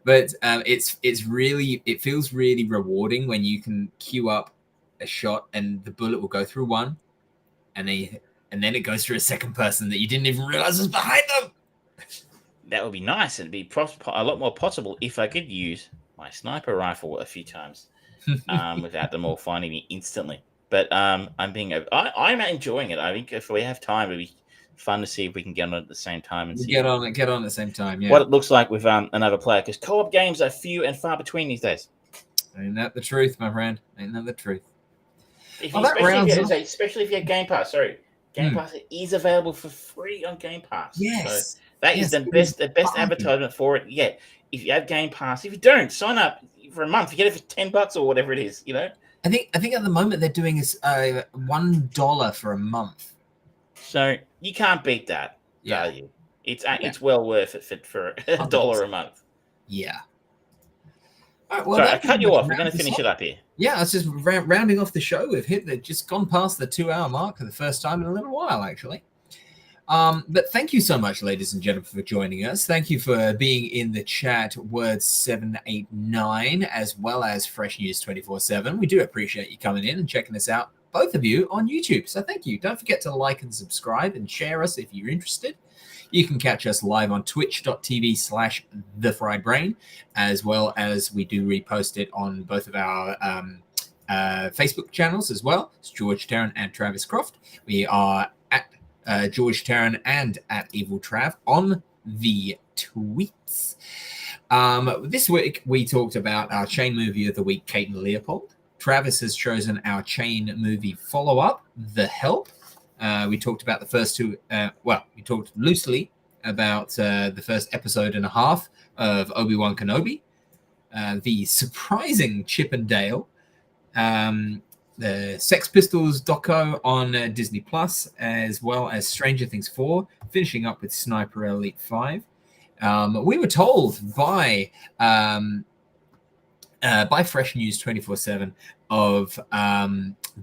S1: But it feels really rewarding when you can queue up a shot and the bullet will go through one, and then it goes through a second person that you didn't even realize was behind them.
S2: That would be nice. It'd be a lot more possible if I could use my sniper rifle a few times without them all finding me instantly. But I'm enjoying it. I think if we have time, it'd be fun to see if we can get on it at the same time and see
S1: get on at the same time. Yeah.
S2: What it looks like with another player, because co-op games are few and far between these days.
S1: Ain't that the truth, my friend? Ain't that the truth?
S2: Especially if you have Game Pass. Sorry. Game Pass is available for free on Game Pass.
S1: Yes.
S2: So that is the best advertisement for it yet. If you have Game Pass, if you don't, sign up for a month. You get it for $10 or whatever it is,
S1: I think at the moment they're doing is $1 for a month.
S2: So you can't beat that value. It's well worth it for $1 a month.
S1: Yeah. All right, well,
S2: sorry, I cut you off. We're going to finish it up here.
S1: Yeah, it's just rounding off the show. They've just gone past the 2-hour mark for the first time in a little while, actually. But thank you so much, ladies and gentlemen, for joining us. Thank you for being in the chat, Words789, as well as Fresh News 24/7. We do appreciate you coming in and checking us out, both of you, on YouTube. So thank you. Don't forget to like and subscribe and share us if you're interested. You can catch us live on twitch.tv/thefriedbrain, as well as we do repost it on both of our Facebook channels as well. It's George Terran and Travis Croft. We are at George Terran and at Evil Trav on the tweets. This week we talked about our chain movie of the week, Kate and Leopold. Travis has chosen our chain movie follow-up, The Help. We talked about the first two. We talked loosely about the first episode and a half of Obi-Wan Kenobi, the surprising Chip and Dale, the Sex Pistols doco on Disney Plus, as well as Stranger Things 4, finishing up with Sniper Elite 5. We were told by Fresh News 24/7 of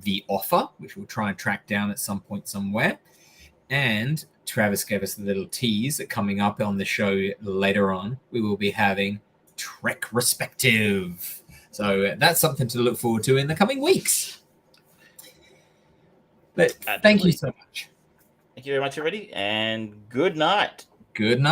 S1: The Offer, which we'll try and track down at some point somewhere. And Travis gave us a little tease that coming up on the show later on, we will be having Trek Respective. So that's something to look forward to in the coming weeks. But thank you so much.
S2: Thank you very much, everybody, and good night.
S1: Good night.